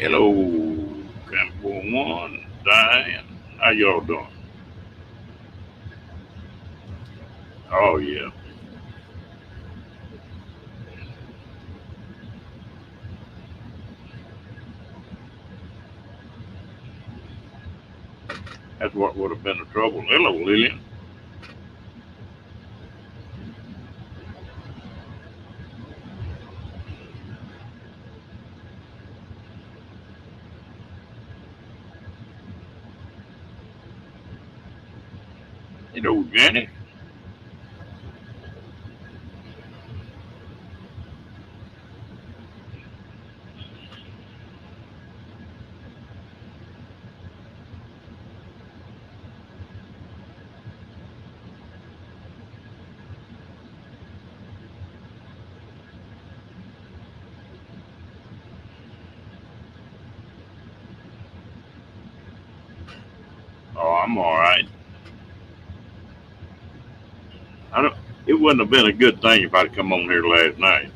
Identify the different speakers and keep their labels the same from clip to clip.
Speaker 1: Hello, Campbell One, Diane. How y'all doing? Oh yeah, that's what would have been the trouble. Hello, Lillian. Hello, Jenny. Oh, I'm all right. I don't. It wouldn't have been a good thing if I'd come on here last night.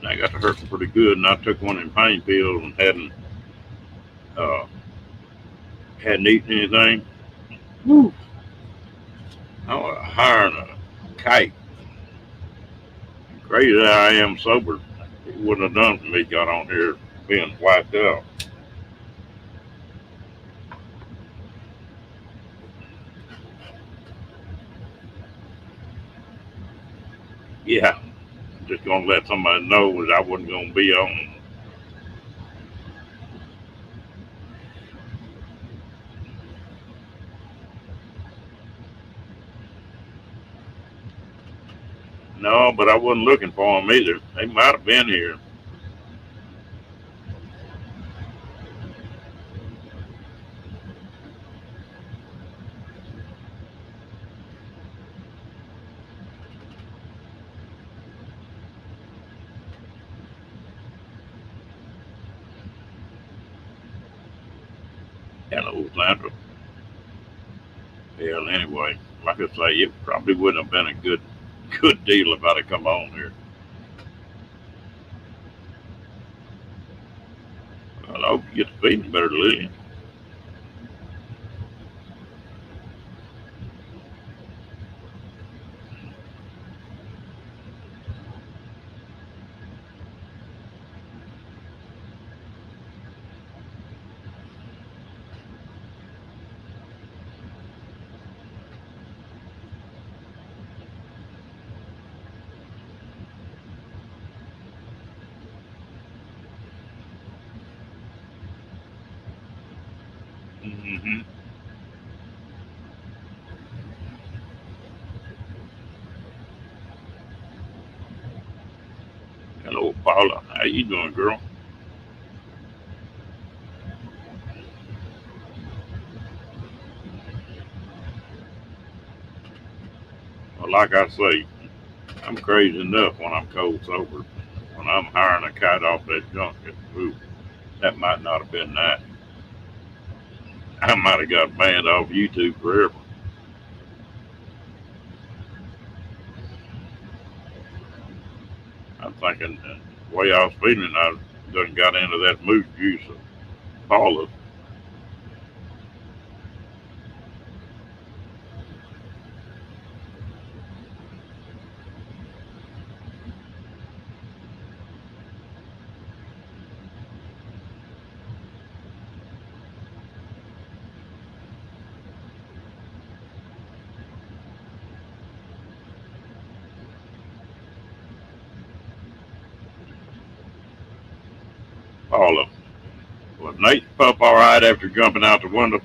Speaker 1: I got to hurting pretty good, and I took one of them pain pills and uh, hadn't eaten anything. Woo. I was hiring a kite. Crazy that I am sober. It wouldn't have done for me. Got on here being wiped out. Yeah, just gonna let somebody know that I wasn't gonna be on. No, but I wasn't looking for them either. They might have been here. Hello, Sandra. Hell, anyway, like I say, it probably wouldn't have been a good deal if I'd have come on here. Well, I hope you get to feeling better, Lillian. Mm-hmm. Hello, Paula. How you doing, girl? Well, like I say, I'm crazy enough when I'm cold sober. When I'm hiring a kite off that junk, ooh, that might not have been that. I might have got banned off YouTube forever. I'm thinking the way I was feeling, I done got into that moose juice of Paula. Paula. Was Nate Pup all right after jumping out the window?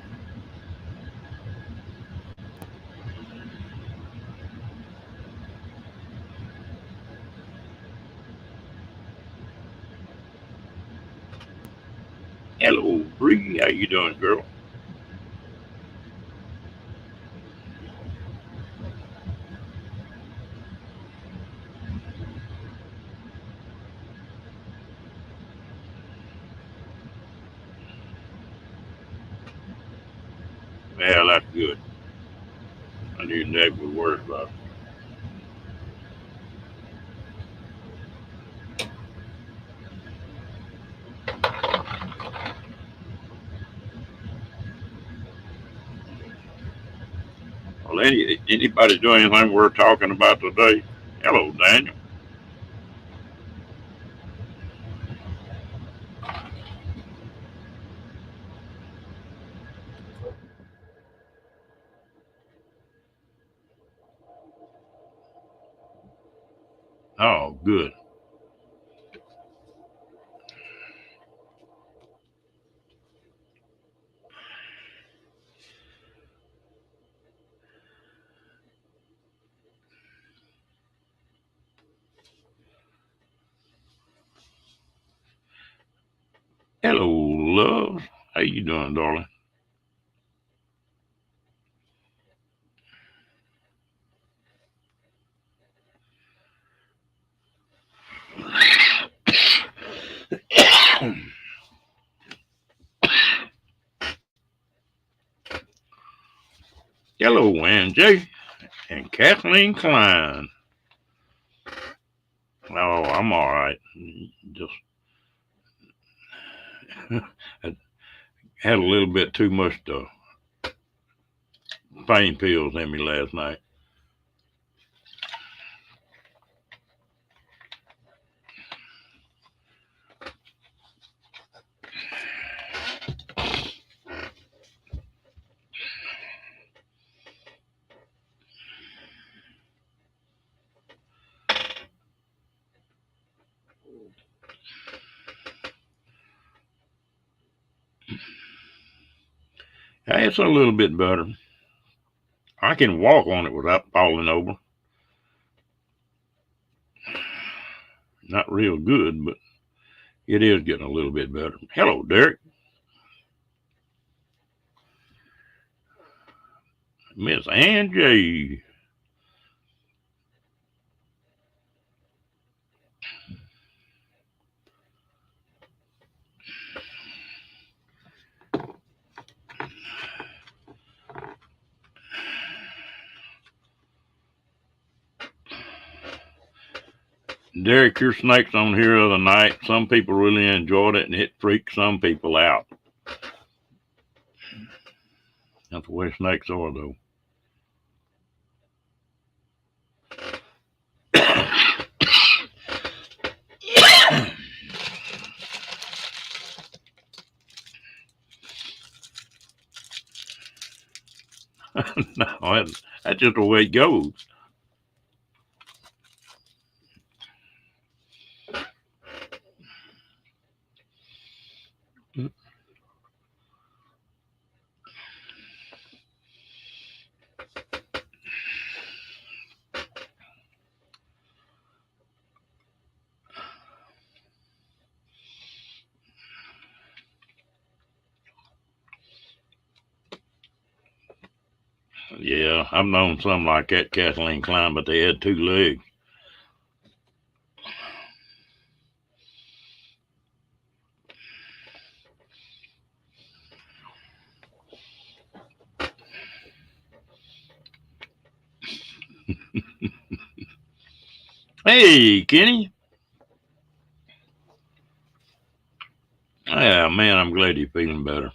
Speaker 1: Hello, Bree. How you doing, girl? Well, that's good. I knew Nate was worried about it. Well, anybody doing anything we're talking about today? Hello, Daniel. Oh, good. Hello, love. How you doing, darling? Hello, Angie and Kathleen Klein. Oh, I'm all right. Just I had a little bit too much pain pills in me last night. Hey, it's a little bit better. I can walk on it without falling over. Not real good, but it is getting a little bit better. Hello, Derek. Miss Angie. Derek, your snakes on here the other night. Some people really enjoyed it, and it freaked some people out. That's the way snakes are, though. No, that's just the way it goes. Yeah, I've known some like that, Kathleen Klein, but they had two legs. Hey, Kenny. Yeah, man, I'm glad you're feeling better.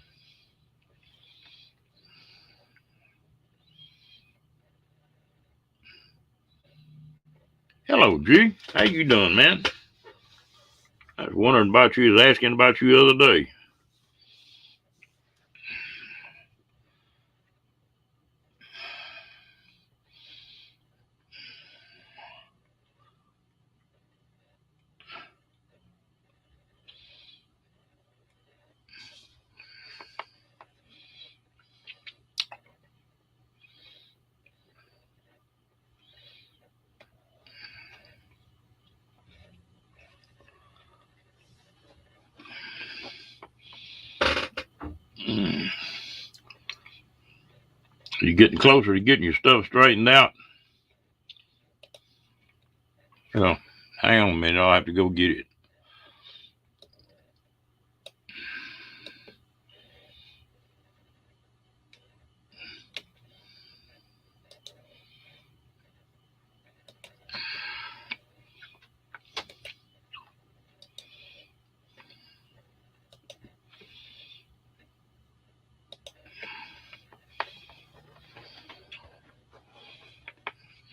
Speaker 1: Hello, G. How you doing, man? I was wondering about you. Was asking about you the other day. Mm. You getting closer to getting your stuff straightened out? Oh, hang on a minute. I'll have to go get it.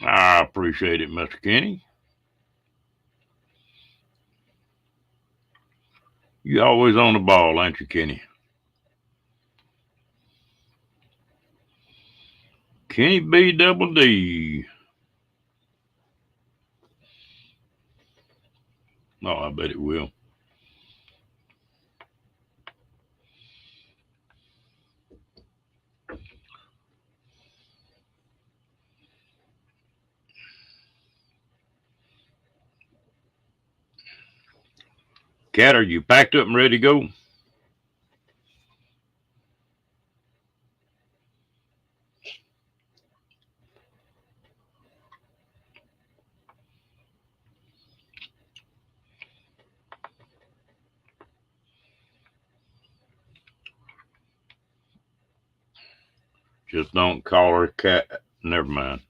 Speaker 1: I appreciate it, Mr. Kenny. You always on the ball, ain't you, Kenny? Kenny B double D. Oh, I bet it will. Cat, are you packed up and ready to go? Just don't call her Cat. Never mind.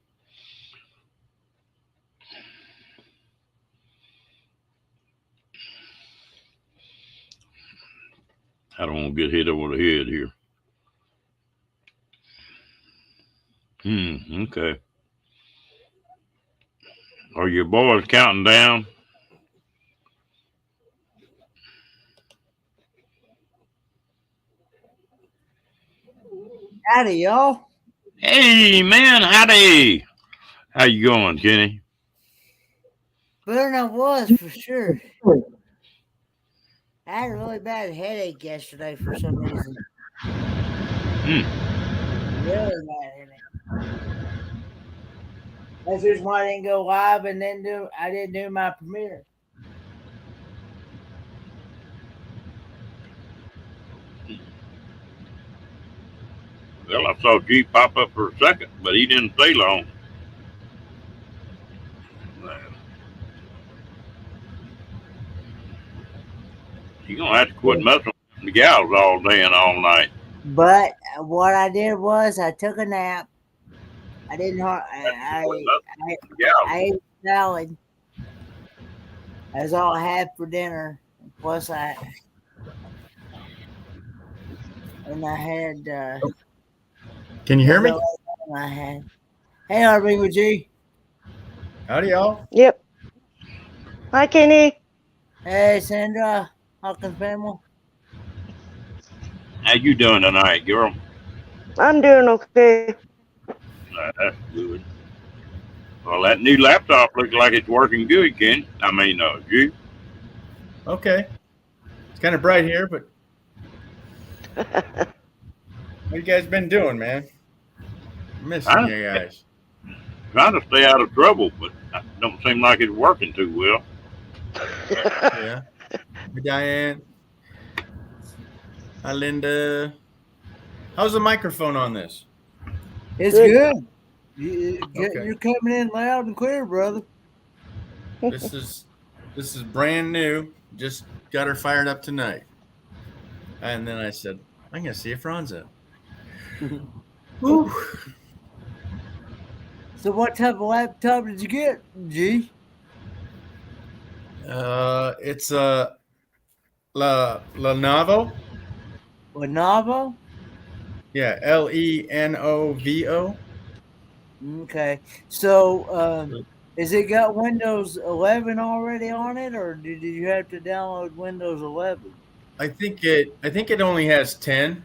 Speaker 1: I don't want to get hit over the head here. Okay. Are your boys counting down?
Speaker 2: Howdy, y'all.
Speaker 1: Hey, man, howdy. How you going, Kenny?
Speaker 2: Better than I was, for sure. I had a really bad headache yesterday for some reason. Really bad headache. That's the reason why I didn't go live and I didn't do my premiere.
Speaker 1: Well, I saw G pop up for a second, but he didn't stay long. You're going to have to quit messing with the gals all day and all night.
Speaker 2: But what I did was I took a nap. I didn't. I ate salad. That's all I had for dinner. Plus, I had.
Speaker 3: Can you hear me?
Speaker 2: I had. Hey, RB G.
Speaker 3: Howdy, y'all.
Speaker 4: Yep. Hi, Kenny.
Speaker 2: Hey, Sandra. Hawkins family.
Speaker 1: How you doing tonight, girl?
Speaker 4: I'm doing okay.
Speaker 1: That's good. Well, that new laptop looks like it's working good, Ken. I mean, G.
Speaker 3: Okay. It's kind of bright here, but what you guys been doing, man? I'm missing you guys.
Speaker 1: Trying to stay out of trouble, but it don't seem like it's working too well.
Speaker 3: Yeah. Hi, Diane. Hi, Linda. How's the microphone on this?
Speaker 2: It's good. You're coming in loud and clear, brother.
Speaker 3: This is brand new. Just got her fired up tonight. And then I said, I'm gonna see if Ron's up.
Speaker 2: So what type of laptop did you get, G?
Speaker 3: It's a Lenovo.
Speaker 2: Lenovo?
Speaker 3: Yeah, Lenovo.
Speaker 2: Okay. So has it got Windows 11 already on it, or did you have to download Windows 11?
Speaker 3: I think it only has 10.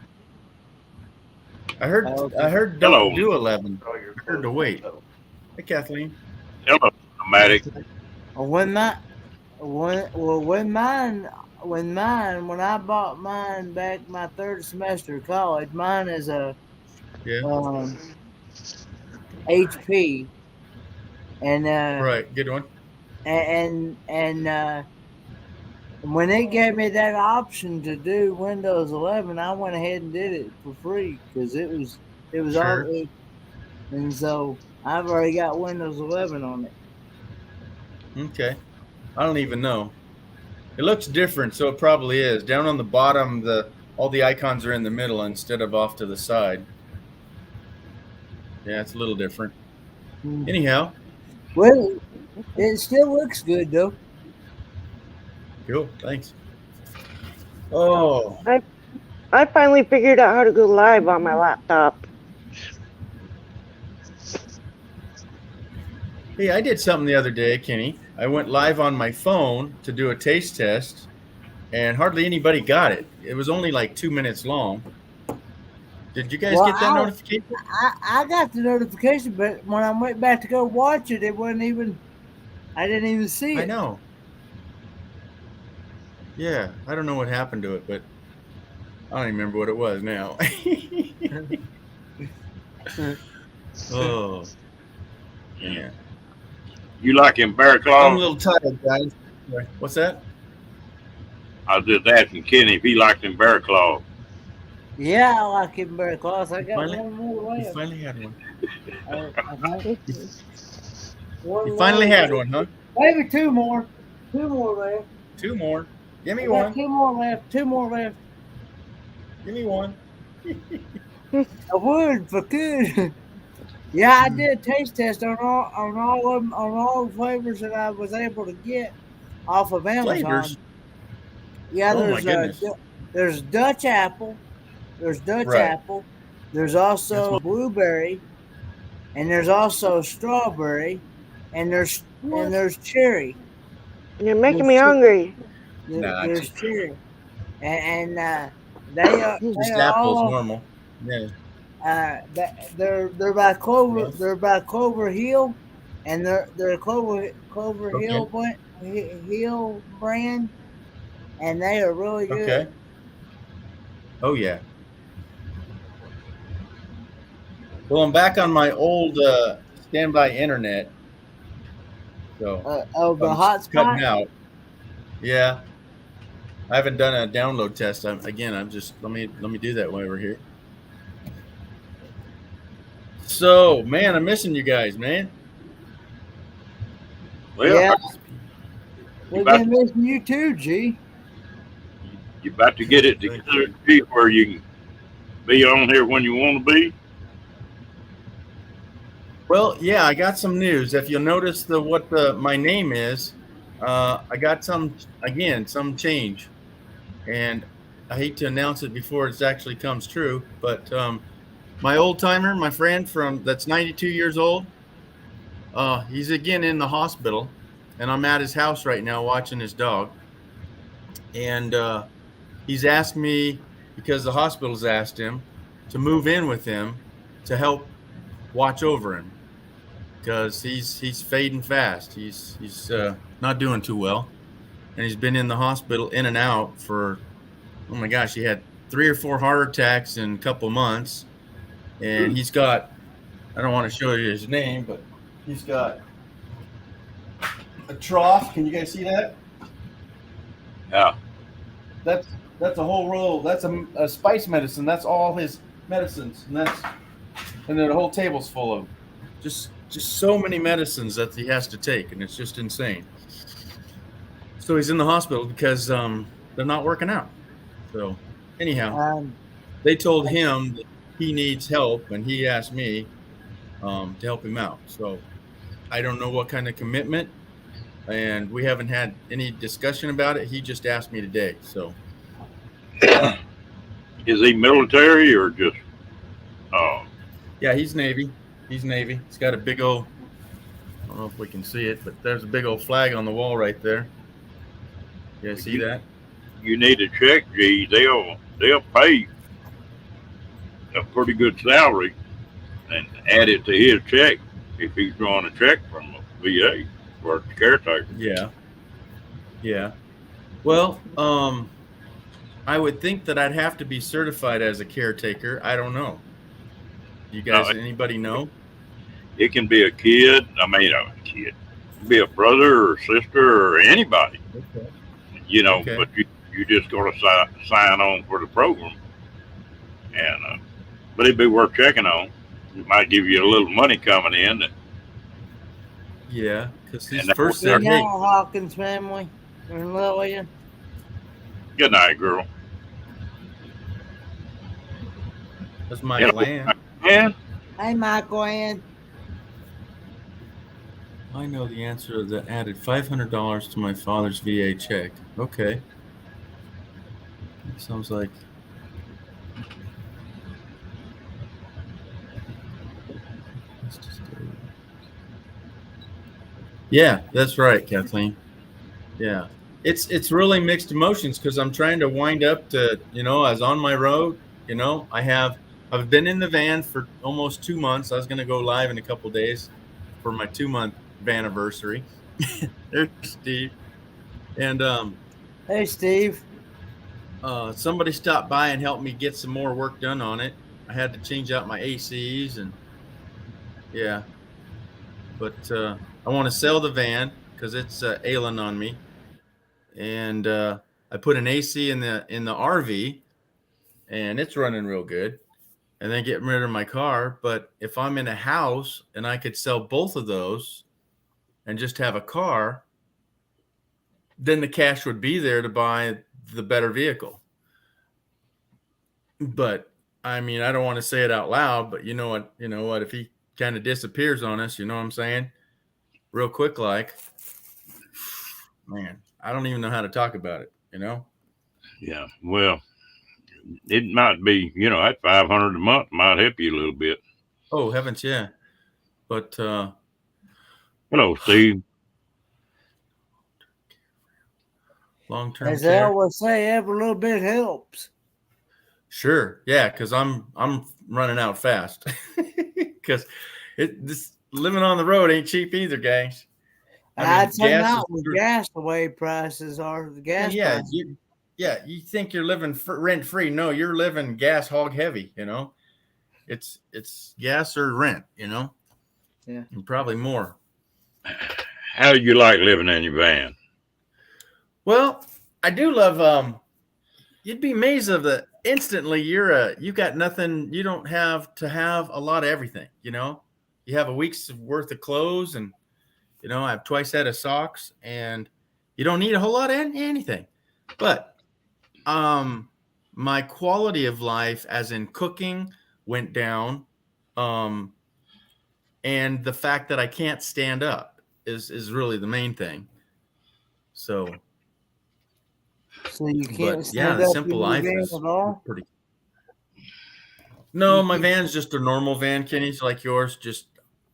Speaker 3: I heard don't do 11. I heard to wait. Hey, Kathleen.
Speaker 1: Hello, Automatic.
Speaker 2: When I bought mine back my third semester of college, mine is a HP, and
Speaker 3: right, good one.
Speaker 2: And when they gave me that option to do Windows 11, I went ahead and did it for free because it was
Speaker 3: Sure.
Speaker 2: all, and so I've already got Windows 11 on it.
Speaker 3: Okay, I don't even know. It looks different, so it probably is. Down on the bottom, all the icons are in the middle instead of off to the side. Yeah, it's a little different. Anyhow.
Speaker 2: Well, it still looks good though.
Speaker 3: Cool, thanks. Oh.
Speaker 4: I finally figured out how to go live on my laptop.
Speaker 3: Hey, I did something the other day, Kenny. I went live on my phone to do a taste test, and hardly anybody got it. It was only like 2 minutes long. Did you guys
Speaker 2: Well,
Speaker 3: get that notification?
Speaker 2: I got the notification, but when I went back to go watch it, it wasn't even. I didn't even see it.
Speaker 3: I know. Yeah, I don't know what happened to it, but I don't even remember what it was now. Oh, yeah.
Speaker 1: You like him bear
Speaker 3: I'm a
Speaker 1: claws?
Speaker 3: little tired, guys. What's that?
Speaker 1: I was just asking Kenny if he liked him bear claws.
Speaker 2: Yeah, I like him very close. I got
Speaker 3: Finally-
Speaker 2: one more
Speaker 3: You
Speaker 2: left.
Speaker 3: finally had one.
Speaker 2: One
Speaker 3: You finally
Speaker 2: more
Speaker 3: had
Speaker 2: left.
Speaker 3: one, huh?
Speaker 2: Maybe two more. Two more left.
Speaker 3: 2 more. Give
Speaker 2: I
Speaker 3: me
Speaker 2: got
Speaker 3: one.
Speaker 2: two more left. Two more left.
Speaker 3: Give me one.
Speaker 2: I would if I could. Yeah, I did a taste test on all of them, on all the flavors that I was able to get off of Amazon.
Speaker 3: Flavors.
Speaker 2: Yeah,
Speaker 3: Oh, my goodness.
Speaker 2: there's Dutch apple, there's Dutch
Speaker 3: Right.
Speaker 2: apple, there's also
Speaker 3: That's
Speaker 2: blueberry, and there's also strawberry, and there's cherry.
Speaker 4: You're making me hungry.
Speaker 3: Nah,
Speaker 2: There's cherry, and they are
Speaker 3: Just
Speaker 2: they are
Speaker 3: apples,
Speaker 2: all
Speaker 3: normal. Yeah.
Speaker 2: they're by Clover
Speaker 3: Yes.
Speaker 2: they're by Clover Hill, and they're Clover
Speaker 3: Okay.
Speaker 2: Hill brand, and they are really good.
Speaker 3: Okay. Oh, yeah. Well, I'm back on my old standby internet. So
Speaker 2: The
Speaker 3: I'm
Speaker 2: hotspot.
Speaker 3: cutting out. Yeah. I haven't done a download test. I'm just let me do that while we're here. So, man, I'm missing you guys, man.
Speaker 1: Well,
Speaker 2: Yeah,
Speaker 1: you
Speaker 2: we've
Speaker 1: about,
Speaker 2: been missing you too, G.
Speaker 1: you about to get it together, Chief, where you can be on here when you want to be.
Speaker 3: Well, yeah, I got some news. If you'll notice my name is, I got some change, and I hate to announce it before it actually comes true, but my old timer, my friend that's 92 years old, he's again in the hospital, and I'm at his house right now watching his dog, and he's asked me, because the hospital's asked him, to move in with him to help watch over him, because he's fading fast. He's not doing too well, and he's been in the hospital in and out for, oh my gosh, he had 3 or 4 heart attacks in a couple months, and he's got, I don't want to show you his name, but he's got a trough. Can you guys see that?
Speaker 1: Yeah.
Speaker 3: That's a whole roll. That's a spice medicine. That's all his medicines, and the whole table's full of just so many medicines that he has to take, and it's just insane. So he's in the hospital because they're not working out. So anyhow, they told him that he needs help, and he asked me to help him out. So I don't know what kind of commitment, and we haven't had any discussion about it. He just asked me today. So
Speaker 1: Is he military or just?
Speaker 3: yeah, he's Navy. He's Navy. He's got a big old, I don't know if we can see it, but there's a big old flag on the wall right there. You guys see that?
Speaker 1: You need to check, G. They'll pay a pretty good salary and add it to his check if he's drawing a check from a VA for a caretaker.
Speaker 3: Yeah. Yeah. Well, I would think that I'd have to be certified as a caretaker. I don't know. You guys, anybody know?
Speaker 1: It can be a kid. I mean, a kid. It can be a brother or sister or anybody.
Speaker 3: Okay.
Speaker 1: You know,
Speaker 3: Okay.
Speaker 1: but you just got to sign on for the program, and but it'd be worth checking on. It might give you a little money coming in.
Speaker 3: Yeah, because he's
Speaker 1: And that
Speaker 3: first
Speaker 2: Good
Speaker 3: said,
Speaker 2: night,
Speaker 3: hey,
Speaker 2: Hawkins family. In Lillian.
Speaker 1: Good night, girl.
Speaker 3: that's my
Speaker 1: You know,
Speaker 3: land.
Speaker 1: Man,
Speaker 2: Hey, Michael Ann.
Speaker 3: I know the answer to that. Added $500 to my father's VA check. Okay. That sounds like. Yeah, that's right, Kathleen. Yeah. It's really mixed emotions because I'm trying to wind up to, I was on my road, I've been in the van for almost 2 months. I was gonna go live in a couple days for my 2-month anniversary. There's Steve. And
Speaker 2: Hey, Steve.
Speaker 3: somebody stopped by and helped me get some more work done on it. I had to change out my ACs and yeah. But I want to sell the van because it's ailing on me. And I put an AC in the RV, and it's running real good. And then getting rid of my car. But if I'm in a house and I could sell both of those and just have a car, then the cash would be there to buy the better vehicle. But I mean, I don't want to say it out loud, but you know what? If he kind of disappears on us, you know what I'm saying? Real quick, like, man, I don't even know how to talk about it,
Speaker 1: Yeah. Well, it might be, that 500 a month might help you a little bit.
Speaker 3: Oh, heavens, yeah. But
Speaker 1: hello, Steve.
Speaker 3: Long-term
Speaker 2: As
Speaker 3: care.
Speaker 2: I always say, every little bit helps.
Speaker 3: Sure, yeah, because I'm running out fast. Because this living on the road ain't cheap either, guys.
Speaker 2: I'd say
Speaker 3: gas
Speaker 2: not
Speaker 3: is
Speaker 2: with
Speaker 3: true.
Speaker 2: gas the way prices are. The gas prices.
Speaker 3: You think you're living rent free? No, you're living gas hog heavy. It's gas or rent.
Speaker 2: Yeah,
Speaker 3: and probably more.
Speaker 1: How do you like living in your van?
Speaker 3: Well, I do love. You'd be amazed of the instantly you got nothing. You don't have to have a lot of everything. You have a week's worth of clothes, and I have twice set of socks, and you don't need a whole lot of anything. But my quality of life, as in cooking, went down, and the fact that I can't stand up is really the main thing. So
Speaker 2: you can't stand
Speaker 3: the
Speaker 2: up
Speaker 3: simple
Speaker 2: in your
Speaker 3: life
Speaker 2: van
Speaker 3: is
Speaker 2: at all?
Speaker 3: pretty. No, my van's just a normal van, Kenny, like yours. Just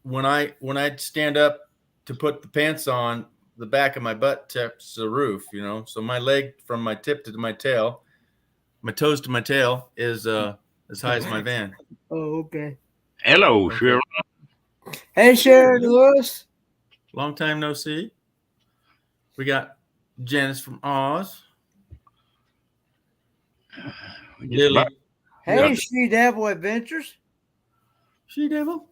Speaker 3: when I stand up to put the pants on, the back of my butt tips the roof, so my leg from my tip to my tail, my toes to my tail is as high as my van.
Speaker 2: Oh, okay.
Speaker 1: Hello, Shirley.
Speaker 2: Hey, Sharon Lewis.
Speaker 3: Long time no see. We got Janice from Oz. Lily.
Speaker 2: Hey, She Devil Adventures.
Speaker 3: She Devil.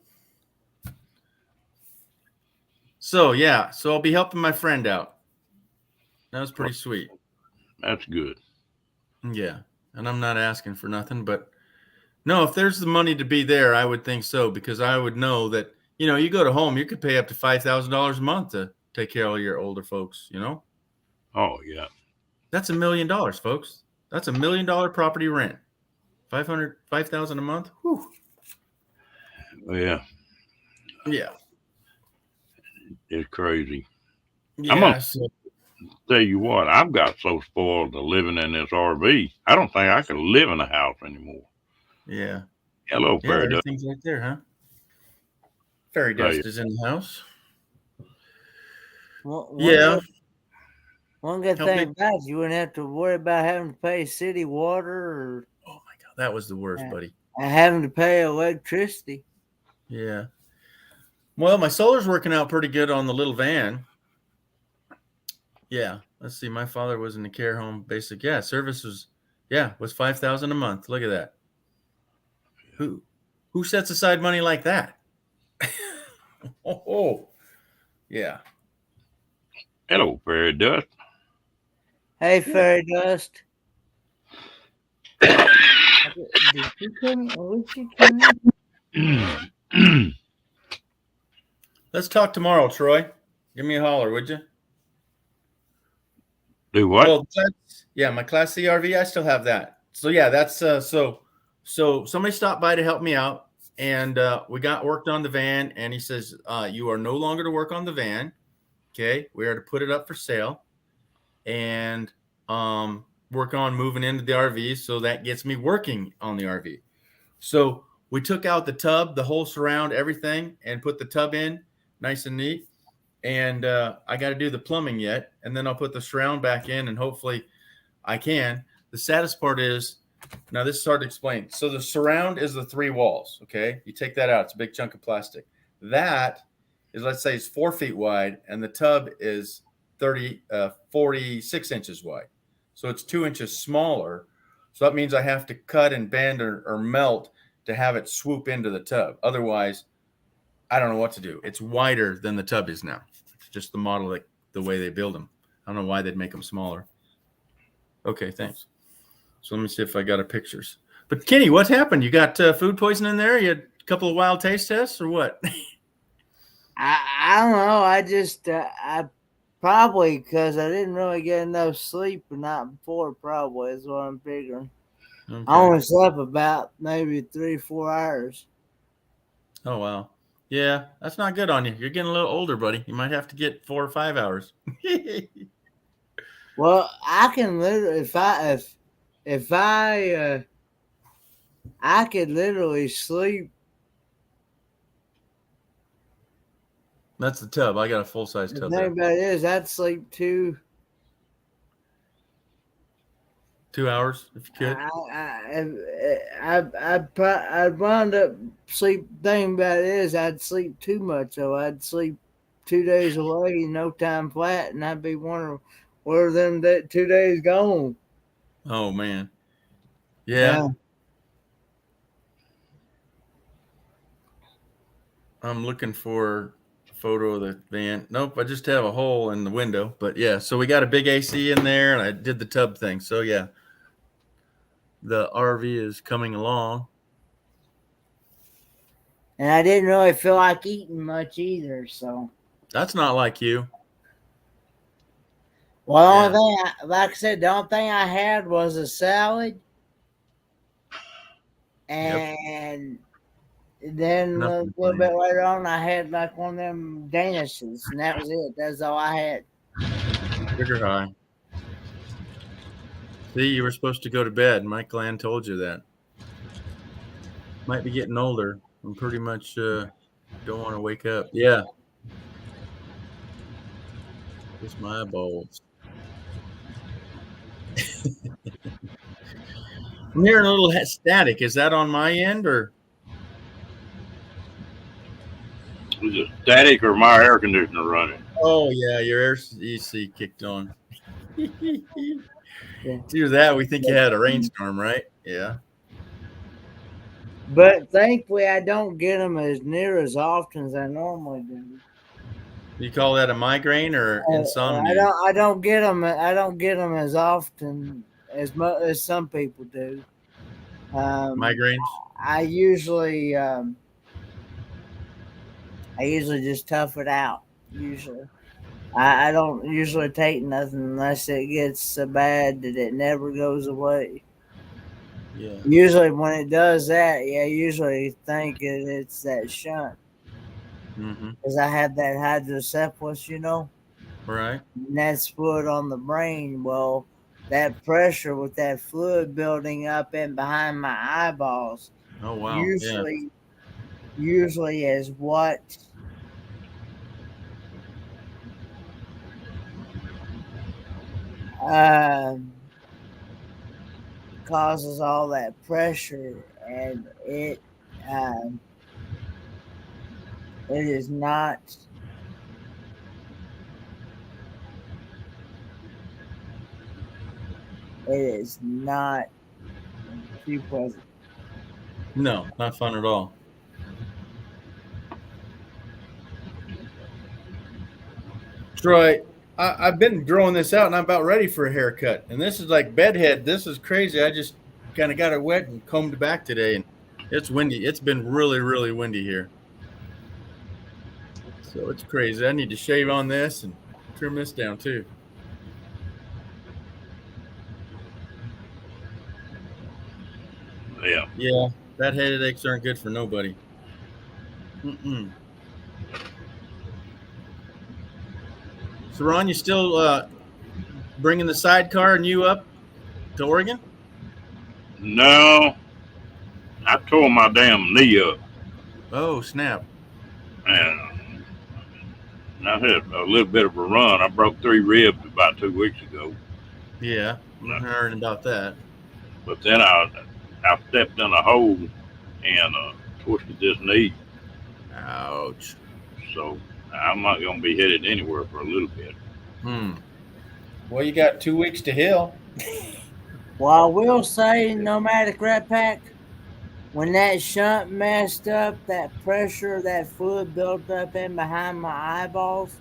Speaker 3: So I'll be helping my friend out. That was pretty sweet.
Speaker 1: That's good.
Speaker 3: Yeah, and I'm not asking for nothing, but no, if there's the money to be there, I would think so, because I would know that, you go to home, you could pay up to $5,000 a month to take care of your older folks,
Speaker 1: Oh, yeah.
Speaker 3: That's $1 million, folks. That's $1 million property rent. $5,000 a month. Whew.
Speaker 1: Yeah.
Speaker 3: Yeah.
Speaker 1: It's crazy.
Speaker 3: Yeah.
Speaker 1: I'm going to tell you what, I've got so spoiled to living in this RV. I don't think I can live in a house anymore.
Speaker 3: Yeah.
Speaker 1: Hello, Fairy Dust.
Speaker 3: Everything's right there, huh? Fairy Dust is in the house.
Speaker 2: One good thing about it, you wouldn't have to worry about having to pay city water or.
Speaker 3: Oh my God, that was the worst, buddy.
Speaker 2: Having to pay electricity.
Speaker 3: Yeah. Well, my solar's working out pretty good on the little van. Yeah. Let's see. My father was in the care home basic. Yeah. Service was $5,000 a month. Look at that. Who sets aside money like that? Oh. Yeah.
Speaker 1: Hello, Fairy Dust.
Speaker 2: Hey, Fairy Dust. Did she come?
Speaker 3: Let's talk tomorrow, Troy. Give me a holler, would you?
Speaker 1: Do what?
Speaker 3: Well, my Class C RV, I still have that. So that's so somebody stopped by to help me out, and we got worked on the van, and he says, you are no longer to work on the van. Okay, we are to put it up for sale and work on moving into the RV. So that gets me working on the RV. So we took out the tub, the whole surround, everything, and put the tub in nice and neat. and I got to do the plumbing yet, and then I'll put the surround back in, and hopefully I can. The saddest part is, now this is hard to explain. So the surround is the 3 walls. Okay, you take that out; it's a big chunk of plastic. That is, let's say, it's 4 feet wide, and the tub is 46 inches wide. So it's 2 inches smaller. So that means I have to cut and bend or melt to have it swoop into the tub. Otherwise, I don't know what to do. It's wider than the tub is now. It's just the model, like the way they build them. I don't know why they'd make them smaller. Okay, thanks. So let me see if I got a pictures. But Kenny, what happened? You got food poisoning in there? You had a couple of wild taste tests or what?
Speaker 2: I don't know. I just I probably because I didn't really get enough sleep the night before. Probably is what I'm figuring.
Speaker 3: Okay.
Speaker 2: I only slept about maybe 3 or 4 hours.
Speaker 3: Oh wow. Yeah, that's not good on you. You're getting a little older, buddy. You might have to get 4 or 5 hours.
Speaker 2: Well, I can literally if I could literally sleep.
Speaker 3: That's the tub. I got a full size
Speaker 2: The
Speaker 3: tub
Speaker 2: thing
Speaker 3: there.
Speaker 2: about it is, I'd sleep 2.
Speaker 3: 2 hours if you could.
Speaker 2: I'd wind up sleep. Thing about it is, I'd sleep too much. So I'd sleep 2 days away, no time flat, and I'd be wondering where them 2 days gone.
Speaker 3: Oh man. Yeah. I'm looking for a photo of the van. Nope, I just have a hole in the window. But yeah, so we got a big AC in there, and I did the tub thing. So yeah, the RV is coming along.
Speaker 2: And I didn't really feel like eating much either. So
Speaker 3: That's not like you.
Speaker 2: well, the only thing, like I said, the only thing I had was a salad, and then a little bit later on, I had like one of them Danishes, and that was it. That's all I had.
Speaker 3: Sugar high. See, you were supposed to go to bed. Mike Glenn told you that. Might be getting older. I'm pretty much don't want to wake up. Yeah. Just my eyeballs. I'm hearing a little static. Is that on my end or?
Speaker 1: Is it static or my air conditioner running?
Speaker 3: Oh yeah, your air AC kicked on. It's either that, we think you had a rainstorm, right? Yeah.
Speaker 2: But thankfully, I don't get them as near as often as I normally do.
Speaker 3: You call that a migraine or insomnia?
Speaker 2: I don't get them. I don't get them as often as much as some people do.
Speaker 3: Migraines?
Speaker 2: I usually just tough it out. Usually, I don't usually take nothing unless it gets so bad that it never goes away.
Speaker 3: Yeah.
Speaker 2: Usually, when it does that, I usually think it's that shunt. Because I have that hydrocephalus,
Speaker 3: Right.
Speaker 2: and that's fluid on the brain. Well, that pressure with that fluid building up in behind my eyeballs.
Speaker 3: Oh wow.
Speaker 2: Usually is what causes all that pressure, and it is not. It is not too pleasant.
Speaker 3: No, not fun at all. Troy, I've been growing this out and I'm about ready for a haircut. And this is like bedhead. This is crazy. I just kind of got it wet and combed back today. And it's windy. It's been really, really windy here. So it's crazy. I need to shave on this and trim this down too.
Speaker 1: Yeah.
Speaker 3: Yeah, bad headaches aren't good for nobody. So, Ron, you still bringing the sidecar and you up to Oregon?
Speaker 1: No, I tore my damn knee up.
Speaker 3: Oh, snap.
Speaker 1: And And I had a little bit of a run. I broke 3 ribs about 2 weeks ago.
Speaker 3: Yeah, I'm hearing about that.
Speaker 1: But then I stepped in a hole and twisted this knee.
Speaker 3: Ouch.
Speaker 1: So I'm not going to be headed anywhere for a little bit.
Speaker 3: Well, you got 2 weeks to heal.
Speaker 2: Well, I will say, Nomadic Rat Pack, when that shunt messed up, that pressure, that fluid built up in behind my eyeballs,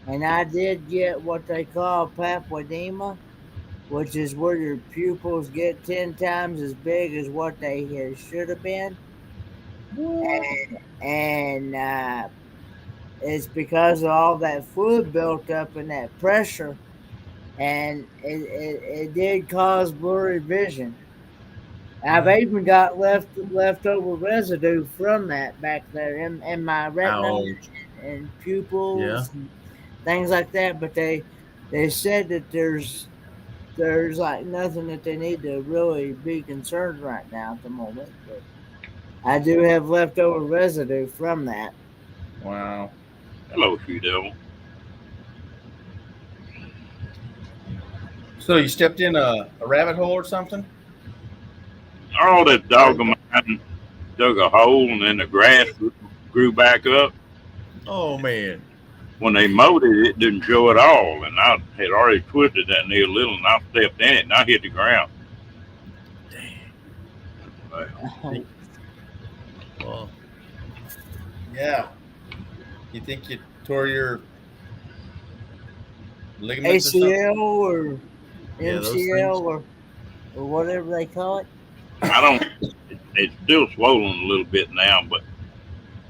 Speaker 2: and I did get what they call papilledema, which is where your pupils get 10 times as big as what they should have been. And it's because of all that fluid built up and that pressure, and it did cause blurry vision. I've even got leftover residue from that back there in my retina and pupils and things like that. But they said that there's like nothing that they need to really be concerned right now at the moment. But I do have leftover residue from that.
Speaker 3: Wow.
Speaker 1: Hello, Shoe Devil.
Speaker 3: So you stepped in a rabbit hole or something?
Speaker 1: All that dog of mine dug a hole and then the grass grew back up.
Speaker 3: Oh, man.
Speaker 1: When they mowed it, it didn't show at all. And I had already twisted that knee a little and I stepped in it and I hit the ground.
Speaker 3: Dang. Well, yeah. You think you tore your ligaments
Speaker 2: ACL or
Speaker 3: Yeah,
Speaker 2: MCL or whatever they call it?
Speaker 1: I don't, it's still swollen a little bit now, but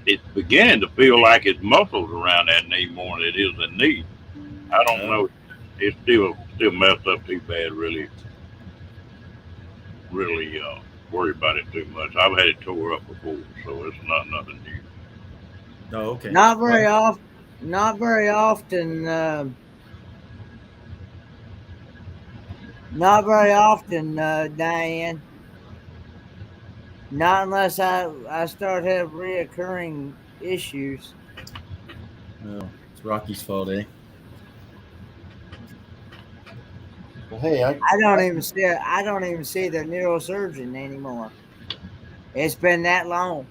Speaker 1: it's beginning to feel like it's muscles around that knee more than it is the knee. I don't know. It's still messed up too bad, really worry about it too much. I've had it tore up before, so it's not nothing new.
Speaker 3: Oh, okay.
Speaker 2: Not very often. Not very often. Not very often, Diane. Not unless I start having reoccurring issues.
Speaker 3: No, it's Rocky's fault, eh? Well, hey, I
Speaker 2: don't even see the neurosurgeon anymore. It's been that long.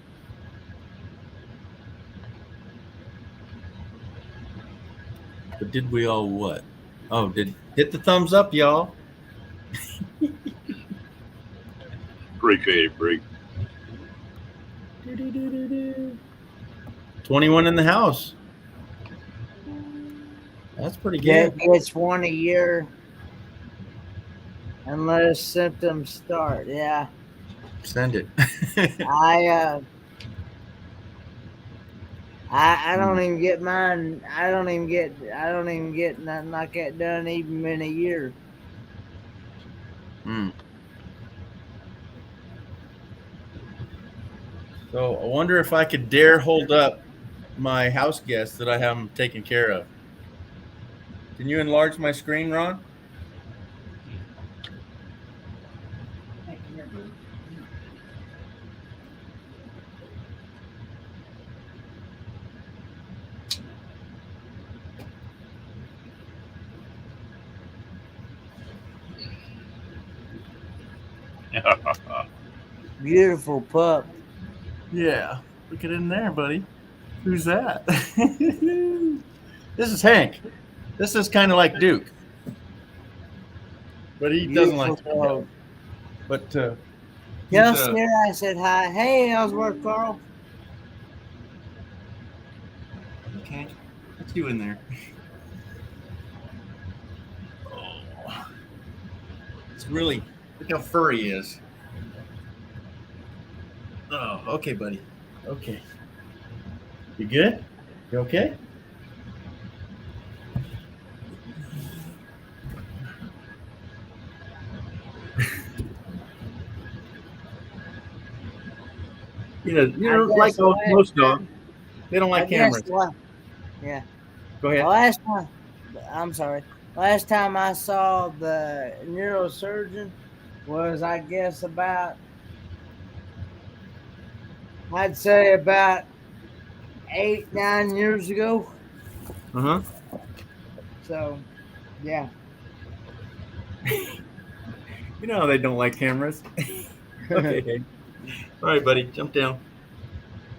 Speaker 3: But did we all what? Oh, hit the thumbs up, y'all.
Speaker 1: Appreciate it, Bree.
Speaker 3: 21 in the house. That's pretty good.
Speaker 2: It's 1 a year. Unless symptoms start, yeah.
Speaker 3: Send it.
Speaker 2: I don't even get mine. I don't even get nothing like that done even in a year.
Speaker 3: So I wonder if I could dare hold up my house guests that I have them taken care of. Can you enlarge my screen, Ron?
Speaker 2: Beautiful pup.
Speaker 3: Yeah. Look at it in there, buddy. Who's that? This is Hank. This is kind of like Duke. But he doesn't like to. But
Speaker 2: just here I said hi. Hey, how's work, Carl?
Speaker 3: Okay. What's you in there? Oh. It's really, look how furry he is. Oh, okay, buddy. Okay. You good? You okay? You know, like most dogs, they don't like cameras.
Speaker 2: Yeah.
Speaker 3: Go ahead.
Speaker 2: Last time I saw the neurosurgeon was, I guess, I'd say about 8-9 years ago.
Speaker 3: Uh-huh.
Speaker 2: So, yeah.
Speaker 3: You know how they don't like cameras. Okay, Hank. All right, buddy, jump down.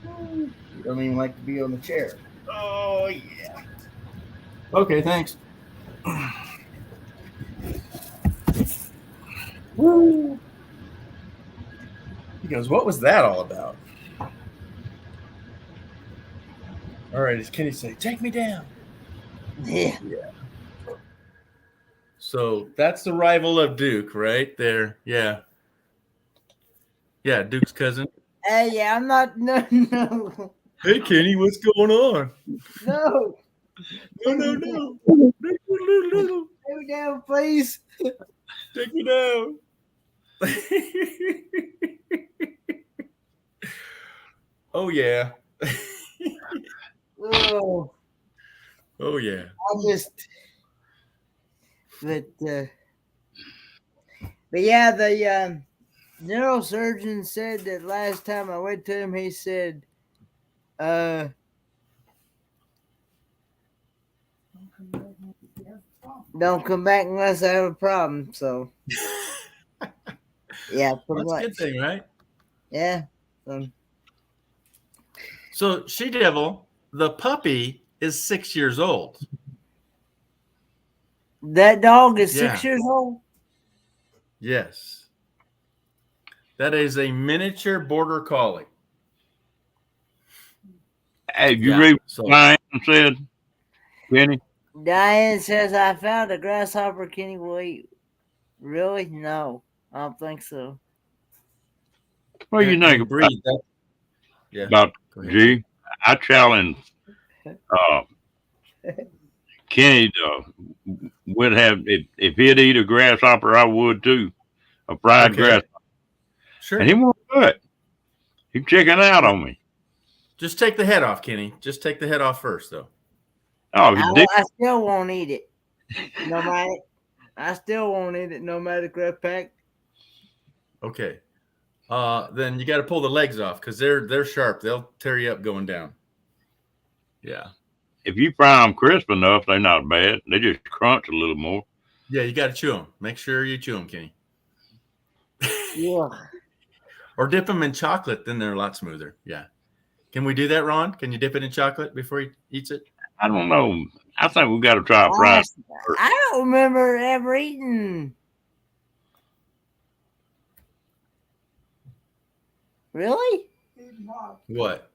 Speaker 3: You don't even like to be on the chair. Oh, yeah. Okay, thanks. Woo. He goes, what was that all about? All right, as Kenny say, take me down.
Speaker 2: Yeah.
Speaker 3: So that's the rival of Duke right there. Yeah. Yeah, Duke's cousin.
Speaker 2: Yeah, I'm not. No, no.
Speaker 3: Hey, Kenny, what's going on?
Speaker 2: No.
Speaker 3: No. Take
Speaker 2: Go down, please.
Speaker 3: me down. Oh, yeah.
Speaker 2: Oh,
Speaker 3: Oh, yeah.
Speaker 2: but yeah, the neurosurgeon said that last time I went to him, he said, don't come back unless I have a problem. So, yeah, pretty
Speaker 3: Well, that's a
Speaker 2: much.
Speaker 3: good thing, right?
Speaker 2: Yeah.
Speaker 3: So, She Devil, the puppy, is 6 years old.
Speaker 2: That dog is
Speaker 3: Yeah.
Speaker 2: 6 years old?
Speaker 3: Yes. That is a miniature border collie.
Speaker 1: Hey, you
Speaker 3: Yeah,
Speaker 1: read
Speaker 3: so-
Speaker 1: what Diane said, Kenny?
Speaker 2: Diane says, I found a grasshopper Kenny will eat. Really? No, I don't think so.
Speaker 1: What do you think about,
Speaker 3: breed? Yeah.
Speaker 1: about
Speaker 3: Go ahead.
Speaker 1: G? I challenge Kenny would have if he'd eat a grasshopper, I would too. A fried
Speaker 3: Okay.
Speaker 1: grasshopper.
Speaker 3: Sure.
Speaker 1: And he won't do it. He's checking out on me.
Speaker 3: Just take the head off, Kenny. Just take the head off first, though.
Speaker 1: Oh,
Speaker 2: I still won't eat it. No matter. I still won't eat it no matter grab pack.
Speaker 3: Okay. Then you got to pull the legs off because they're sharp. They'll tear you up going down. Yeah.
Speaker 1: if you fry them crisp enough, they're not bad. They just crunch a little more.
Speaker 3: Yeah, you got to chew them. Make sure you chew them, Kenny.
Speaker 2: Yeah.
Speaker 3: Or dip them in chocolate. Then they're a lot smoother. Yeah. Can we do that, Ron? Can you dip it in chocolate before he eats it?
Speaker 1: I don't know. I think we got to try frying.
Speaker 2: I don't remember ever eating. Really?
Speaker 3: What?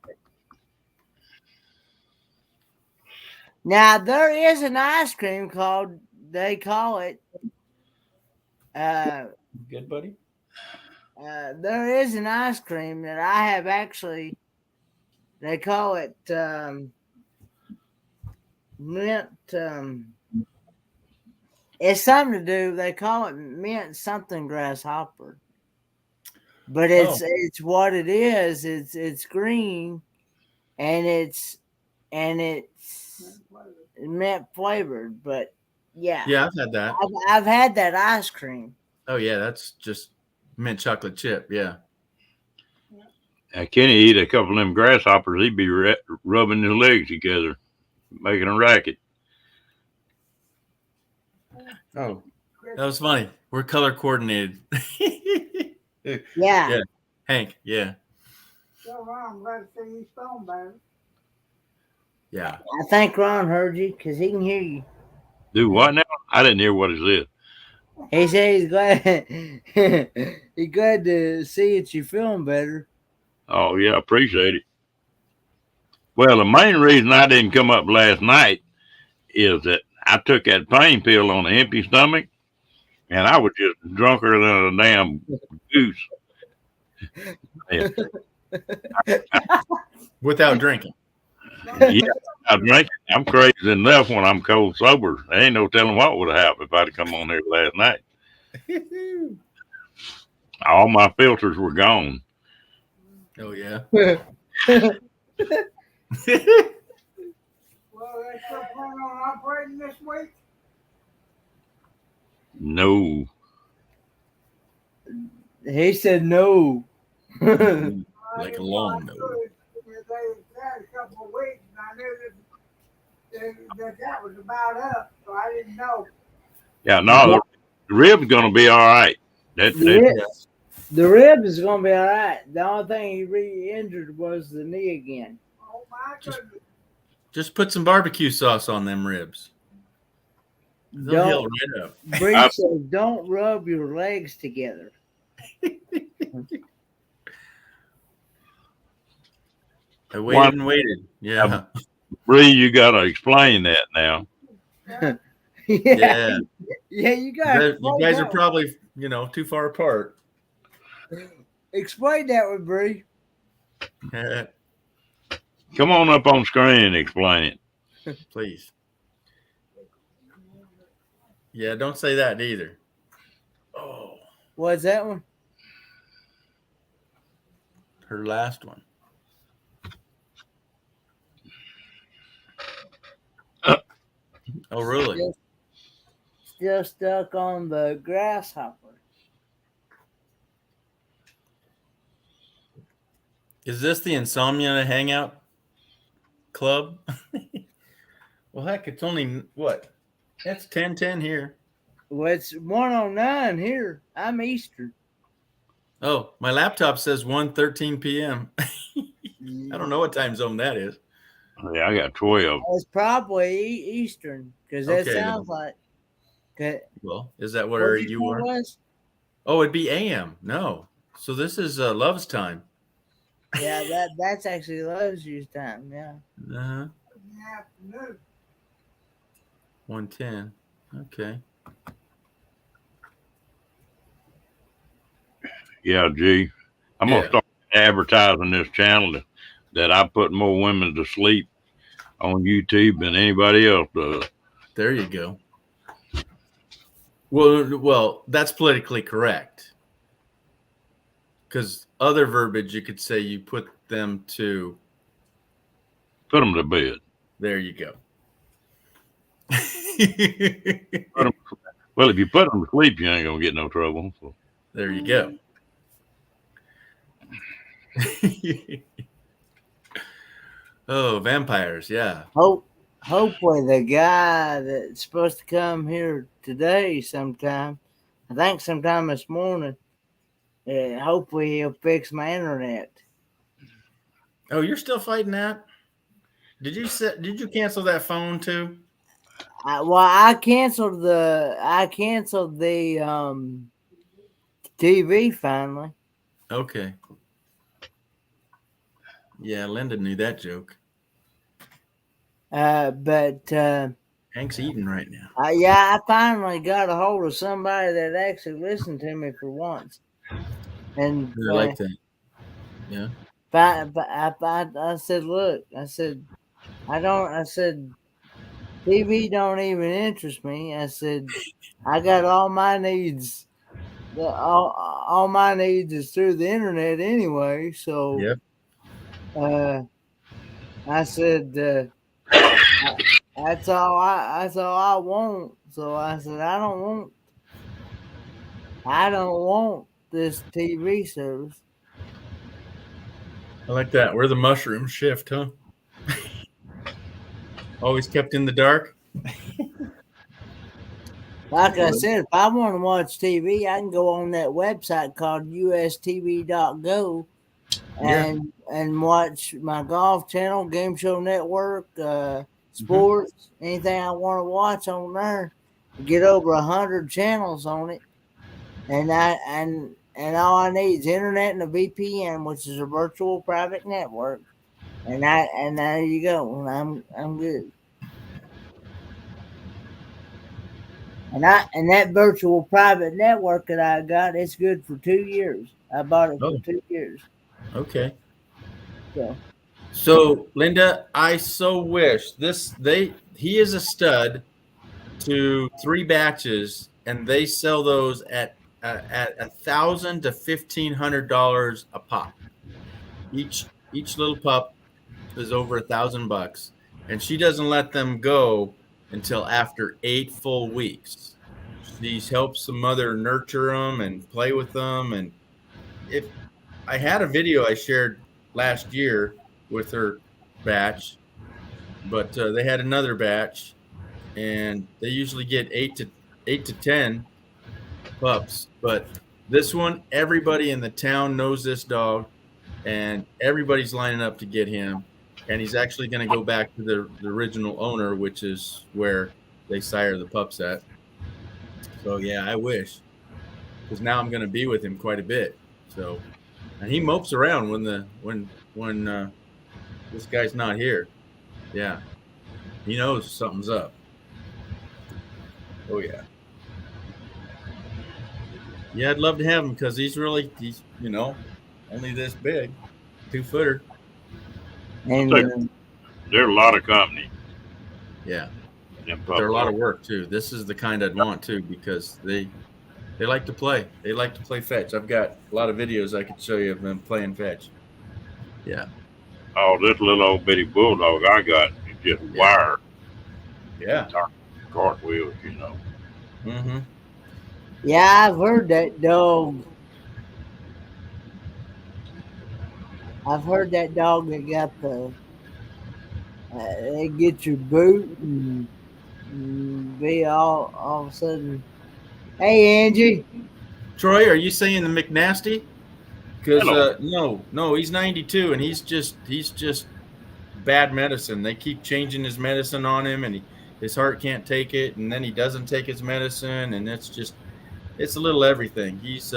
Speaker 2: Now there is an ice cream called. They call it.
Speaker 3: Good, buddy.
Speaker 2: There is an ice cream that I have actually. They call it mint. It's something to do. They call it mint something grasshopper. But it's what it is. It's green, and it's mint flavored. But yeah,
Speaker 3: I've had that.
Speaker 2: I've had that ice cream.
Speaker 3: Oh yeah, that's just mint chocolate chip. Yeah.
Speaker 1: Kenny eat a couple of them grasshoppers. He'd be rubbing his legs together, making a racket.
Speaker 3: Oh, that was funny. We're color coordinated.
Speaker 2: Yeah.
Speaker 3: Hank. Yeah.
Speaker 5: So I'm glad to see you stone, baby.
Speaker 3: Yeah.
Speaker 2: I think Ron heard you because he can hear you.
Speaker 1: Do what now? I didn't hear what he said.
Speaker 2: He said he's glad he's glad to see that you're feeling better.
Speaker 1: Oh, yeah, appreciate it. Well, the main reason I didn't come up last night is that I took that pain pill on an empty stomach, and I was just drunker than a damn goose. Yeah.
Speaker 3: Without drinking.
Speaker 1: Yeah, I drink. I'm crazy enough when I'm cold sober. There ain't no telling what would have happened if I'd have come on here last night. All my filters were gone.
Speaker 3: Oh yeah.
Speaker 5: Well, they still planning on operating this week?
Speaker 1: No.
Speaker 2: He said no.
Speaker 3: Like a long nose.
Speaker 5: They had a couple of weeks, and I knew that that was about up, so I didn't know.
Speaker 1: Yeah, no, the rib's gonna be all right. That,
Speaker 2: The
Speaker 1: that
Speaker 2: rib, the rib is gonna be all right. The only thing he re-injured was the knee again.
Speaker 5: Oh my goodness.
Speaker 3: Just put some barbecue sauce on them ribs. They'll heal
Speaker 2: Don't
Speaker 3: right up.
Speaker 2: Breach says don't rub your legs together.
Speaker 3: I waited and waited. Yeah.
Speaker 1: Bree, you gotta explain that now.
Speaker 2: Yeah,
Speaker 3: Yeah.
Speaker 2: yeah, you got.
Speaker 3: You guys are probably, too far apart.
Speaker 2: Explain that with Bree.
Speaker 1: Come on up on screen and explain it.
Speaker 3: Please. Yeah, don't say that either. Oh,
Speaker 2: What's that one?
Speaker 3: her last one. Oh, really?
Speaker 2: Still stuck on the grasshopper.
Speaker 3: Is this the Insomnia Hangout Club? Well, heck, it's only what? It's 10:10 here.
Speaker 2: Well, it's 1:09 here. I'm Eastern.
Speaker 3: Oh, my laptop says 1:13 p.m. I don't know what time zone that is.
Speaker 1: Yeah, I got 12.
Speaker 2: It's probably Eastern because that
Speaker 3: Okay,
Speaker 2: sounds like.
Speaker 3: Well, is that what
Speaker 2: What
Speaker 3: area
Speaker 2: did
Speaker 3: you are?
Speaker 2: was?
Speaker 3: Oh, it'd be AM. No. So this is Love's time.
Speaker 2: Yeah, that's actually Love's use time. Yeah.
Speaker 3: Uh-huh.
Speaker 5: In the afternoon.
Speaker 3: 1:10. Okay.
Speaker 1: Yeah, G. I'm gonna
Speaker 3: Yeah.
Speaker 1: start advertising this channel that I put more women to sleep on YouTube than anybody else does.
Speaker 3: There you go. Well, that's politically correct. Because other verbiage, you could say you put them to.
Speaker 1: Put them to bed.
Speaker 3: There you go.
Speaker 1: Well, if you put them to sleep, you ain't gonna get no trouble. So.
Speaker 3: There you go. Oh, vampires, yeah.
Speaker 2: Hopefully the guy that's supposed to come here today sometime, I think sometime this morning, hopefully he'll fix my internet.
Speaker 3: Oh, you're still fighting that? Did you cancel that phone too?
Speaker 2: I canceled the TV finally.
Speaker 3: Okay. Yeah, Linda knew that joke.
Speaker 2: But
Speaker 3: Hank's eating right now.
Speaker 2: I finally got a hold of somebody that actually listened to me for once. And
Speaker 3: I like that. Yeah.
Speaker 2: I said, look, I said, TV don't even interest me. I said, I got all my needs. All my needs is through the internet anyway. So,
Speaker 3: Yep.
Speaker 2: I said, that's all I want. So I said, I don't want this TV service.
Speaker 3: I like that. We're the mushroom shift, huh? Always kept in the dark.
Speaker 2: Like I said, if I want to watch TV, I can go on that website called ustv.go and watch my golf channel, Game Show Network, sports, anything I want to watch on there. Get over 100 channels on it, and all I need is internet and a VPN, which is a virtual private network, and there you go. And I'm good. And that virtual private network that I got, it's good for 2 years. I bought it for 2 years.
Speaker 3: Okay.
Speaker 2: So
Speaker 3: Linda, I so wish he is a stud to 3 batches, and they sell those at $1,000 to $1,500 a pop. Each little pup is over $1,000, and she doesn't let them go until after 8 full weeks. She helps the mother nurture them and play with them. And if I had a video I shared last year with her batch, but they had another batch, and they usually get 8 to 10 pups. But this one, everybody in the town knows this dog, and everybody's lining up to get him. And he's actually going to go back to the original owner, which is where they sire the pups at. So yeah, I wish, because now I'm going to be with him quite a bit. So, and he mopes around when this guy's not here. Yeah, he knows something's up. Oh yeah. Yeah, I'd love to have him because he's only this big, 2-footer.
Speaker 2: And
Speaker 1: They're a lot of company.
Speaker 3: Yeah,
Speaker 1: Them
Speaker 3: they're a lot of
Speaker 1: pups.
Speaker 3: work too. This is the kind I'd want too because they like to play. They like to play fetch. I've got a lot of videos I could show you of them playing fetch. Yeah,
Speaker 1: Oh, this little old bitty bulldog I got is just wire
Speaker 3: yeah.
Speaker 1: cartwheels, you know.
Speaker 3: Mm-hmm.
Speaker 2: yeah, I've heard that dog. I've heard that dog that got the. They get your boot and be all of a sudden. Hey, Angie.
Speaker 3: Troy, are you saying the McNasty? Because
Speaker 1: Hello.
Speaker 3: no, he's 92 and he's just bad medicine. They keep changing his medicine on him, and his heart can't take it, and then he doesn't take his medicine, and it's a little everything. He's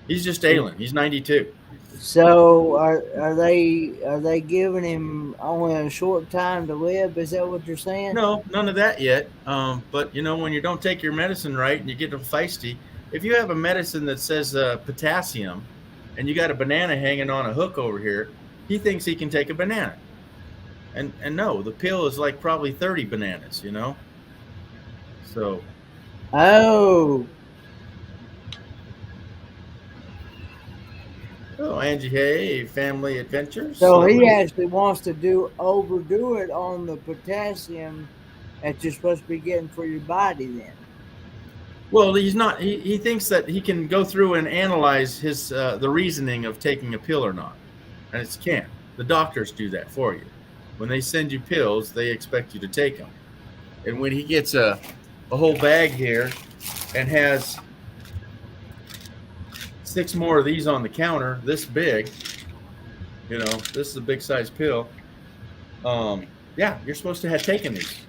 Speaker 3: just ailing. He's 92.
Speaker 2: So are they giving him only a short time to live? Is that what you're saying?
Speaker 3: No, none of that yet. But when you don't take your medicine right and you get feisty, if you have a medicine that says potassium, and you got a banana hanging on a hook over here, he thinks he can take a banana. And no, the pill is like probably 30 bananas. So.
Speaker 2: Oh.
Speaker 3: Oh, Angie, hey, Family Adventures.
Speaker 2: So he actually wants to overdo it on the potassium that you're supposed to be getting for your body then.
Speaker 3: Well, he's not. He thinks that he can go through and analyze his the reasoning of taking a pill or not, and it can't. The doctors do that for you. When they send you pills, they expect you to take them. And when he gets a whole bag here and has 6 more of these on the counter, this big, this is a big size pill. Yeah, you're supposed to have taken these.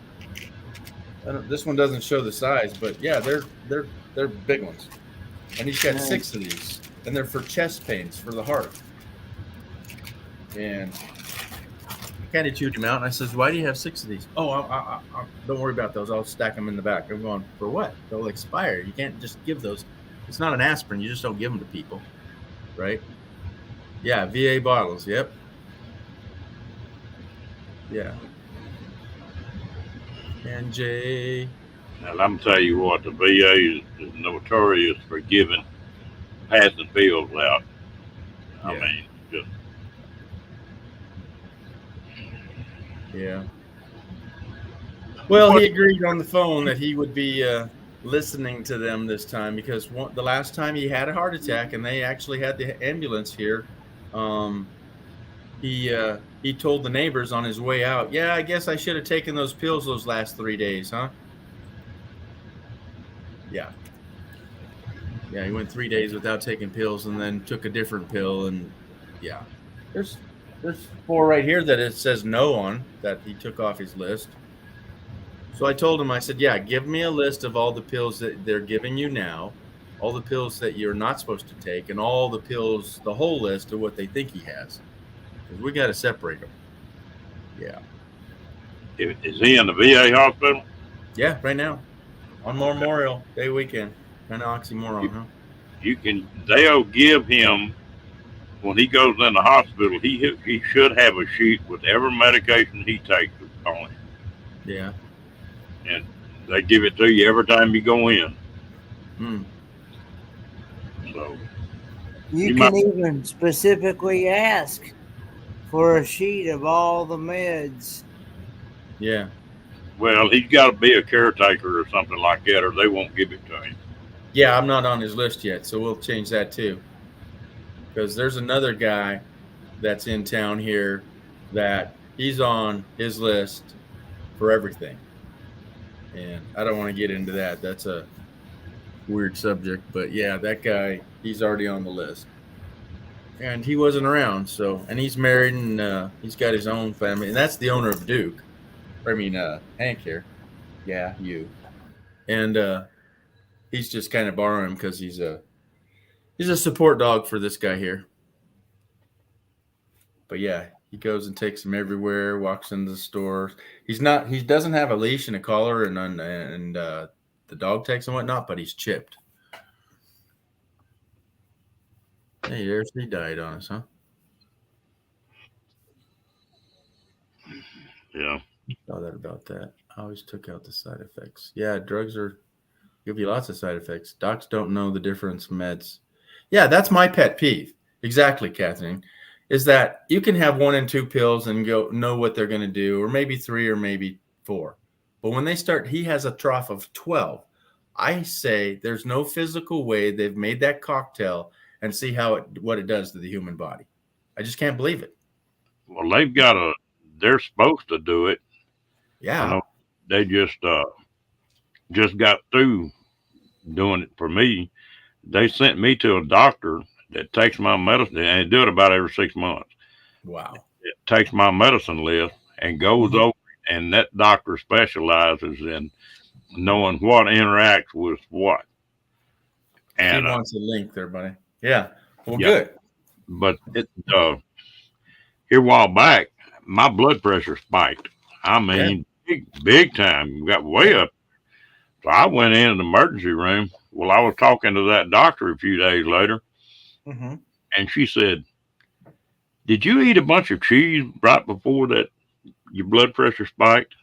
Speaker 3: This one doesn't show the size, but yeah, they're big ones. And he's got 6 of these, and they're for chest pains for the heart. And I kind of chewed him out, and I says, "Why do you have 6 of these?" "Oh, I don't worry about those. I'll stack them in the back." I'm going, "For what? They'll expire. You can't just give those. It's not an aspirin. You just don't give them to people, right?" Yeah, VA bottles. Yep. Yeah. And Jay.
Speaker 1: And I'm tell you what, the VA is notorious for giving passing pills out. I
Speaker 3: Yeah.
Speaker 1: mean, just
Speaker 3: Yeah. Well, he agreed on the phone that he would be listening to them this time because the last time he had a heart attack and they actually had the ambulance here, he told the neighbors on his way out, "Yeah, I guess I should have taken those pills those last 3 days, huh?" Yeah. Yeah, he went 3 days without taking pills and then took a different pill, and yeah. There's 4 right here that it says no on that he took off his list. So I told him, I said, "Yeah, give me a list of all the pills that they're giving you now, all the pills that you're not supposed to take, and all the pills, the whole list of what they think he has. Because we got to separate them." Yeah.
Speaker 1: is he in the VA hospital?
Speaker 3: Yeah, right now. On Memorial Day weekend. Kind of oxymoron, huh?
Speaker 1: They'll give him, when he goes in the hospital, he should have a sheet with every medication he takes on it.
Speaker 3: Yeah.
Speaker 1: And they give it to you every time you go in. So
Speaker 2: You can even specifically ask for a sheet of all the meds.
Speaker 3: Yeah.
Speaker 1: Well, he's got to be a caretaker or something like that, or they won't give it to him.
Speaker 3: Yeah, I'm not on his list yet, so we'll change that too. Because there's another guy that's in town here that he's on his list for everything. And I don't want to get into that. That's a weird subject, but yeah, that guy, he's already on the list. And he wasn't around, so, and he's married and he's got his own family, and that's the owner of Duke. Hank here. Yeah, you. And he's just kind of borrowing him because he's a support dog for this guy here. But yeah, he goes and takes him everywhere, walks into the store. He doesn't have a leash and a collar and the dog takes and whatnot, but he's chipped. Hey, there's he died on us, huh?
Speaker 1: Yeah.
Speaker 3: Saw that about that. I always took out the side effects. Yeah, drugs give you lots of side effects. Docs don't know the difference meds. Yeah, that's my pet peeve. Exactly, Catherine. Is that you can have 1 and 2 pills and know what they're going to do, or maybe 3 or maybe 4. But when they start, he has a trough of 12. I say there's no physical way they've made that cocktail and see what it does to the human body. I just can't believe it.
Speaker 1: Well, they're supposed to do it.
Speaker 3: Yeah.
Speaker 1: I know they just got through doing it for me. They sent me to a doctor that takes my medicine, and they do it about every 6 months.
Speaker 3: Wow.
Speaker 1: It takes my medicine list and goes over it, and that doctor specializes in knowing what interacts with what. And
Speaker 3: he wants a link there, buddy. Yeah. Well,
Speaker 1: yeah.
Speaker 3: Good.
Speaker 1: But here a while back, my blood pressure spiked. I mean, big time. Got way up. So I went in the emergency room. Well, I was talking to that doctor a few days later, and she said, "Did you eat a bunch of cheese right before that your blood pressure spiked?"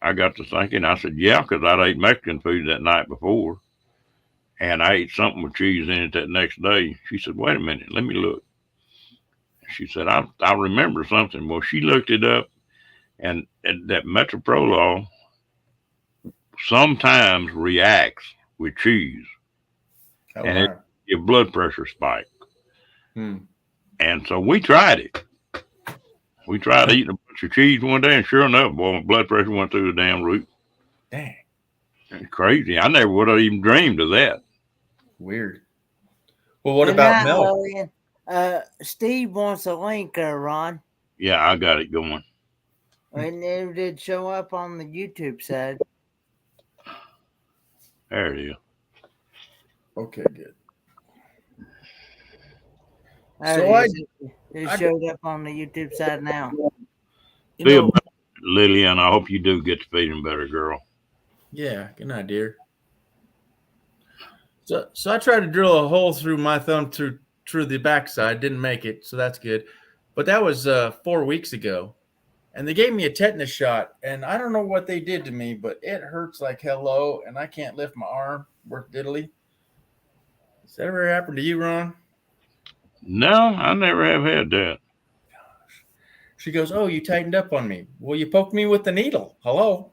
Speaker 1: I got to thinking. I said, "Yeah, because I'd ate Mexican food that night before, and I ate something with cheese in it that next day." She said, "Wait a minute, let me look." She said, I remember something. Well, she looked it up, and that metoprolol sometimes reacts with cheese, and your blood pressure spike. And so we tried it. We tried eating a bunch of cheese one day, and sure enough, boy, my blood pressure went through the damn roof.
Speaker 3: Dang.
Speaker 1: It's crazy. I never would have even dreamed of that.
Speaker 3: Weird. Well, what about milk?
Speaker 2: Lillian, Steve wants a link there, Ron.
Speaker 1: Yeah, I got it going.
Speaker 2: And it did show up on the YouTube side.
Speaker 1: There it is.
Speaker 3: Okay, good.
Speaker 2: It showed up on the YouTube side now.
Speaker 1: Lillian, I hope you do get to feeling better, girl.
Speaker 3: Yeah, good night, dear. So I tried to drill a hole through my thumb through the backside. Didn't make it, so that's good. But that was 4 weeks ago. And they gave me a tetanus shot. And I don't know what they did to me, but it hurts like hello. And I can't lift my arm worth diddly. Has that ever happened to you, Ron?
Speaker 1: No, I never have had that.
Speaker 3: Gosh. She goes, "Oh, you tightened up on me." Well, you poked me with the needle. Hello.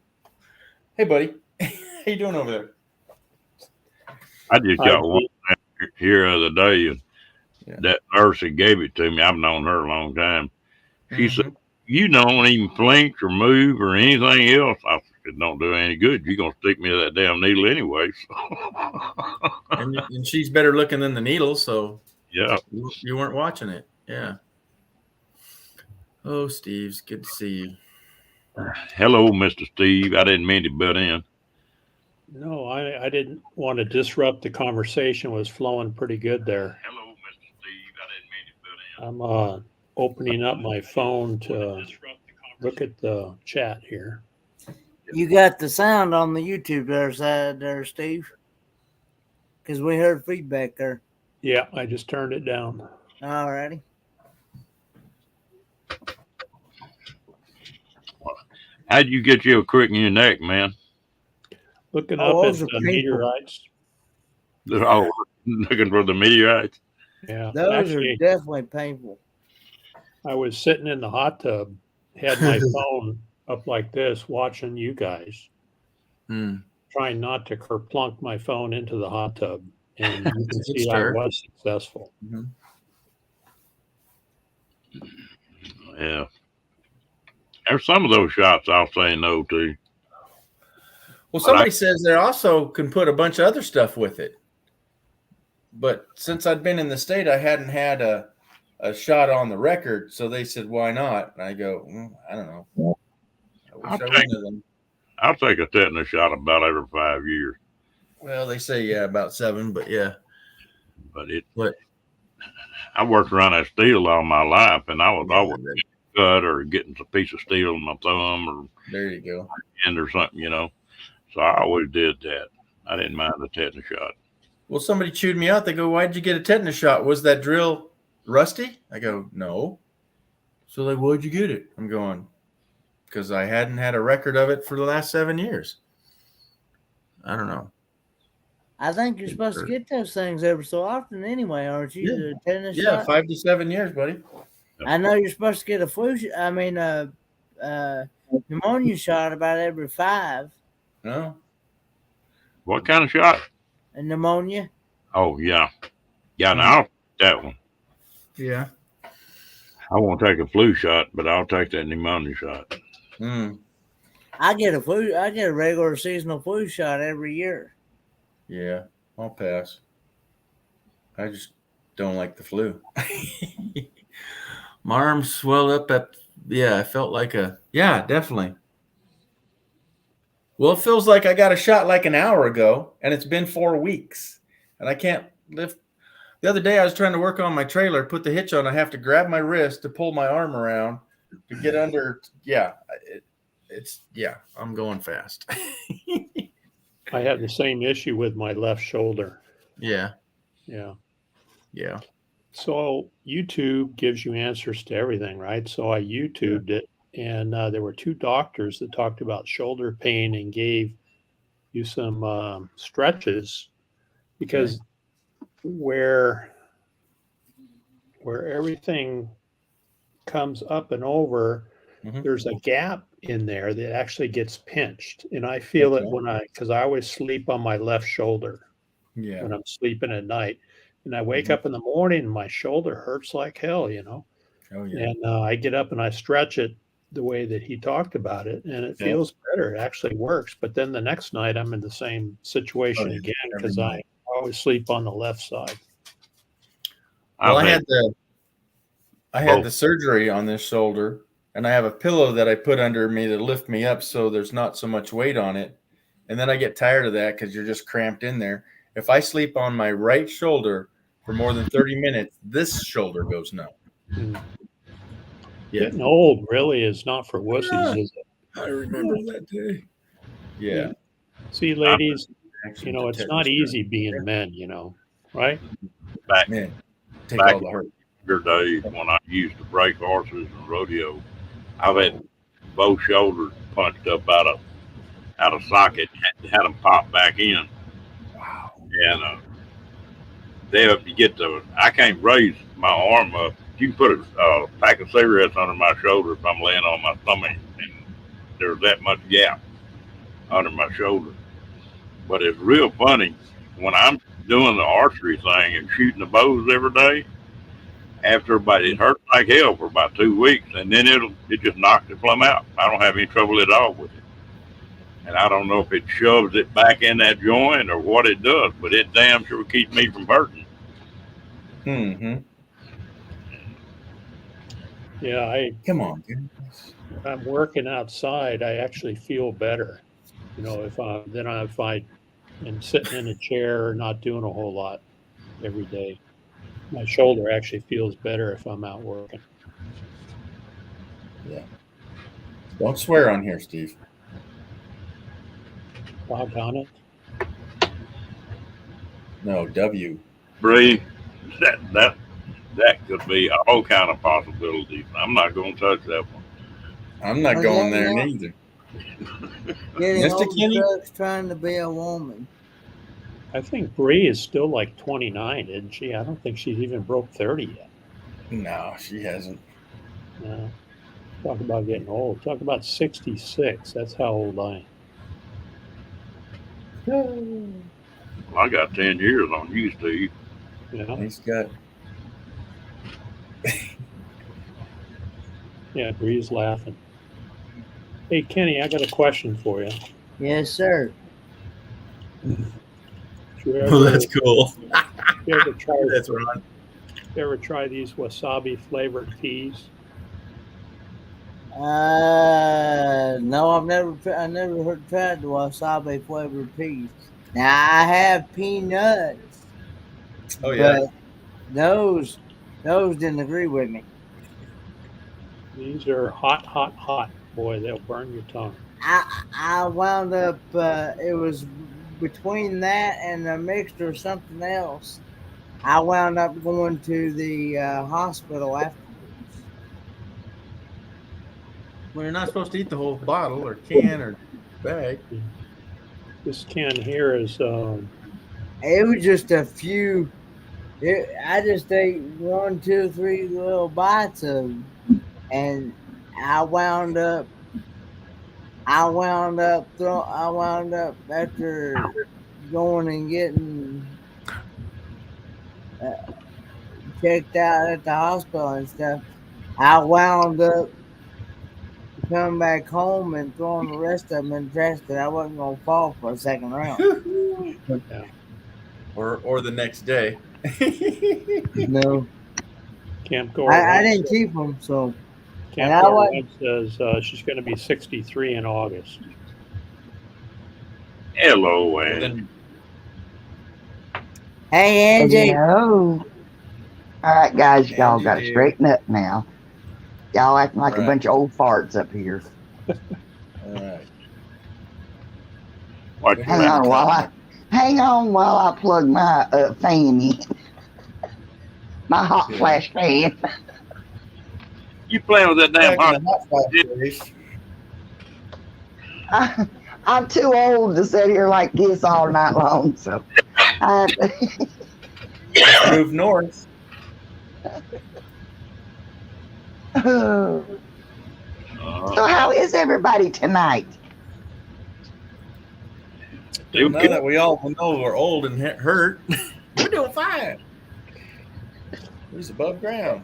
Speaker 3: Hey, buddy. How you doing over there?
Speaker 1: I just got one here the other day, and that nurse that gave it to me, I've known her a long time. She said, "You don't even flinch or move or anything else." I said, "It don't do any good. You're going to stick me with that damn needle anyway."
Speaker 3: and she's better looking than the needle, so
Speaker 1: yeah.
Speaker 3: You weren't watching it. Yeah. Oh, Steve's good to see you.
Speaker 1: Hello, Mr. Steve. I didn't mean to butt in.
Speaker 6: No, I didn't want to disrupt the conversation. It was flowing pretty good there.
Speaker 1: Hello, Mr. Steve. I didn't mean to butt in.
Speaker 6: I'm opening up my phone to look at the chat here.
Speaker 2: You got the sound on the YouTube side there, Steve? Because we heard feedback there.
Speaker 6: Yeah, I just turned it down.
Speaker 2: All righty.
Speaker 1: How'd you get you a crick in your neck, man?
Speaker 6: Looking up at the meteorites.
Speaker 1: Oh, looking for the meteorites?
Speaker 6: Yeah.
Speaker 2: Those are definitely painful.
Speaker 6: I was sitting in the hot tub, had my phone up like this, watching you guys, trying not to kerplunk my phone into the hot tub. And you can see I was successful.
Speaker 1: Yeah. There's some of those shots I'll say no to.
Speaker 3: Well, somebody says they also can put a bunch of other stuff with it. But since I'd been in the state, I hadn't had a shot on the record. So they said, why not? And I go, I don't know. I wish I wouldn't have them.
Speaker 1: I'll take a tetanus shot about every 5 years.
Speaker 3: Well, they say, yeah, about 7, but yeah.
Speaker 1: But I worked around that steel all my life, and I was always cut or getting a piece of steel in my thumb or
Speaker 3: there you go,
Speaker 1: hand or something, you know. So I always did that. I didn't mind the tetanus shot.
Speaker 3: Well, somebody chewed me out. They go, why did you get a tetanus shot? Was that drill rusty? I go, no. So like, why'd you get it? I'm going, because I hadn't had a record of it for the last 7 years. I don't know.
Speaker 2: I think you're supposed to get those things every so often anyway, aren't you?
Speaker 3: Yeah.
Speaker 2: The tetanus
Speaker 3: Yeah,
Speaker 2: shot?
Speaker 3: 5 to 7 years, buddy.
Speaker 2: I know you're supposed to get a pneumonia shot about every 5.
Speaker 3: No.
Speaker 1: What kind of shot?
Speaker 2: A pneumonia.
Speaker 1: Oh, yeah. Yeah, now I'll take that one.
Speaker 3: Yeah.
Speaker 1: I won't take a flu shot, but I'll take that pneumonia shot.
Speaker 2: I get a regular seasonal flu shot every year.
Speaker 3: Yeah, I'll pass. I just don't like the flu. My arm swelled up I felt like definitely. Well, it feels like I got a shot like an hour ago, and it's been 4 weeks, and I can't lift. The other day I was trying to work on my trailer, put the hitch on. I have to grab my wrist to pull my arm around to get under. Yeah, I'm going fast.
Speaker 6: I had the same issue with my left shoulder.
Speaker 3: Yeah.
Speaker 6: So YouTube gives you answers to everything, right? So I YouTubed it, and there were 2 doctors that talked about shoulder pain and gave you some stretches, because where everything comes up and over, there's a gap in there that actually gets pinched, and I feel it because I always sleep on my left shoulder when I'm sleeping at night, and I wake up in the morning and my shoulder hurts like hell, you know. And I get up and I stretch it the way that he talked about it, and it feels better. It actually works. But then the next night I'm in the same situation again, because I always sleep on the left side.
Speaker 3: Well, I had the surgery on this shoulder, and I have a pillow that I put under me to lift me up so there's not so much weight on it. And then I get tired of that because you're just cramped in there. If I sleep on my right shoulder for more than 30 minutes, this shoulder goes numb.
Speaker 6: Getting old really is not for wussies, is it?
Speaker 3: I remember that day. Yeah.
Speaker 6: See, ladies, it's not easy being men, right?
Speaker 1: Back
Speaker 3: all the hurt.
Speaker 1: Days when I used to break horses and rodeo, I've had both shoulders punched up out of socket, had them pop back in.
Speaker 3: Wow.
Speaker 1: And I can't raise my arm up. You can put a pack of cigarettes under my shoulder if I'm laying on my stomach, and there's that much gap under my shoulder. But it's real funny when I'm doing the archery thing and shooting the bows every day. After it hurt like hell for about 2 weeks, and then it just knocked it plumb out. I don't have any trouble at all with it. And I don't know if it shoves it back in that joint or what it does, but it damn sure keeps me from hurting.
Speaker 6: Yeah,
Speaker 3: come on.
Speaker 6: I'm working outside. I actually feel better, if I am sitting in a chair or not doing a whole lot every day. My shoulder actually feels better if I'm out working.
Speaker 3: Yeah. Don't swear on here, Steve.
Speaker 6: Doggone it.
Speaker 3: No, W.
Speaker 1: Bree, that could be all kind of possibilities. I'm not going to touch that one.
Speaker 3: I'm not going there neither.
Speaker 2: Mr. Kenny trying to be a woman.
Speaker 6: I think Bree is still like 29, isn't she? I don't think she's even broke 30 yet.
Speaker 3: No, she hasn't.
Speaker 6: No. Talk about getting old. Talk about 66. That's how old I am.
Speaker 1: Well, I got 10 years on you, Steve.
Speaker 6: Yeah.
Speaker 3: He's got.
Speaker 6: Yeah, Bree's laughing. Hey, Kenny, I got a question for you.
Speaker 2: Yes, sir.
Speaker 6: Did you
Speaker 3: Oh, that's cool.
Speaker 6: you ever try,
Speaker 3: That's Ron.
Speaker 6: you ever try these wasabi flavored teas?
Speaker 2: No, I never tried the wasabi flavored peas. Now I have peanuts,
Speaker 3: Oh yeah.
Speaker 2: but those didn't agree with me.
Speaker 6: These are hot, hot, hot. Boy, they'll burn your tongue.
Speaker 2: I wound up. It was between that and a mixture of something else. I wound up going to the hospital afterwards.
Speaker 3: Well, you're not supposed to eat the whole bottle or can or bag.
Speaker 6: This can here is
Speaker 2: It was just a few. I just ate 1, 2, 3 little bites of them, and I wound up after going and getting checked out at the hospital and stuff. I wound up coming back home and throwing the rest of them in the trash because I wasn't gonna fall for a second round.
Speaker 6: yeah.
Speaker 3: Or the next day.
Speaker 2: No,
Speaker 6: Camp Gore.
Speaker 2: I didn't keep them. So
Speaker 6: Camp
Speaker 2: and I
Speaker 6: Gore
Speaker 2: wasn't-
Speaker 6: says she's going to be 63 in August.
Speaker 1: Hello, Andy.
Speaker 3: Then
Speaker 2: hey Angie,
Speaker 7: Hello. All right, guys, y'all
Speaker 3: Angie,
Speaker 7: got to
Speaker 3: dear.
Speaker 7: straighten up now. Y'all acting like
Speaker 3: Right.
Speaker 7: a bunch of old farts up here.
Speaker 3: all right.
Speaker 1: What
Speaker 3: Hang
Speaker 7: Hang
Speaker 3: on,
Speaker 7: on while I plug my fan in. My hot
Speaker 3: Okay.
Speaker 7: flash fan.
Speaker 1: you playing with that damn
Speaker 3: Back
Speaker 1: hot?
Speaker 3: in the hot flash days.
Speaker 7: I'm too old to sit here like this all night long, so I
Speaker 3: Move north.
Speaker 7: So
Speaker 1: Uh,
Speaker 7: how is everybody tonight?
Speaker 1: you
Speaker 3: Now
Speaker 1: good?
Speaker 3: that we all know we're old and hurt, we're doing fine. We're just above ground.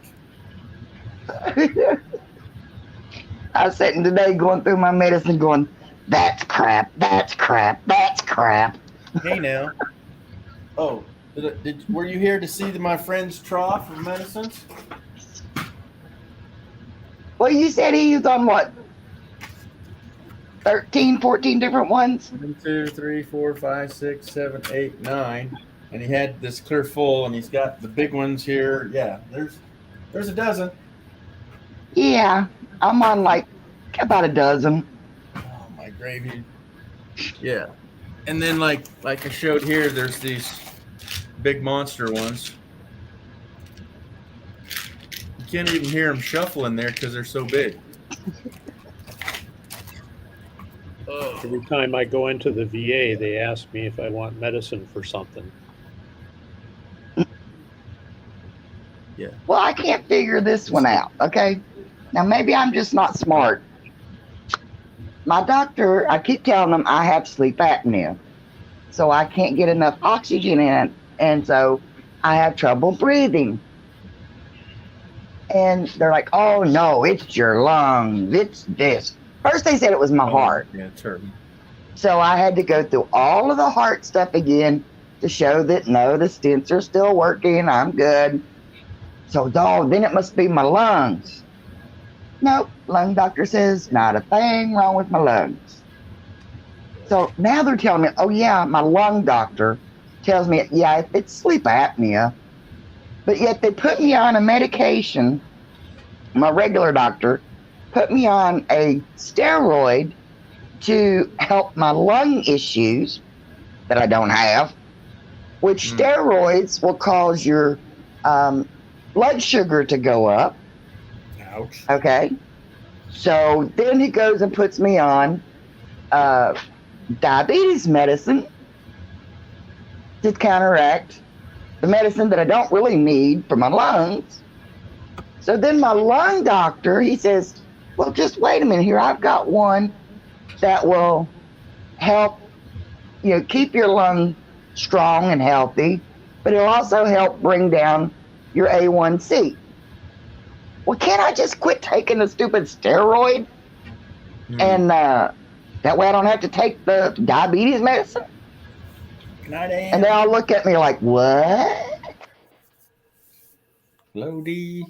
Speaker 7: I was sitting today going through my medicine going, that's crap, that's crap, that's crap.
Speaker 3: Hey now. Oh, were you here to see my friend's trough of medicines?
Speaker 7: Well, you said he used on what? 13, 14 different ones?
Speaker 3: 1, 2, 3, 4, 5, 6, 7, 8, 9. And he had this clear full, and he's got the big ones here. Yeah, there's a dozen.
Speaker 7: Yeah, I'm on like about a dozen.
Speaker 3: Oh my gravy. Yeah. And then like I showed here, there's these big monster ones. You can't even hear them shuffling there because they're so big. Oh.
Speaker 6: Every time I go into the VA, they ask me if I want medicine for something.
Speaker 7: Well, I can't figure this one out, okay? Now, maybe I'm just not smart. My doctor, I keep telling them I have sleep apnea, so I can't get enough oxygen in, and so I have trouble breathing. And they're like, oh no, it's your lungs, it's this. First they said it was my heart.
Speaker 3: Yeah, it's hurting.
Speaker 7: So I had to go through all of the heart stuff again to show that no, the stents are still working, I'm good. So then it must be my lungs. Nope, lung doctor says not a thing wrong with my lungs. So now they're telling me, oh yeah, my lung doctor tells me, yeah, it's sleep apnea. But yet they put me on a medication, my regular doctor put me on a steroid to help my lung issues that I don't have, which steroids will cause your blood sugar to go up.
Speaker 3: Ouch.
Speaker 7: Okay. So then he goes and puts me on diabetes medicine to counteract the medicine that I don't really need for my lungs. So then my lung doctor, he says, well, just wait a minute here. I've got one that will help, keep your lung strong and healthy, but it'll also help bring down your A1C. Well, can't I just quit taking the stupid steroid? And that way I don't have to take the diabetes medicine.
Speaker 3: Good night, Ann.
Speaker 7: And they all look at me like, what?
Speaker 3: Lodi.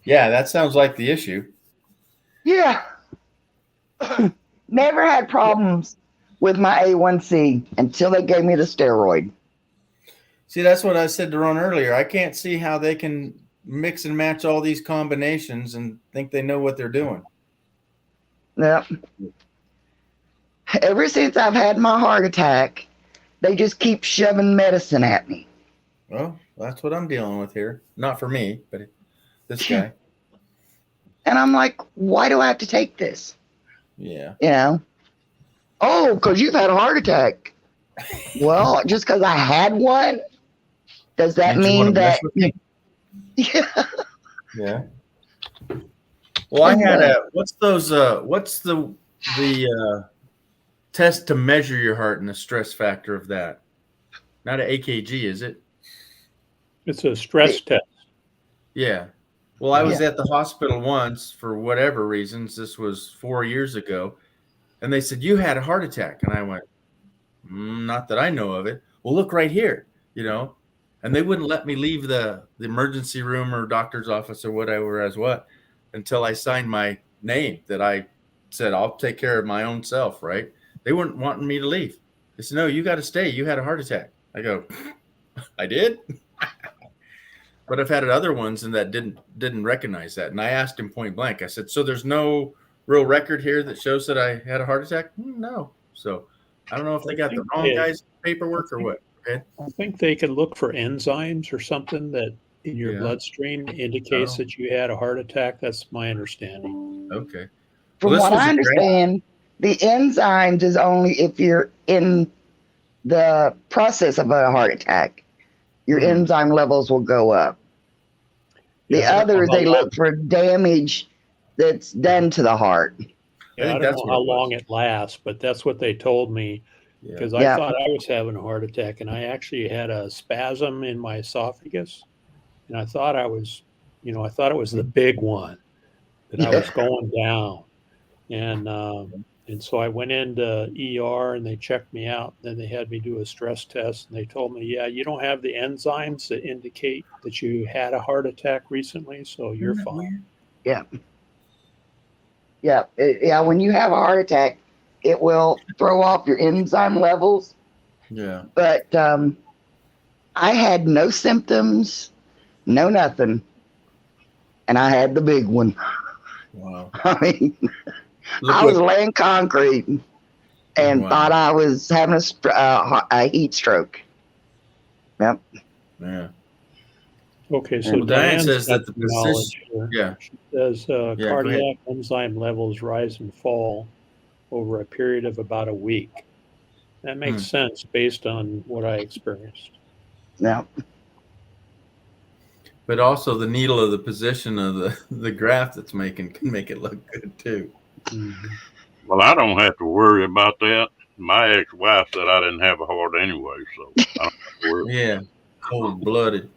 Speaker 3: Yeah, that sounds like the issue.
Speaker 7: Yeah. Never had problems with my A1C until they gave me the steroid.
Speaker 3: See, that's what I said to Ron earlier. I can't see how they can mix and match all these combinations and think they know what they're doing.
Speaker 7: Yep. Ever since I've had my heart attack, they just keep shoving medicine at me.
Speaker 3: Well, that's what I'm dealing with here. Not for me, but this guy.
Speaker 7: And I'm like, why do I have to take this?
Speaker 3: Yeah.
Speaker 7: You know? Oh, because you've had a heart attack. Well, just because I had one, does that
Speaker 3: Don't you
Speaker 7: mean
Speaker 3: wanna mess
Speaker 7: that?
Speaker 3: with me?
Speaker 7: Yeah.
Speaker 3: Yeah. Well, I had what's the test to measure your heart and the stress factor of that? Not an AKG, is it?
Speaker 6: It's a stress test.
Speaker 3: Yeah. Well, I was at the hospital once for whatever reasons. This was 4 years ago. And they said, you had a heart attack. And I went, not that I know of it. Well, look right here, And they wouldn't let me leave the emergency room or doctor's office or whatever as what until I signed my name that I said, I'll take care of my own self, right? They weren't wanting me to leave. They said, no, you got to stay. You had a heart attack. I go, I did? But I've had other ones and that didn't recognize that. And I asked him point blank. I said, so there's no real record here that shows that I had a heart attack? No. So I don't know if they got the wrong guy's paperwork or what. Okay.
Speaker 6: I think they could look for enzymes or something that in your bloodstream indicates that you had a heart attack. That's my understanding.
Speaker 3: Okay.
Speaker 7: From what I understand, the enzymes is only if you're in the process of a heart attack. Your enzyme levels will go up. The others, they look for damage that's done to the heart.
Speaker 6: Yeah, I don't know how long it lasts, but that's what they told me because I thought I was having a heart attack and I actually had a spasm in my esophagus. And I thought I was, I thought it was the big one that I was going down. And so I went into ER and they checked me out. Then they had me do a stress test and they told me, yeah, you don't have the enzymes that indicate that you had a heart attack recently. So you're fine.
Speaker 7: Yeah. Yeah. When you have a heart attack, it will throw off your enzyme levels.
Speaker 3: Yeah.
Speaker 7: But I had no symptoms, no nothing. And I had the big one.
Speaker 3: Wow.
Speaker 7: I mean, I was laying concrete and thought I was having a heat stroke. Yep.
Speaker 3: Yeah.
Speaker 6: Okay, so
Speaker 3: Diane says that the
Speaker 6: position, she says cardiac enzyme levels rise and fall over a period of about a week. That makes sense based on what I experienced.
Speaker 7: Yeah.
Speaker 3: But also the needle of the position of the graph that's making can make it look good too.
Speaker 6: Mm-hmm.
Speaker 1: Well, I don't have to worry about that. My ex-wife said I didn't have a heart anyway, so I don't have to worry.
Speaker 3: Yeah, cold-blooded.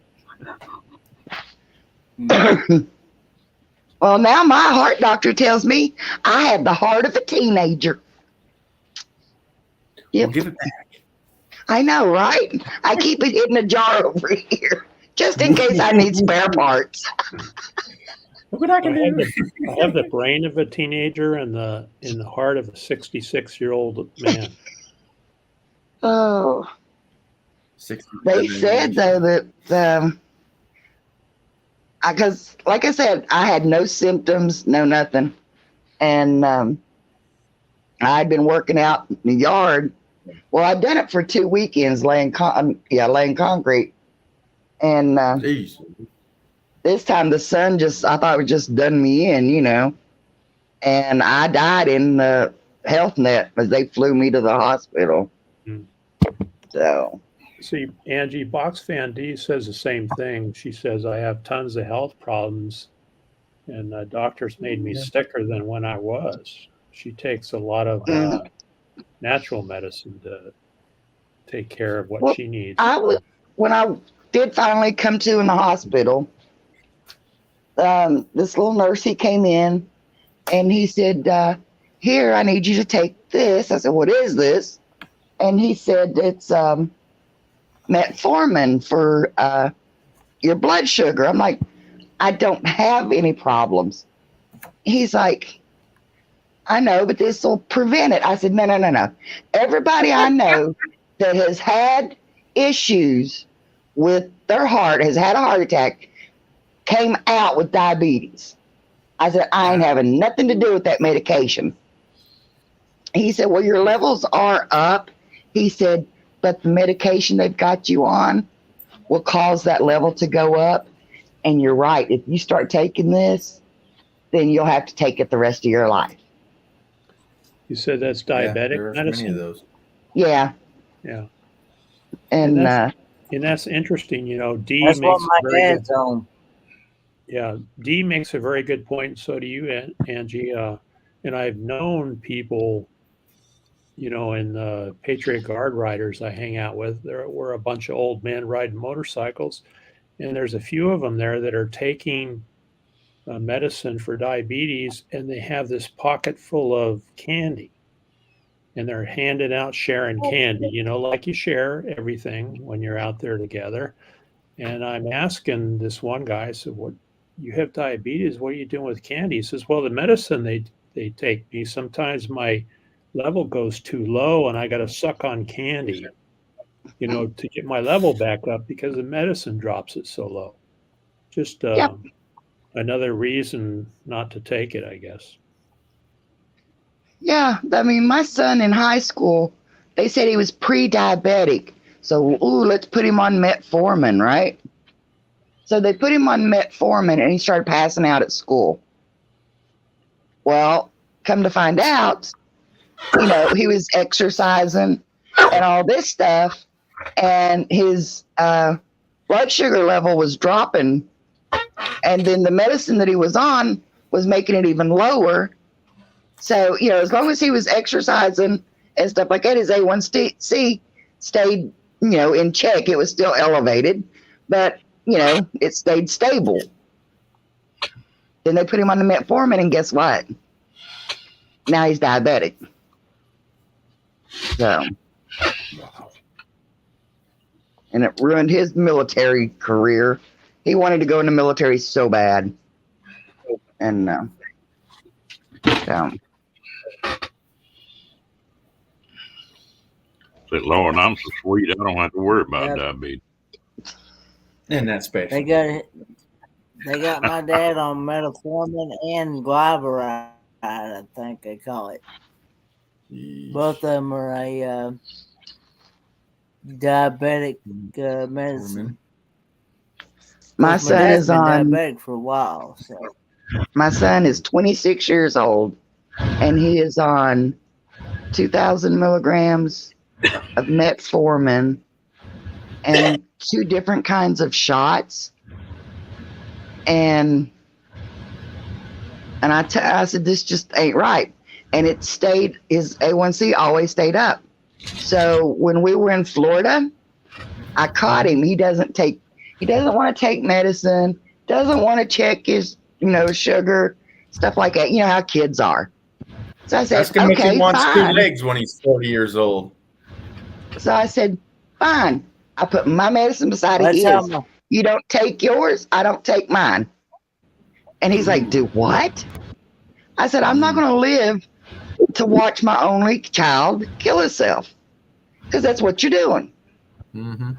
Speaker 7: Well, now my heart doctor tells me I have the heart of a teenager.
Speaker 3: Yep. Well, give it back.
Speaker 7: I know, right? I keep it in a jar over here, just in case I need spare parts.
Speaker 3: Look what I can do.
Speaker 6: I have the brain of a teenager and the heart of a 66-year-old man.
Speaker 7: Oh. They said though that because like I said, I had no symptoms, no nothing, and I'd been working out in the yard. Well, I'd done it for 2 weekends, laying concrete, and this time the sun I thought it just done me in, and I died in the health net as they flew me to the hospital. So.
Speaker 6: See, Angie, Box Fan D says the same thing. She says, I have tons of health problems, and doctors made me sicker than when I was. She takes a lot of natural medicine to take care of what she needs.
Speaker 7: When I did finally come to in the hospital, this little nurse, he came in And he said, here, I need you to take this. I said, what is this? And he said, it's metformin for your blood sugar. I'm like, I don't have any problems. He's like, I know, but this will prevent it. I said, no. Everybody I know that has had issues with their heart, has had a heart attack, came out with diabetes. I said, I ain't having nothing to do with that medication. He said, well, your levels are up. He said, but the medication they've got you on will cause that level to go up. And you're right. If you start taking this, then you'll have to take it the rest of your life.
Speaker 6: You said that's
Speaker 3: Yeah,
Speaker 6: diabetic
Speaker 3: there's
Speaker 6: medicine?
Speaker 3: many of those.
Speaker 7: Yeah.
Speaker 6: Yeah.
Speaker 7: And
Speaker 6: And that's interesting. You know, D
Speaker 2: That's what
Speaker 6: makes a
Speaker 2: my
Speaker 6: very good,
Speaker 2: dad's on.
Speaker 6: yeah, D makes a very good point. So do you, Angie. And I've known people, you know, in the Patriot Guard riders I hang out with. There were a bunch of old men riding motorcycles, and there's a few of them there that are taking medicine for diabetes, and they have this pocket full of candy, and they're handing out, sharing candy, you know, like you share everything when you're out there together. And I'm asking this one guy, I said, what, you have diabetes, what are you doing with candy? He says, well, the medicine they take me, sometimes my level goes too low and I got to suck on candy, you know, to get my level back up because the medicine drops it so low. Just another reason not to take it, I guess.
Speaker 7: yeah, I mean, my son in high school, they said he was pre-diabetic. So, let's put him on metformin, right? So they put him on metformin and he started passing out at school. Well, come to find out, you know, he was exercising and all this stuff, and his blood sugar level was dropping. And then the medicine that he was on was making it even lower. So, you know, as long as he was exercising and stuff like that, his A1C stayed, you know, in check. It was still elevated, but, you know, it stayed stable. Then they put him on the metformin, and guess what? Now he's diabetic. So, and it ruined his military career. He wanted to go in the military so bad. And so.
Speaker 1: Said, Lord, I'm so sweet, I don't have to worry about diabetes.
Speaker 3: And that's special.
Speaker 2: They got my dad on metformin and glyburide, I think they call it. Both of them are a diabetic medicine.
Speaker 7: My son is on.
Speaker 2: Diabetic for a while. So
Speaker 7: my son is 26 years old, and he is on 2,000 milligrams of metformin and 2 different kinds of shots. And I said, this just ain't right. And it stayed, his A1C always stayed up. So when we were in Florida, I caught him. He doesn't want to take medicine, doesn't want to check his, you know, sugar, stuff like that. You know how kids are. So I said,
Speaker 3: Ask him if
Speaker 7: okay,
Speaker 3: he wants
Speaker 7: fine.
Speaker 3: 2 legs when he's 40 years old.
Speaker 7: So I said, fine. I put my medicine beside
Speaker 2: Let's
Speaker 7: his. You don't take yours, I don't take mine. And he's like, do what? I said, I'm not going to live to watch my only child kill himself, because that's what you're doing.
Speaker 3: Mm-hmm.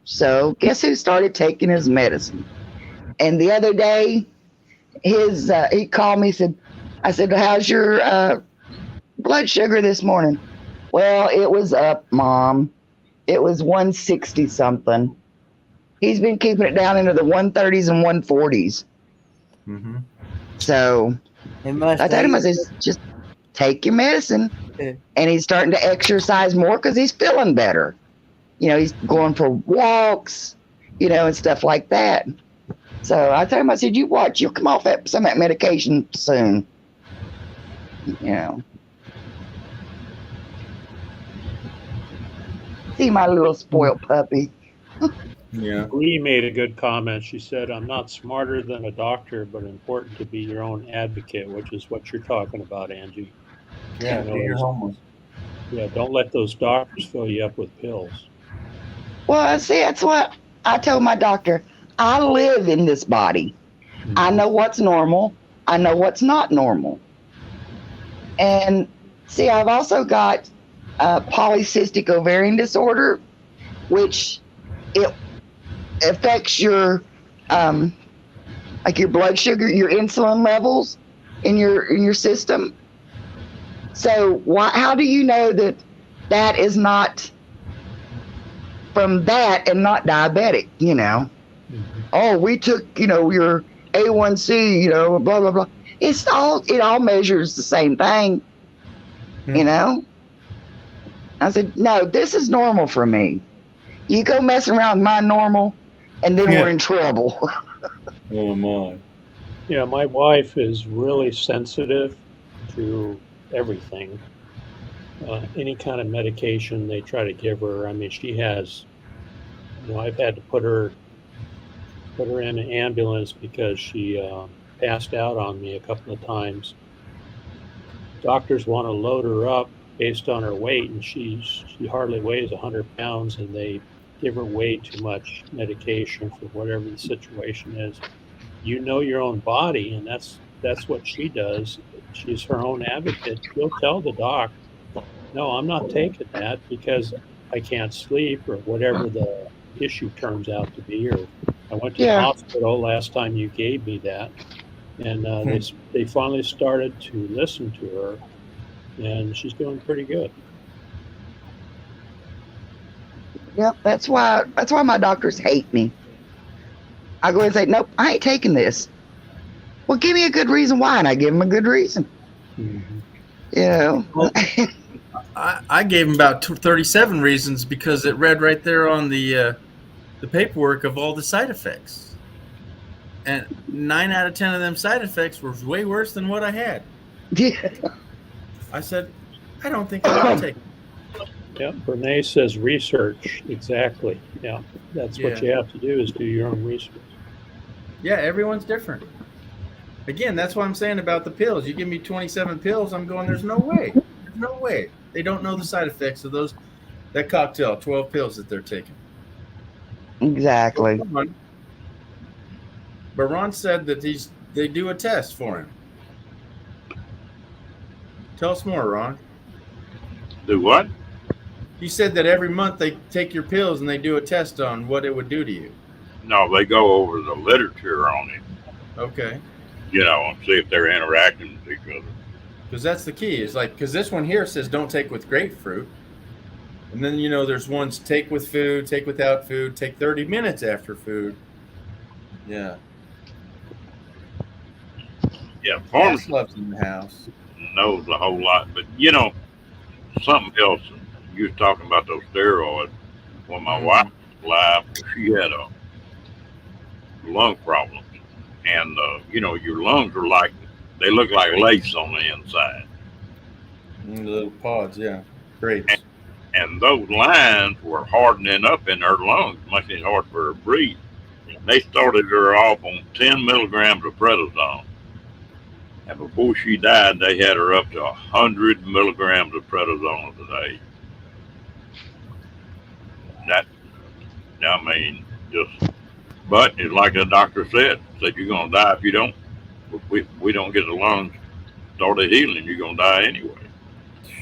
Speaker 7: So guess who started taking his medicine? And the other day, he called me, I said, how's your blood sugar this morning? Well, it was up, Mom. It was 160 something. He's been keeping it down into the 130s and 140s.
Speaker 3: Mm-hmm.
Speaker 7: So I told him, I said, just take your medicine.
Speaker 2: Yeah.
Speaker 7: And he's starting to exercise more because he's feeling better. You know, he's going for walks, you know, and stuff like that. So I told him, I said, you watch, you'll come off some of that medication soon. You know. See my little spoiled puppy.
Speaker 3: Yeah.
Speaker 6: Bree made a good comment. She said, "I'm not smarter than a doctor, but important to be your own advocate," which is what you're talking about, Angie.
Speaker 3: Yeah.
Speaker 6: You
Speaker 3: Do your
Speaker 6: know,
Speaker 3: homework.
Speaker 6: yeah, don't let those doctors fill you up with pills.
Speaker 7: Well, see, that's what I told my doctor. I live in this body. I know what's normal. I know what's not normal. And see, I've also got polycystic ovarian disorder, which it affects your like your blood sugar, your insulin levels in your system. So how do you know that that is not from that and not diabetic? You know, oh, we took your A1C, blah blah blah. It all measures the same thing. You know, I said, no, this is normal for me. You go messing around with my normal, and then we're in trouble.
Speaker 3: Oh my.
Speaker 6: Yeah, my wife is really sensitive to everything. Any kind of medication they try to give her. I mean, she has. I've had to put her in an ambulance because she passed out on me a couple of times. Doctors want to load her up based on her weight, and she hardly weighs 100 pounds, and they give her way too much medication for whatever the situation is. You know your own body, and that's what she does. She's her own advocate. She'll tell the doc, no, I'm not taking that because I can't sleep or whatever the issue turns out to be. Or I went to the hospital last time you gave me that, and they finally started to listen to her, and she's doing pretty good.
Speaker 7: Yep, that's why my doctors hate me. I go and say, nope, I ain't taking this. Well, give me a good reason why, and I give them a good reason.
Speaker 3: Well, I gave him about 37 reasons because it read right there on the paperwork of all the side effects, and 9 out of 10 of them side effects were way worse than what I had.
Speaker 7: Yeah.
Speaker 3: I said, I don't think I want to take it.
Speaker 6: Yeah, Bernays says research. Exactly. Yeah, that's what you have to do is do your own research.
Speaker 3: Yeah, everyone's different. Again, that's what I'm saying about the pills. You give me 27 pills, I'm going, there's no way. There's no way. They don't know the side effects of that cocktail, 12 pills that they're taking.
Speaker 7: Exactly.
Speaker 3: But Ron said that they do a test for him. Tell us more, Ron.
Speaker 1: Do what?
Speaker 3: He said that every month they take your pills and they do a test on what it would do to you.
Speaker 1: No, they go over the literature on it.
Speaker 3: Okay.
Speaker 1: And see if they're interacting with each other.
Speaker 3: Because that's the key. It's like, because this one here says don't take with grapefruit. And then, there's ones take with food, take without food, take 30 minutes after food. Yeah.
Speaker 1: Yeah, pharmacy
Speaker 3: loves in the house.
Speaker 1: Knows a whole lot. But, something else. You was talking about those steroids. When my wife was alive, she had a lung problem. And, your lungs are they look like lace on the inside.
Speaker 3: Little pods, yeah. Great.
Speaker 1: And those lines were hardening up in her lungs, making it hard for her to breathe. They started her off on 10 milligrams of prednisone. And before she died, they had her up to 100 milligrams of prednisone a day. But it's like the doctor said you're going to die if you don't. We don't get the lungs started healing, you're going to die anyway.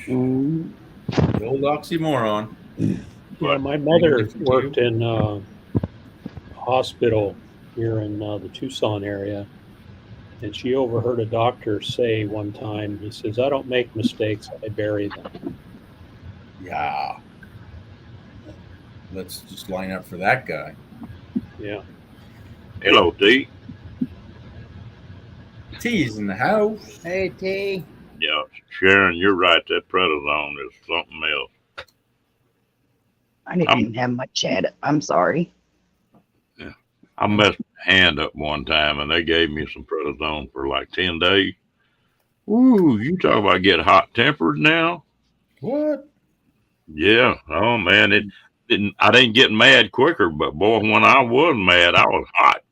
Speaker 3: The old oxymoron.
Speaker 6: Yeah, my mother worked in a hospital here in the Tucson area, and she overheard a doctor say one time, he says, I don't make mistakes, I bury them.
Speaker 3: Yeah. Let's just line up for that guy.
Speaker 6: Yeah.
Speaker 1: Hello, T.
Speaker 3: T's in the house.
Speaker 2: Hey, T.
Speaker 1: Yeah, Sharon, you're right. That prednisone is something else.
Speaker 7: I didn't even have my chat. I'm sorry.
Speaker 1: Yeah. I messed my hand up one time, and they gave me some prednisone for like 10 days. Ooh, you talk about getting hot-tempered now?
Speaker 3: What?
Speaker 1: Yeah. Oh, man. didn't get mad quicker, but boy, when I was mad, I was hot.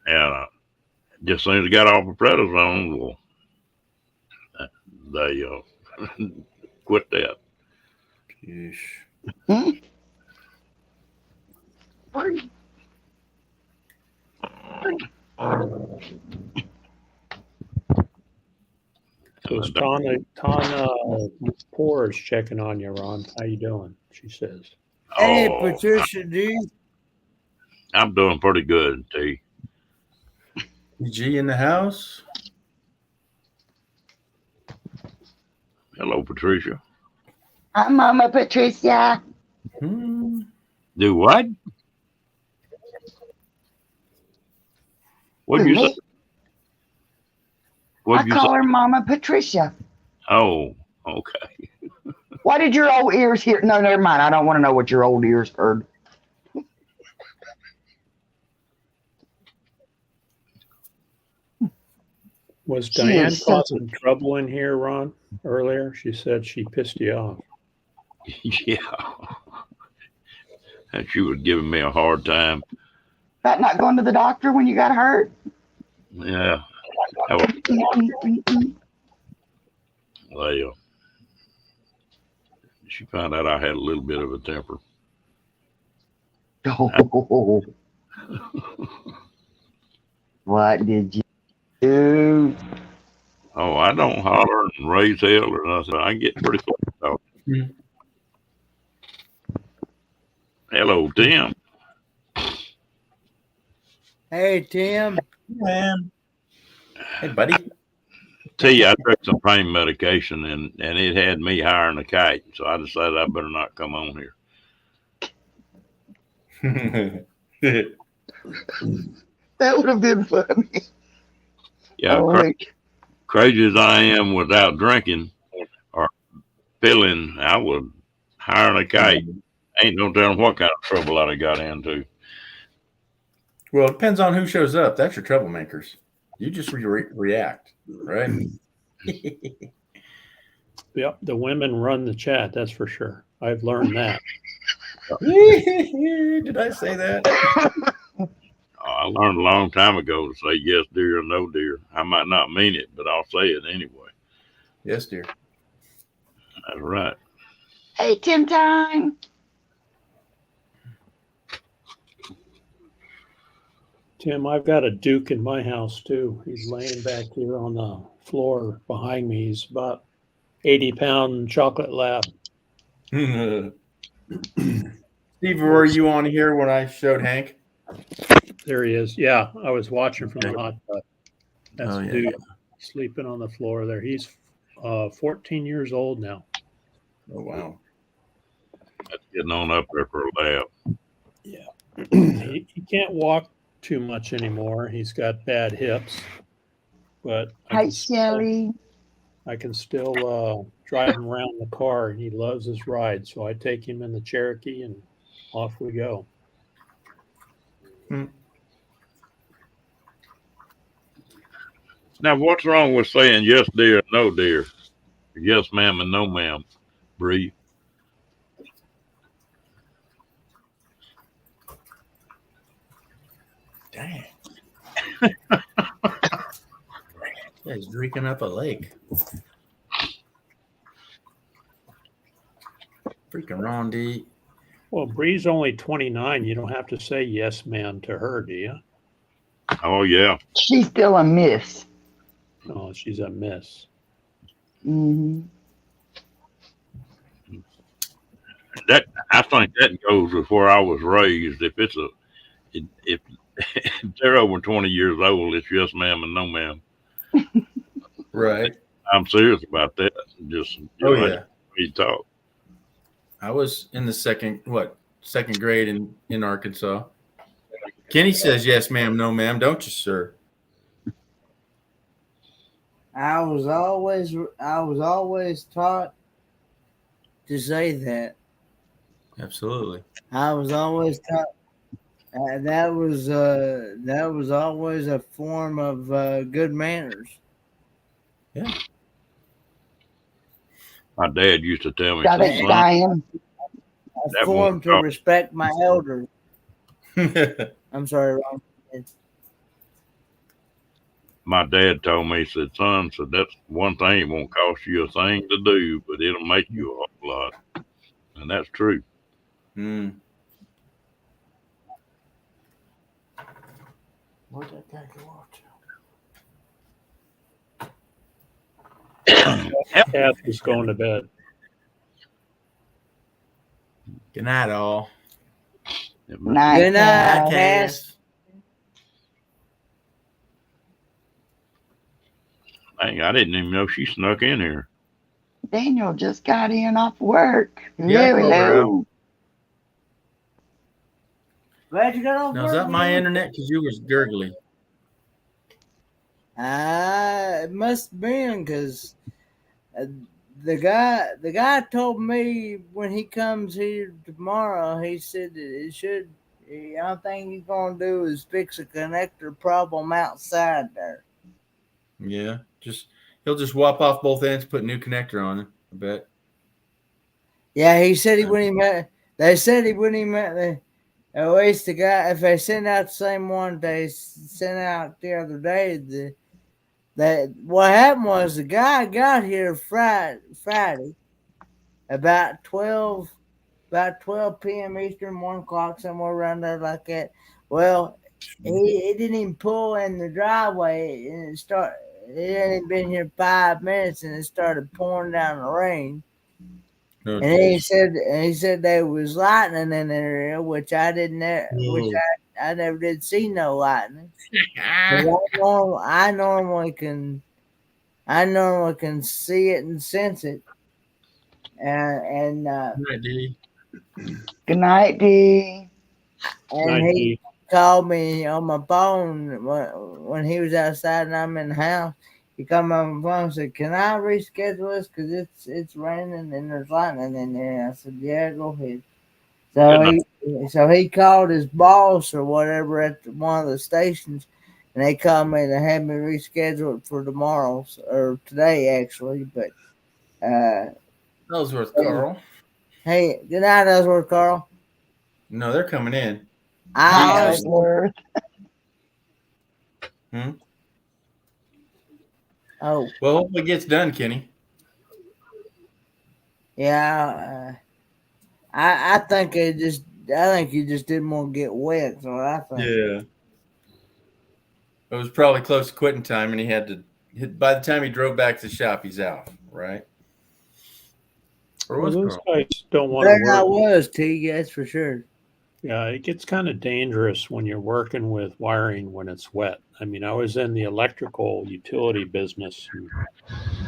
Speaker 1: And just as soon as I got off of prednisone, well, they quit that.
Speaker 3: Yeesh.
Speaker 6: So it's Tana Poor is checking on you, Ron. How you doing? She says.
Speaker 2: Hey,
Speaker 1: Oh,
Speaker 2: Patricia, dude.
Speaker 1: I'm doing pretty good, T.
Speaker 3: G in the house.
Speaker 1: Hello, Patricia.
Speaker 7: Hi, Mama Patricia.
Speaker 1: Do what? What'd you say?
Speaker 7: Me? I call her Mama Patricia.
Speaker 1: Oh, okay.
Speaker 7: What did your old ears hear? No, never mind. I don't want to know what your old ears heard.
Speaker 6: Was
Speaker 7: She
Speaker 6: Diane
Speaker 7: is such
Speaker 6: causing trouble in here, Ron, earlier? She said she pissed you off.
Speaker 1: Yeah. And she was giving me a hard time.
Speaker 7: About not going to the doctor when you got hurt?
Speaker 1: Yeah. Well, she found out I had a little bit of a temper.
Speaker 7: Oh. What did you do?
Speaker 1: Oh, I don't holler and raise hell or nothing. I get pretty close. Hello, Tim.
Speaker 2: Hey, Tim.
Speaker 3: Man. Hey, buddy.
Speaker 1: T, I took some pain medication and it had me hiring a kite, so I decided I better not come on here.
Speaker 7: That would have been funny.
Speaker 1: Yeah,
Speaker 7: Oh,
Speaker 1: crazy as I am without drinking or pilling, I would hire a kite. Ain't no telling what kind of trouble I'd have got into.
Speaker 3: Well, it depends on who shows up. That's your troublemakers. You just react, right?
Speaker 6: Yep, the women run the chat, that's for sure. I've learned that.
Speaker 3: Did I say that?
Speaker 1: I learned a long time ago to say yes, dear, or no, dear. I might not mean it, but I'll say it anyway.
Speaker 3: Yes, dear.
Speaker 1: That's right.
Speaker 7: hey, Tim time.
Speaker 6: Tim, I've got a Duke in my house too. He's laying back here on the floor behind me. He's about 80-pound chocolate lab.
Speaker 3: Steve, were you on here when I showed Hank?
Speaker 6: There he is. Yeah, I was watching from the hot tub. That's
Speaker 3: Oh, yeah.
Speaker 6: Duke sleeping on the floor there. He's 14 years old now.
Speaker 3: Oh, wow.
Speaker 1: That's getting on up there for a lap.
Speaker 6: Yeah. He can't walk too much anymore. He's got bad hips, but
Speaker 7: Hi, Shelly.
Speaker 6: I can still drive him around the car, and he loves his ride. So I take him in the Cherokee, and off we go.
Speaker 1: Now, what's wrong with saying yes, dear, no, dear? Yes, ma'am, and no, ma'am. Bree.
Speaker 3: Dang. Yeah, he's drinking up a lake. Freaking Ron D.
Speaker 6: Well, Bree's only 29. You don't have to say yes, ma'am, to her, do you?
Speaker 1: Oh, yeah.
Speaker 7: She's still a miss.
Speaker 6: Oh, she's a miss.
Speaker 7: Mm-hmm.
Speaker 1: That I think that goes with where I was raised. If if they're over 20 years old, it's yes, ma'am, and no, ma'am.
Speaker 3: Right.
Speaker 1: I'm serious about that. Just
Speaker 3: Oh, yeah.
Speaker 1: we talk.
Speaker 3: I was in the second grade in Arkansas. Kenny says yes, ma'am, no, ma'am, don't you, sir?
Speaker 2: I was always taught to say that.
Speaker 3: Absolutely.
Speaker 2: I was always taught that was always a form of good manners.
Speaker 3: Yeah.
Speaker 1: My dad used to tell me,
Speaker 7: Got it,
Speaker 1: son,
Speaker 7: Diane.
Speaker 1: That
Speaker 2: form
Speaker 1: won't
Speaker 2: to
Speaker 1: help.
Speaker 2: respect my elders. I'm sorry, Ron.
Speaker 1: My dad told me, he said, son, so that's one thing. It won't cost you a thing to do, but it'll make you a whole lot. And that's true.
Speaker 3: Mm.
Speaker 2: Where'd that guy go off to?
Speaker 6: Kath is going to bed.
Speaker 3: Good night, all.
Speaker 7: Night,
Speaker 2: Good night,
Speaker 7: Cass.
Speaker 2: Cass.
Speaker 1: Dang, I didn't even know she snuck in here.
Speaker 7: Daniel just got in off work.
Speaker 3: Yeah, I
Speaker 7: Hello,
Speaker 3: called her
Speaker 7: hello.
Speaker 2: Glad you got off
Speaker 3: Now, is
Speaker 2: work,
Speaker 3: that my
Speaker 2: man.
Speaker 3: internet? Because you was gurgly.
Speaker 2: It must have been because the guy told me when he comes here tomorrow, he said that it should. The only thing he's gonna do is fix a connector problem outside there.
Speaker 3: Yeah, he'll just swap off both ends, put a new connector on it. I bet.
Speaker 2: Yeah, he said he wouldn't even. They said he wouldn't even. At least the guy, if they send out the same one they sent out the other day, that what happened was the guy got here Friday about 12 p.m. Eastern, 1 o'clock, somewhere around there like that. Well, he didn't even pull in the driveway, and it hadn't been here 5 minutes, and it started pouring down the rain.
Speaker 3: No,
Speaker 2: And he said there was lightning in the area, which I didn't, which I never did see no lightning. I normally can see it and sense it. And
Speaker 7: Good night, Dee.
Speaker 2: and he called me on my phone when he was outside and I'm in the house. He called me on my phone and said, "Can I reschedule this? Because it's raining and there's lightning in there." I said, "Yeah, go ahead." So he called his boss or whatever at one of the stations, and they called me to have me reschedule it for tomorrow or today actually. But
Speaker 3: Ellsworth, Carl.
Speaker 2: Hey, good night, Ellsworth, Carl.
Speaker 3: No, they're coming in.
Speaker 7: Ellsworth.
Speaker 2: Oh,
Speaker 3: well, hopefully it gets done, Kenny.
Speaker 2: Yeah, I think you just didn't want to get wet. So I think.
Speaker 3: Yeah. It was probably close to quitting time, and he had to. By the time he drove back to the shop, he's out, right? Or was
Speaker 6: those
Speaker 3: Carl?
Speaker 6: guys don't want to
Speaker 2: There I
Speaker 6: work.
Speaker 2: was, T. That's for sure.
Speaker 6: Yeah, it gets kind of dangerous when you're working with wiring when it's wet. I mean, I was in the electrical utility business. And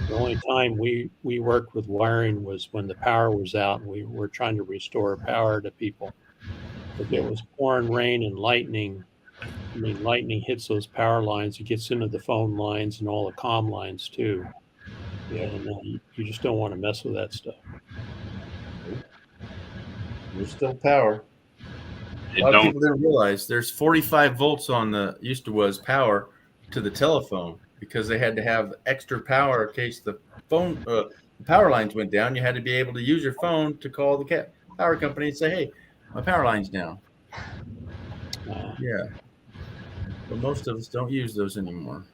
Speaker 6: the only time we worked with wiring was when the power was out and we were trying to restore power to people. If it was pouring rain and lightning, I mean, lightning hits those power lines. It gets into the phone lines and all the comm lines too. And you just don't want to mess with that stuff.
Speaker 3: There's still power. A lot of people didn't realize there's 45 volts on the was power to the telephone because they had to have extra power in case the phone the power lines went down. You had to be able to use your phone to call the power company and say, "Hey, my power line's down." Yeah, but most of us don't use those anymore.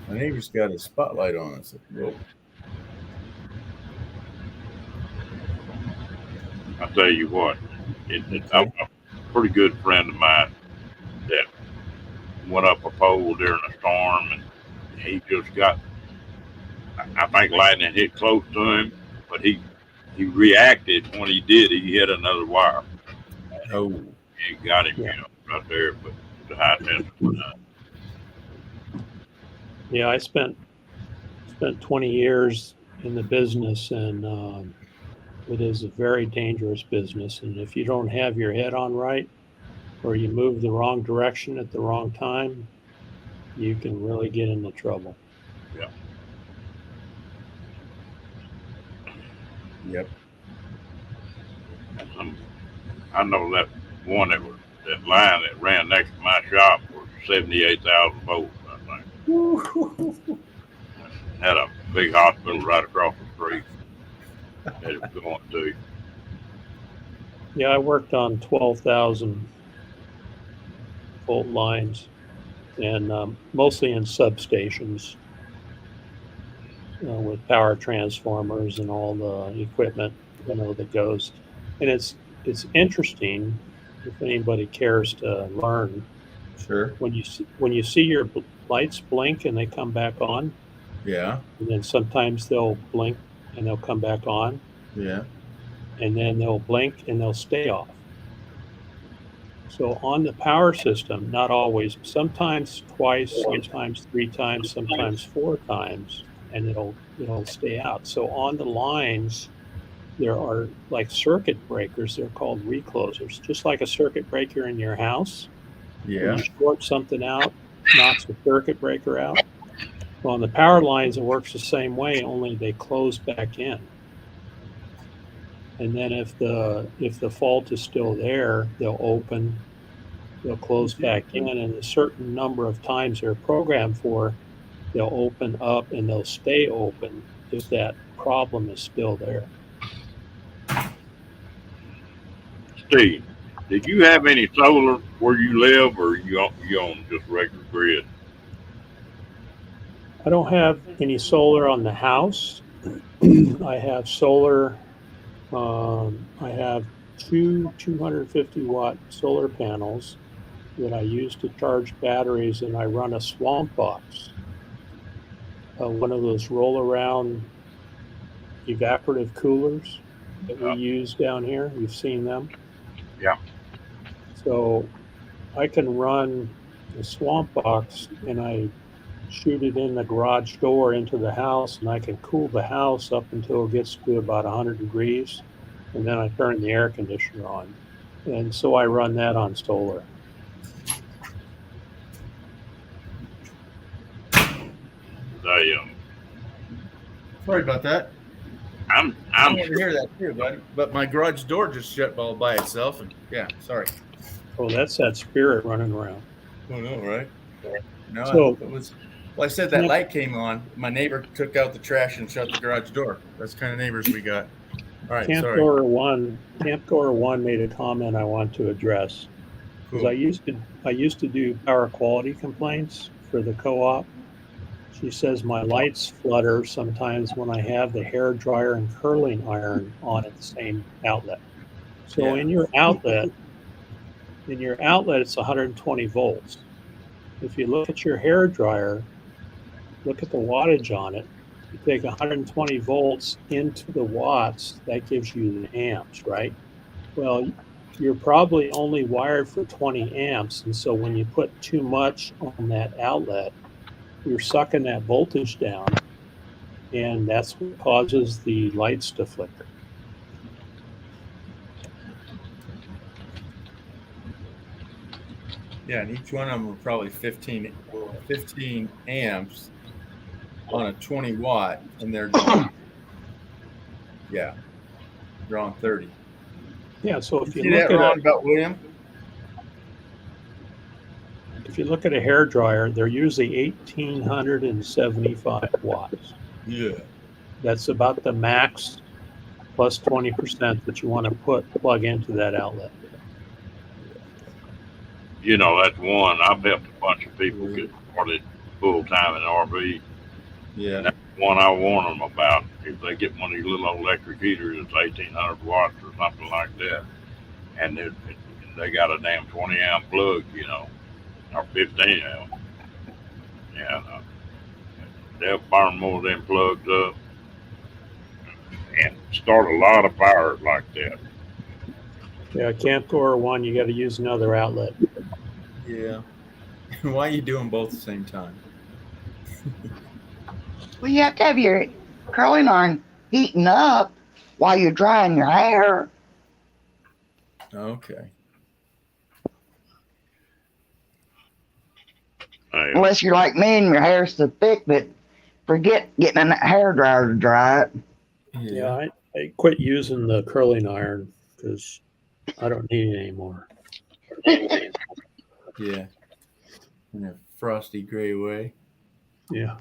Speaker 3: My neighbor's got a spotlight on us. Whoa.
Speaker 1: I tell you what, I'm a pretty good friend of mine that went up a pole during a storm, and he just got, I think lightning hit close to him, but he reacted when he did. He hit another wire.
Speaker 3: Oh,
Speaker 1: he got him, right there, but the high tension was not.
Speaker 6: Yeah, I spent 20 years in the business, and it is a very dangerous business. And if you don't have your head on right, or you move the wrong direction at the wrong time, you can really get into trouble.
Speaker 1: Yeah.
Speaker 3: Yep.
Speaker 1: I know that one that line that ran next to my shop was 78,000 volts, I think. had a big hospital right across the street that it was going to.
Speaker 6: Yeah, I worked on 12,000 volt lines, and mostly in substations with power transformers and all the equipment, that goes. And it's interesting if anybody cares to learn.
Speaker 3: Sure.
Speaker 6: When you see your lights blink and they come back on,
Speaker 3: Yeah.
Speaker 6: and then sometimes they'll blink and they'll come back on,
Speaker 3: Yeah.
Speaker 6: and then they'll blink and they'll stay off. So on the power system, not always, sometimes twice, sometimes 3 times, sometimes 4 times, and it'll stay out. So on the lines, there are like circuit breakers. They're called reclosers, just like a circuit breaker in your house. When
Speaker 3: Yeah.
Speaker 6: you short something out, knocks the circuit breaker out. Well, on the power lines, it works the same way, only they close back in. And then if the fault is still there, they'll open, they'll close back in, and a certain number of times they're programmed for, they'll open up and they'll stay open if that problem is still there.
Speaker 1: Steve, did you have any solar where you live, or you on just regular grid?
Speaker 6: I don't have any solar on the house. I have solar. I have 250 watt solar panels that I use to charge batteries, and I run a swamp box, one of those roll around evaporative coolers that we use down here. You've seen them.
Speaker 1: Yeah.
Speaker 6: So I can run the swamp box and I shoot it in the garage door into the house, and I can cool the house up until it gets to about 100 degrees, and then I turn the air conditioner on. And so I run that on solar.
Speaker 3: Sorry about that.
Speaker 1: I'm
Speaker 3: over here that too, buddy. But my garage door just shut all by itself, and yeah, sorry.
Speaker 6: Oh, that's that spirit running around.
Speaker 3: Oh no, right? No,
Speaker 6: So-
Speaker 3: it was. Well, I said that light came on. My neighbor took out the trash and shut the garage door. That's the kind of neighbors we got. All right,
Speaker 6: Camp
Speaker 3: sorry.
Speaker 6: Goer One made a comment I want to address. Because
Speaker 3: Cool.
Speaker 6: I used to do power quality complaints for the co-op. She says my lights flutter sometimes when I have the hair dryer and curling iron on at the same outlet. So
Speaker 3: Yeah.
Speaker 6: in your outlet, it's 120 volts. If you look at your hair dryer, look at the wattage on it. You take 120 volts into the watts, that gives you the amps, right? Well, you're probably only wired for 20 amps. And so when you put too much on that outlet, you're sucking that voltage down, and that's what causes the lights to flicker.
Speaker 3: Yeah, and each one of them were probably 15 amps on a 20 watt, and they're drawing, drawing 30.
Speaker 6: Yeah, so if
Speaker 3: You
Speaker 6: you
Speaker 3: see
Speaker 6: look
Speaker 3: that, Ron,
Speaker 6: at
Speaker 3: about William?
Speaker 6: if you look at a hair dryer, they're usually 1,875 watts.
Speaker 3: Yeah.
Speaker 6: That's about the max plus 20% that you want to plug into that outlet.
Speaker 1: You know, that's one. I've helped a bunch of people get started full time in RV.
Speaker 3: Yeah.
Speaker 1: That's one I warn them about. If they get one of these little electric heaters, it's 1,800 watts or something like that, and they got a damn 20 amp plug, or 15 amp. Yeah, they'll burn more of them plugs up and start a lot of fires like that.
Speaker 6: Yeah, Camp Goer One, you got to use another outlet.
Speaker 3: Yeah. Why are you doing both at the same time?
Speaker 7: Well, you have to have your curling iron heating up while you're drying your hair.
Speaker 3: Okay.
Speaker 7: Unless you're like me and your hair's so thick that forget getting a hair dryer to dry it.
Speaker 6: Yeah, I quit using the curling iron because I don't need it anymore.
Speaker 3: Yeah. In a frosty gray way.
Speaker 6: Yeah.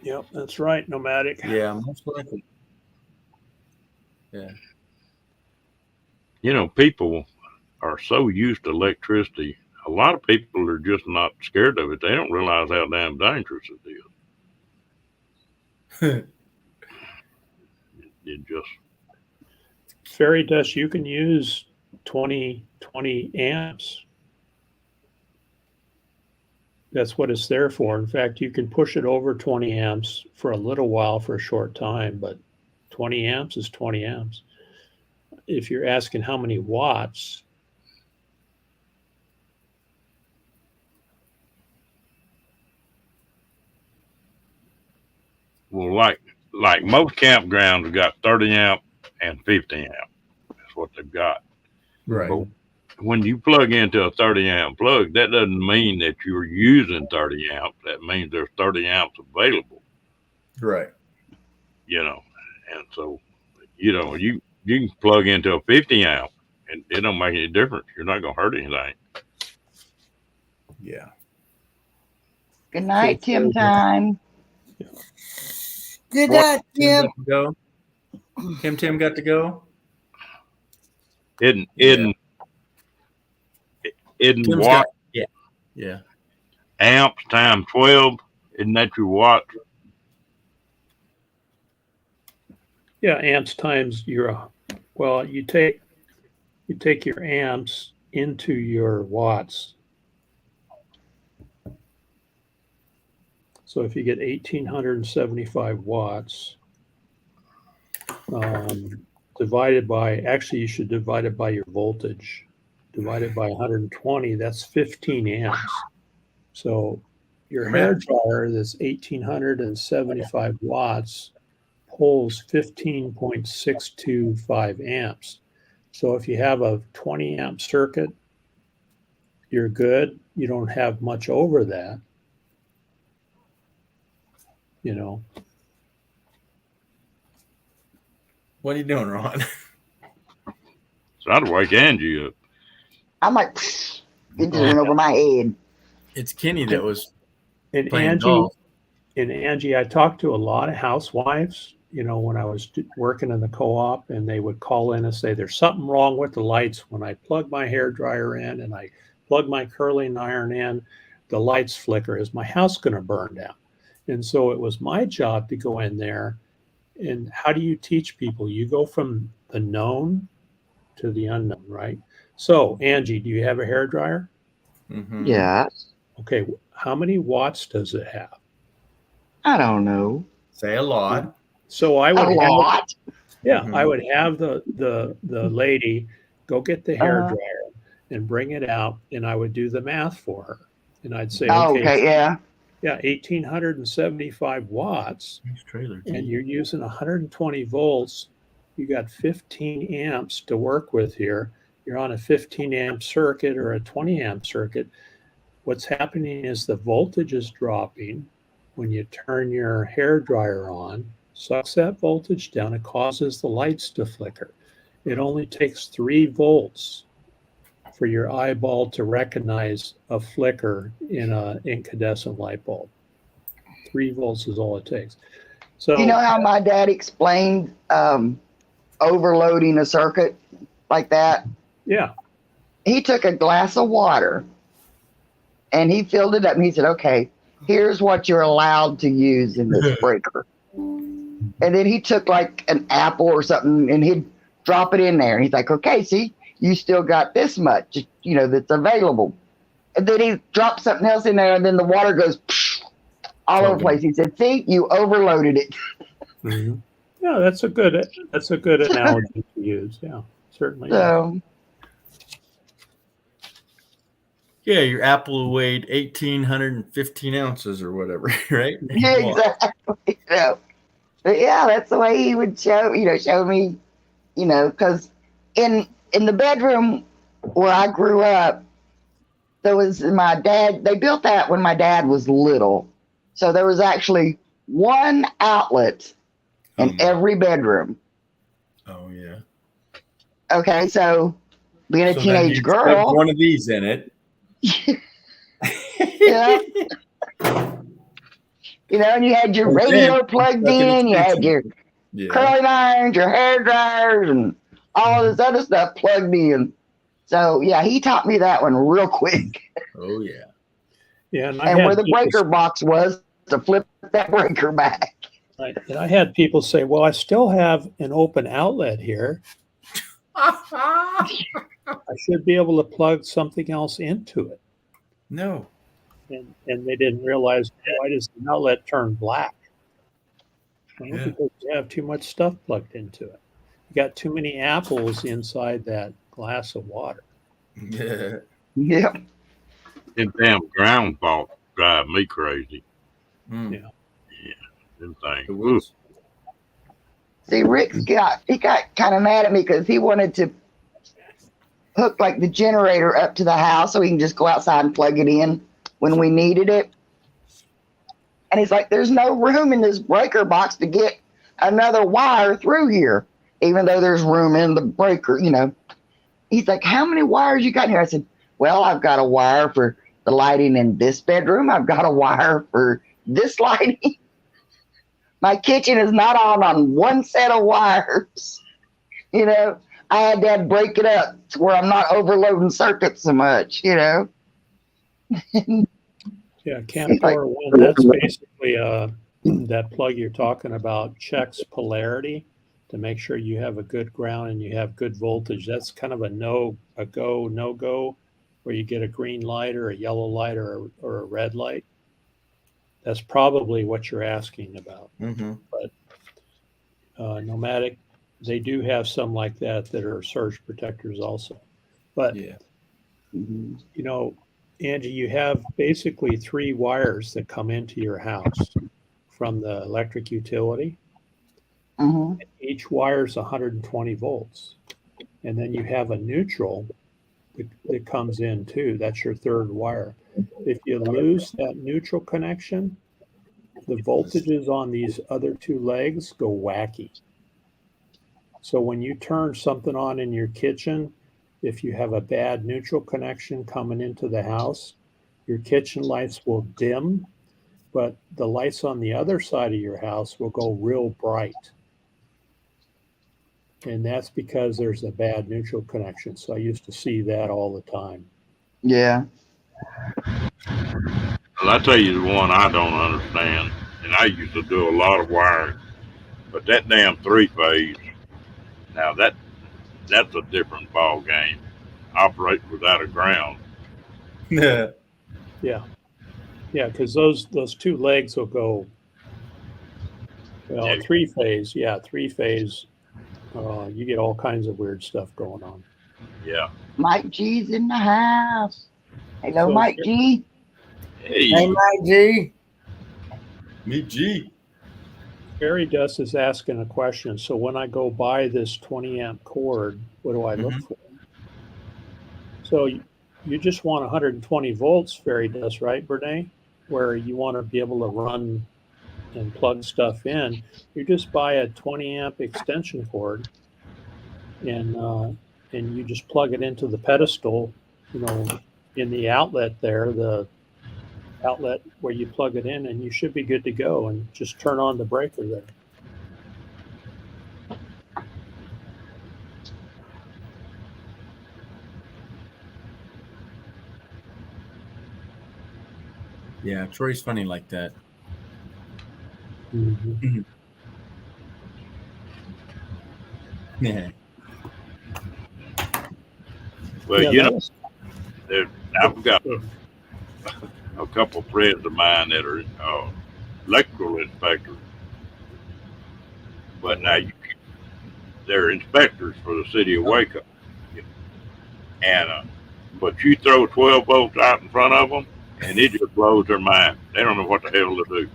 Speaker 6: Yep, that's right, Nomadic.
Speaker 3: Yeah, most likely. Yeah.
Speaker 1: You know, people are so used to electricity. A lot of people are just not scared of it. They don't realize how damn dangerous it is. It just
Speaker 6: Fairy dust, you can use 20 amps. That's what it's there for. In fact, you can push it over 20 amps for a little while for a short time, but 20 amps is 20 amps. If you're asking how many watts,
Speaker 1: well, like most campgrounds have got 30 amp and 50 amp. That's what they've got.
Speaker 3: Right.
Speaker 1: But when you plug into a 30 amp plug, that doesn't mean that you're using 30 amps. That means there's 30 amps available.
Speaker 3: Right.
Speaker 1: You know, and so, you know, you can plug into a 50 amp and it don't make any difference. You're not going to hurt anything.
Speaker 3: Yeah.
Speaker 7: Good night, Tim time.
Speaker 2: Good night, Tim.
Speaker 3: Got to go. Tim got to go.
Speaker 1: Isn't
Speaker 3: Tim's
Speaker 1: watt
Speaker 3: got- yeah.
Speaker 1: amps times 12? Isn't that your watt?
Speaker 6: yeah, amps times your, well, you take your amps into your watts. So if you get 1,875 watts, divided by, actually you should divide it by your voltage. Divided by 120, that's 15 amps. So your hair dryer that's 1,875 watts pulls 15.625 amps. So if you have a 20 amp circuit, you're good. You don't have much over that. You know.
Speaker 3: What are you doing, Ron?
Speaker 1: So I'd wake Angie up.
Speaker 7: I'm like, it just went over my head.
Speaker 3: It's Kenny that was
Speaker 6: And
Speaker 3: playing
Speaker 6: Angie,
Speaker 3: golf.
Speaker 6: I talked to a lot of housewives, you know, when I was working in the co-op, and they would call in and say, there's something wrong with the lights. When I plug my hair dryer in and I plug my curling iron in, the lights flicker. Is my house going to burn down? And so it was my job to go in there. And how do you teach people? You go from the known to the unknown, right? So, Angie, do you have a hair dryer?
Speaker 3: Mm-hmm.
Speaker 7: Yeah,
Speaker 6: Okay, how many watts does it have?
Speaker 7: I don't know.
Speaker 3: Say a lot.
Speaker 6: So I
Speaker 7: A
Speaker 6: would have,
Speaker 7: lot.
Speaker 6: yeah,
Speaker 3: Mhm.
Speaker 6: I would have the lady go get the hair
Speaker 7: Uh-huh.
Speaker 6: dryer and bring it out, and I would do the math for her, and I'd say,
Speaker 7: Oh,
Speaker 6: okay,
Speaker 7: okay, yeah.
Speaker 6: yeah, 1,875 watts,
Speaker 3: Nice trailer.
Speaker 6: and you're using 120 volts. You got 15 amps to work with here. You're on a 15 amp circuit or a 20 amp circuit. What's happening is the voltage is dropping when you turn your hair dryer on, sucks that voltage down, it causes the lights to flicker. It only takes 3 volts for your eyeball to recognize a flicker in an incandescent light bulb. 3 volts is all it takes. So
Speaker 7: You know how my dad explained overloading a circuit like that?
Speaker 6: yeah,
Speaker 7: He took a glass of water and he filled it up and he said, okay, here's what you're allowed to use in this breaker. And then he took like an apple or something and he'd drop it in there. And he's like, okay, see, you still got this much, you know, that's available. And then he dropped something else in there and then the water goes all over the place. He said, see, you overloaded it.
Speaker 6: Mhm. Yeah, that's a good analogy to use. Yeah, certainly.
Speaker 7: So,
Speaker 3: Yeah, your apple weighed 1,815 ounces or whatever, right?
Speaker 7: yeah, exactly. You know. But yeah, that's the way he would show me, you know, because in the bedroom where I grew up, there was my dad, they built that when my dad was little. So there was actually one outlet in every bedroom.
Speaker 3: Oh yeah.
Speaker 7: Okay, so being a
Speaker 3: So then
Speaker 7: teenage
Speaker 3: you'd
Speaker 7: girl,
Speaker 3: stick one of these in it.
Speaker 7: yeah. You know, and you had your radio plugged in, you had your curling irons, your hair dryers, and all this other stuff plugged in. So yeah, he taught me that one real quick.
Speaker 3: Oh yeah.
Speaker 6: Yeah,
Speaker 7: And where the breaker box was to flip that breaker back.
Speaker 6: And I had people say, "Well, I still have an open outlet here. I should be able to plug something else into it."
Speaker 3: No.
Speaker 6: And they didn't realize, why does the outlet turn black? Well,
Speaker 3: Yeah.
Speaker 6: because you have too much stuff plugged into it. You got too many apples inside that glass of water.
Speaker 3: Yeah.
Speaker 7: Yep.
Speaker 1: Them damn ground faults drive me crazy.
Speaker 3: Mm.
Speaker 6: Yeah.
Speaker 1: Them things.
Speaker 3: It was.
Speaker 7: See, Rick got kind of mad at me because he wanted to hook like the generator up to the house so he can just go outside and plug it in when we needed it. And he's like, there's no room in this breaker box to get another wire through here, even though there's room in the breaker, you know. He's like, how many wires you got in here? I said, well, I've got a wire for the lighting in this bedroom. I've got a wire for this lighting. My kitchen is not on one set of wires. You know, I had to break it up to where I'm not overloading circuits so much, you know.
Speaker 6: Yeah, Camp Power One, that's basically that plug you're talking about checks polarity to make sure you have a good ground and you have good voltage. That's kind of a no go, where you get a green light or a yellow light or a red light. That's probably what you're asking about.
Speaker 3: Mm-hmm.
Speaker 6: But Nomadic, they do have some like that are surge protectors also. But,
Speaker 3: Yeah.
Speaker 6: you know, Angie, you have basically 3 wires that come into your house from the electric utility.
Speaker 7: Mm-hmm.
Speaker 6: Each wire is 120 volts. And then you have a neutral that comes in too. That's your 3rd wire. If you lose that neutral connection, the voltages on these other 2 legs go wacky. So when you turn something on in your kitchen, if you have a bad neutral connection coming into the house, your kitchen lights will dim, but the lights on the other side of your house will go real bright. And that's because there's a bad neutral connection. So I used to see that all the time.
Speaker 7: Yeah.
Speaker 1: Well, I tell you the one I don't understand, and I used to do a lot of wiring, but that damn 3-phase, now that's a different ball game. Operate without a ground.
Speaker 3: Yeah.
Speaker 6: Yeah, because those 2 legs will go, well,
Speaker 1: Yeah.
Speaker 6: 3-phase. Yeah, 3-phase. You get all kinds of weird stuff going on.
Speaker 1: Yeah.
Speaker 7: Mike G's in the house. Hello,
Speaker 6: So-
Speaker 7: Mike G.
Speaker 1: Hey,
Speaker 2: Hey, Mike G.
Speaker 3: Me G.
Speaker 6: Fairy Dust is asking a question. So when I go buy this 20 amp cord, what do I look for? So you just want 120 volts, Fairy Dust, right, Brene? Where you want to be able to run and plug stuff in. You just buy a 20 amp extension cord and you just plug it into the pedestal, you know, in the outlet there, the outlet where you plug it in, and you should be good to go, and just turn on the breaker there.
Speaker 3: Yeah, Troy's funny like that. Yeah.
Speaker 1: well,
Speaker 6: Yeah,
Speaker 1: you
Speaker 6: that
Speaker 1: know,
Speaker 6: was-
Speaker 1: I've got a couple friends of mine that are electrical inspectors, but now they're inspectors for the city of Waco. And but you throw 12 volts out in front of them, and it just blows their mind. They don't know what the hell to do.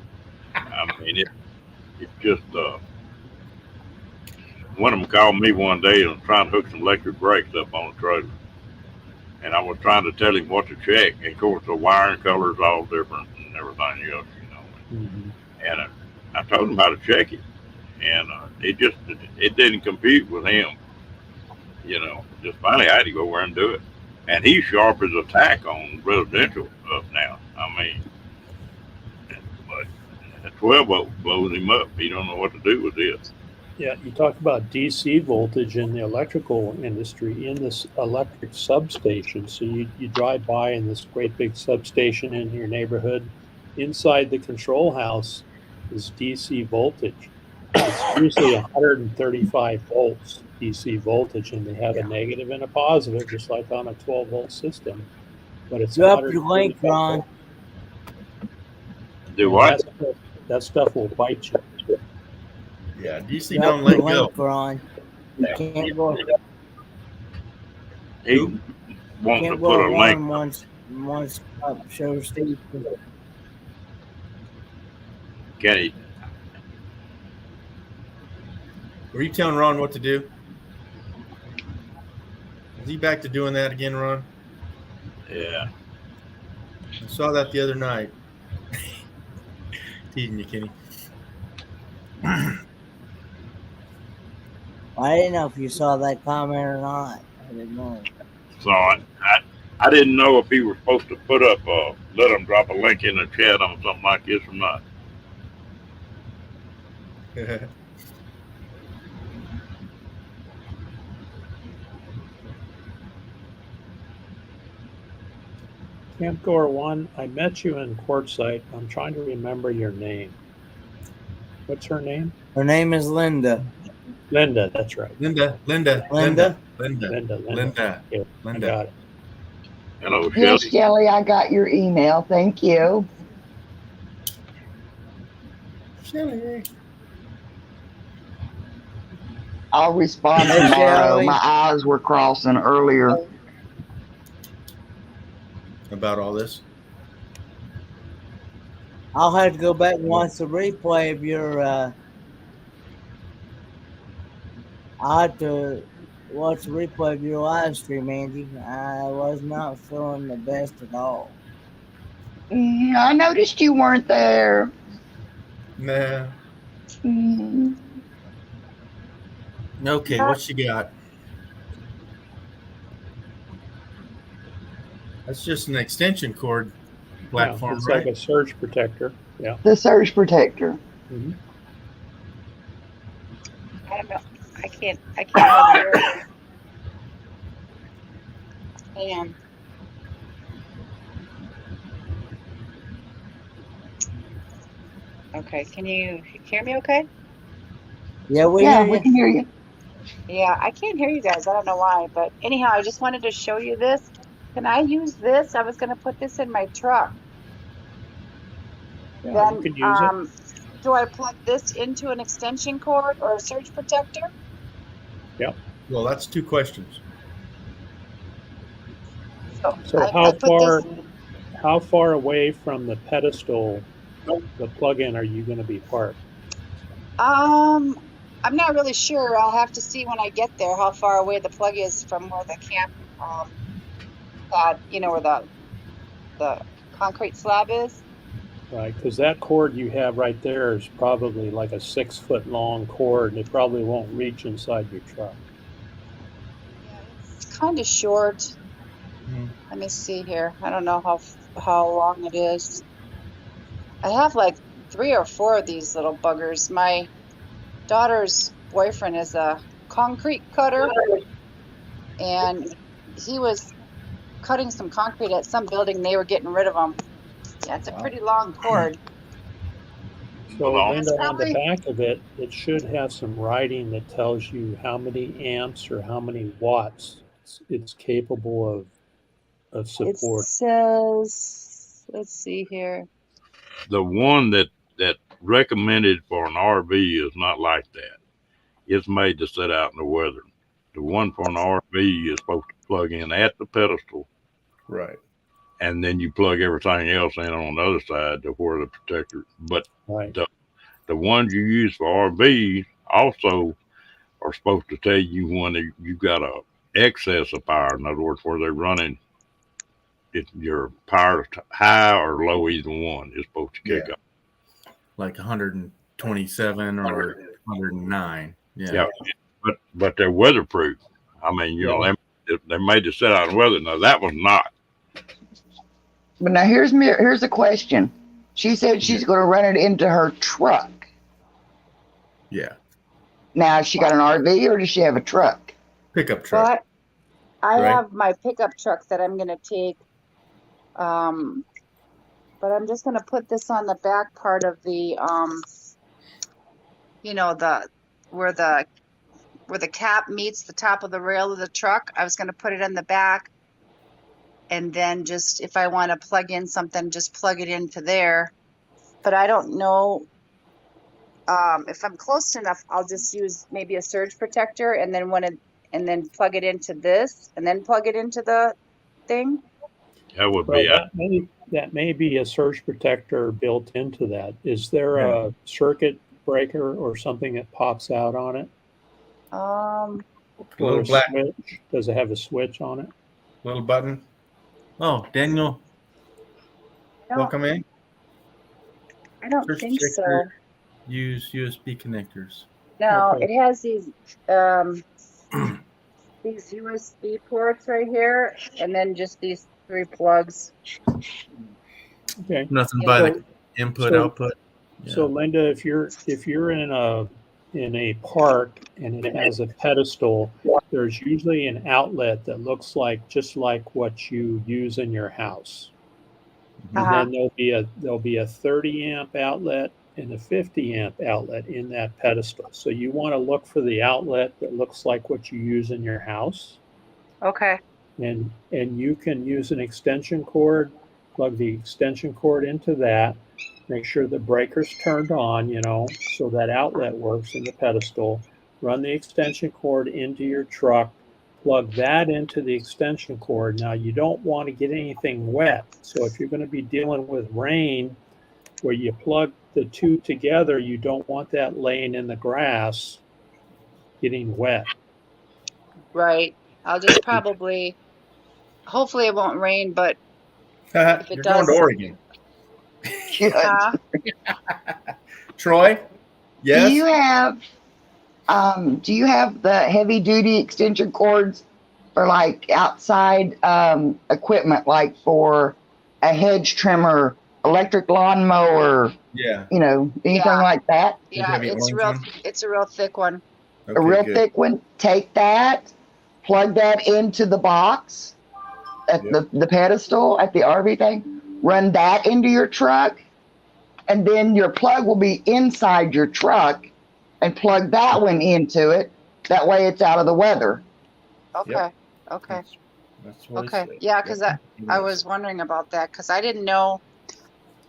Speaker 1: I mean, it's just one of them called me one day and was trying to hook some electric brakes up on a trailer. And I was trying to tell him what to check. And of course, the wiring color's all different and everything else, you know. And I told him how to check it. And it didn't compute with him. You know, just finally I had to go over and do it. And he's sharp as a tack on residential stuff now. I mean, but That 12 volt blows him up. He don't know what to do with this.
Speaker 6: Yeah, you talk about DC voltage in the electrical industry in this electric substation. So you drive by in this great big substation in your neighborhood. Inside the control house is DC voltage. It's usually 135 volts DC voltage, and they have a negative and a positive, just like on a 12 volt system. But it's
Speaker 2: Drop your link,
Speaker 6: 135
Speaker 2: Ron.
Speaker 6: volts.
Speaker 1: Do
Speaker 6: And
Speaker 1: what?
Speaker 6: that stuff will bite you.
Speaker 3: Yeah, DC
Speaker 2: Drop
Speaker 3: don't let
Speaker 2: your
Speaker 3: go.
Speaker 2: link, Ron. You can't go.
Speaker 1: He wants to
Speaker 2: Can't
Speaker 1: put
Speaker 2: go
Speaker 1: a
Speaker 2: alone
Speaker 1: link.
Speaker 2: once show Steve.
Speaker 1: Can he?
Speaker 3: Were you telling Ron what to do? Is he back to doing that again, Ron?
Speaker 1: Yeah.
Speaker 3: I saw that the other night. Teasing you, Kenny.
Speaker 2: I didn't know if you saw that comment or not. I didn't know.
Speaker 1: So I didn't know if he was supposed to put up let him drop a link in the chat on something like this or not.
Speaker 6: Camp Goer 1, I met you in Quartzsite. I'm trying to remember your name. What's her name?
Speaker 2: Her name is Linda.
Speaker 6: Linda, that's right.
Speaker 3: Linda.
Speaker 6: Linda.
Speaker 3: Linda.
Speaker 6: Yeah, I got it.
Speaker 1: Hello,
Speaker 7: Yes,
Speaker 1: Shelly.
Speaker 7: Jelly, I got your email. Thank you.
Speaker 3: Shelly.
Speaker 7: I'll respond
Speaker 2: Hey,
Speaker 7: tomorrow.
Speaker 2: Jelly.
Speaker 7: My eyes were crossing earlier.
Speaker 3: About all this.
Speaker 2: I'll have to go back and watch the replay of your. I'll have to watch the replay of your live stream, Angie. I was not feeling the best at all.
Speaker 7: I noticed you weren't there.
Speaker 3: Nah.
Speaker 7: Mhm.
Speaker 3: Okay, what you got? That's just an extension cord platform,
Speaker 6: it's
Speaker 3: right?
Speaker 6: like a surge protector. Yeah.
Speaker 7: The surge protector.
Speaker 6: Mm-hmm.
Speaker 8: I don't know. I can't really hear it. And okay, can you hear me okay?
Speaker 2: Yeah, we
Speaker 7: Yeah,
Speaker 2: hear
Speaker 7: we
Speaker 2: you.
Speaker 7: can hear you.
Speaker 8: Yeah, I can't hear you guys. I don't know why, but anyhow, I just wanted to show you this. Can I use this? I was going to put this in my truck.
Speaker 6: Yeah,
Speaker 8: Then,
Speaker 6: you can use it.
Speaker 8: do I plug this into an extension cord or a surge protector?
Speaker 3: Well, that's two questions.
Speaker 6: So
Speaker 8: I
Speaker 6: how
Speaker 8: put this-
Speaker 6: far away from the pedestal, the plug-in, are you going to be parked?
Speaker 8: I'm not really sure. I'll have to see when I get there how far away the plug is from where the camp pad, where the concrete slab is.
Speaker 6: Right, because that cord you have right there is probably like a 6-foot long cord, and it probably won't reach inside your truck.
Speaker 8: Yeah, it's kind of short. Let me see here. I don't know how long it is. I have like 3 or 4 of these little buggers. My daughter's boyfriend is a concrete cutter, and he was cutting some concrete at some building. They were getting rid of them. Yeah, it's a pretty long cord.
Speaker 6: So
Speaker 1: Well,
Speaker 6: Linda, on the
Speaker 8: probably-
Speaker 6: back of it, it should have some writing that tells you how many amps or how many watts it's capable of
Speaker 8: It
Speaker 6: support.
Speaker 8: says, let's see here.
Speaker 1: The one that recommended for an RV is not like that. It's made to sit out in the weather. The one for an RV is supposed to plug in at the pedestal,
Speaker 3: Right.
Speaker 1: and then you plug everything else in on the other side to where the protector. But
Speaker 6: Right.
Speaker 1: the ones you use for RV also are supposed to tell you when you got a excess of power. In other words, where they're running, if your power is high or low, either one is supposed to kick
Speaker 3: Yeah.
Speaker 1: up.
Speaker 3: Like 127 or 109.
Speaker 1: Yeah, but they're weatherproof. I mean, they're made to sit out in weather. Now that was not.
Speaker 7: But now here's a question. She said she's going to run it into her truck.
Speaker 3: Yeah.
Speaker 7: Now, has she got an RV or does she have a truck?
Speaker 3: Pickup truck.
Speaker 8: But I
Speaker 3: Right.
Speaker 8: have my pickup truck that I'm gonna take. But I'm just gonna put this on the back part of the you know, where the cap meets the top of the rail of the truck. I was gonna put it in the back, and then just if I want to plug in something, just plug it into there. But I don't know if I'm close enough. I'll just use maybe a surge protector, and then plug it into this, and then plug it into the thing.
Speaker 1: That would
Speaker 6: Well,
Speaker 1: be
Speaker 6: that may be a surge protector built into that. Is there
Speaker 3: Yeah.
Speaker 6: a circuit breaker or something that pops out on it?
Speaker 7: Um,
Speaker 3: A
Speaker 6: Or
Speaker 3: little
Speaker 6: a
Speaker 3: black
Speaker 6: switch? Does it have a switch on it?
Speaker 3: little button. Oh, Daniel,
Speaker 8: No,
Speaker 3: welcome in.
Speaker 8: I don't
Speaker 3: Surge
Speaker 8: think so.
Speaker 3: protector. Use USB connectors.
Speaker 8: No,
Speaker 6: Okay.
Speaker 8: it has these USB ports right here, and then just these 3 plugs.
Speaker 6: Okay.
Speaker 3: Nothing
Speaker 8: Yeah.
Speaker 3: but
Speaker 6: So-
Speaker 3: the input,
Speaker 6: so-
Speaker 3: output.
Speaker 6: So Linda, if you're in a park and it has a pedestal, there's usually an outlet that looks just like what you use in your house. And
Speaker 8: Uh-huh.
Speaker 6: then there'll be a 30 amp outlet and a 50 amp outlet in that pedestal. So you want to look for the outlet that looks like what you use in your house.
Speaker 8: Okay.
Speaker 6: And you can use an extension cord, plug the extension cord into that, make sure the breaker's turned on, so that outlet works in the pedestal. Run the extension cord into your truck, plug that into the extension cord. Now, you don't want to get anything wet. So if you're going to be dealing with rain, where you plug the two together, you don't want that laying in the grass getting wet.
Speaker 8: Right. I'll just hopefully it won't rain, but if it
Speaker 3: You're going to
Speaker 8: does-
Speaker 3: Oregon.
Speaker 8: uh,
Speaker 3: Troy? Yes.
Speaker 7: Do you have the heavy duty extension cords for like outside equipment, like for a hedge trimmer, electric lawnmower,
Speaker 3: Yeah.
Speaker 7: anything
Speaker 8: Yeah.
Speaker 7: like that?
Speaker 8: yeah,
Speaker 3: heavy
Speaker 8: it's
Speaker 3: orange one?
Speaker 8: a real thick one.
Speaker 3: Okay,
Speaker 7: A real
Speaker 3: good.
Speaker 7: thick one. Take that, plug that into the box at the pedestal at the RV thing. Run that into your truck, and then your plug will be inside your truck, and plug that one into it. That way, it's out of the weather.
Speaker 8: Okay. Okay.
Speaker 3: That's what it
Speaker 8: Okay.
Speaker 3: said.
Speaker 8: Yeah, because I was wondering about that because I didn't know.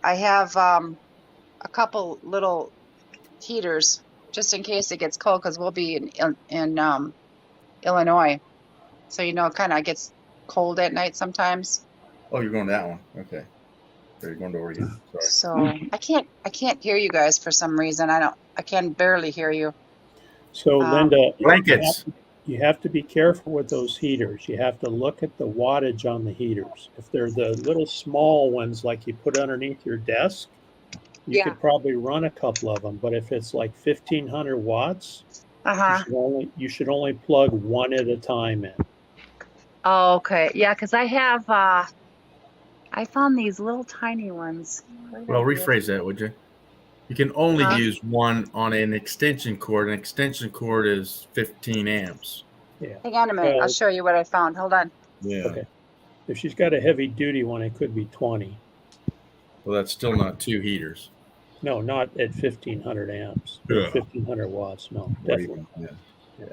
Speaker 8: I have a couple little heaters just in case it gets cold because we'll be in Illinois, so it kind of gets cold at night sometimes.
Speaker 3: Oh, you're going to that one. Okay. So you're going to Oregon. Sorry.
Speaker 8: So I can't hear you guys for some reason. I can barely hear you.
Speaker 6: So Linda,
Speaker 3: Blankets.
Speaker 6: you have to be careful with those heaters. You have to look at the wattage on the heaters. If they're the little small ones like you put underneath your desk, you
Speaker 8: Yeah.
Speaker 6: could probably run a couple of them. But if it's like 1,500 watts, you should only plug one at a time in.
Speaker 8: Oh, okay. Yeah, because I have I found these little tiny ones.
Speaker 3: Well, rephrase that, would you? You can only
Speaker 8: Huh?
Speaker 3: use one on an extension cord. An extension cord is 15 amps.
Speaker 8: Hang on a minute. I'll show you what I found. Hold on.
Speaker 3: Yeah.
Speaker 6: Okay. If she's got a heavy duty one, it could be 20.
Speaker 3: Well, that's still not 2 heaters.
Speaker 6: No, not at 1,500 amps.
Speaker 3: Yeah.
Speaker 6: 1,500 watts. No,
Speaker 3: Or
Speaker 6: definitely.
Speaker 3: even- yeah.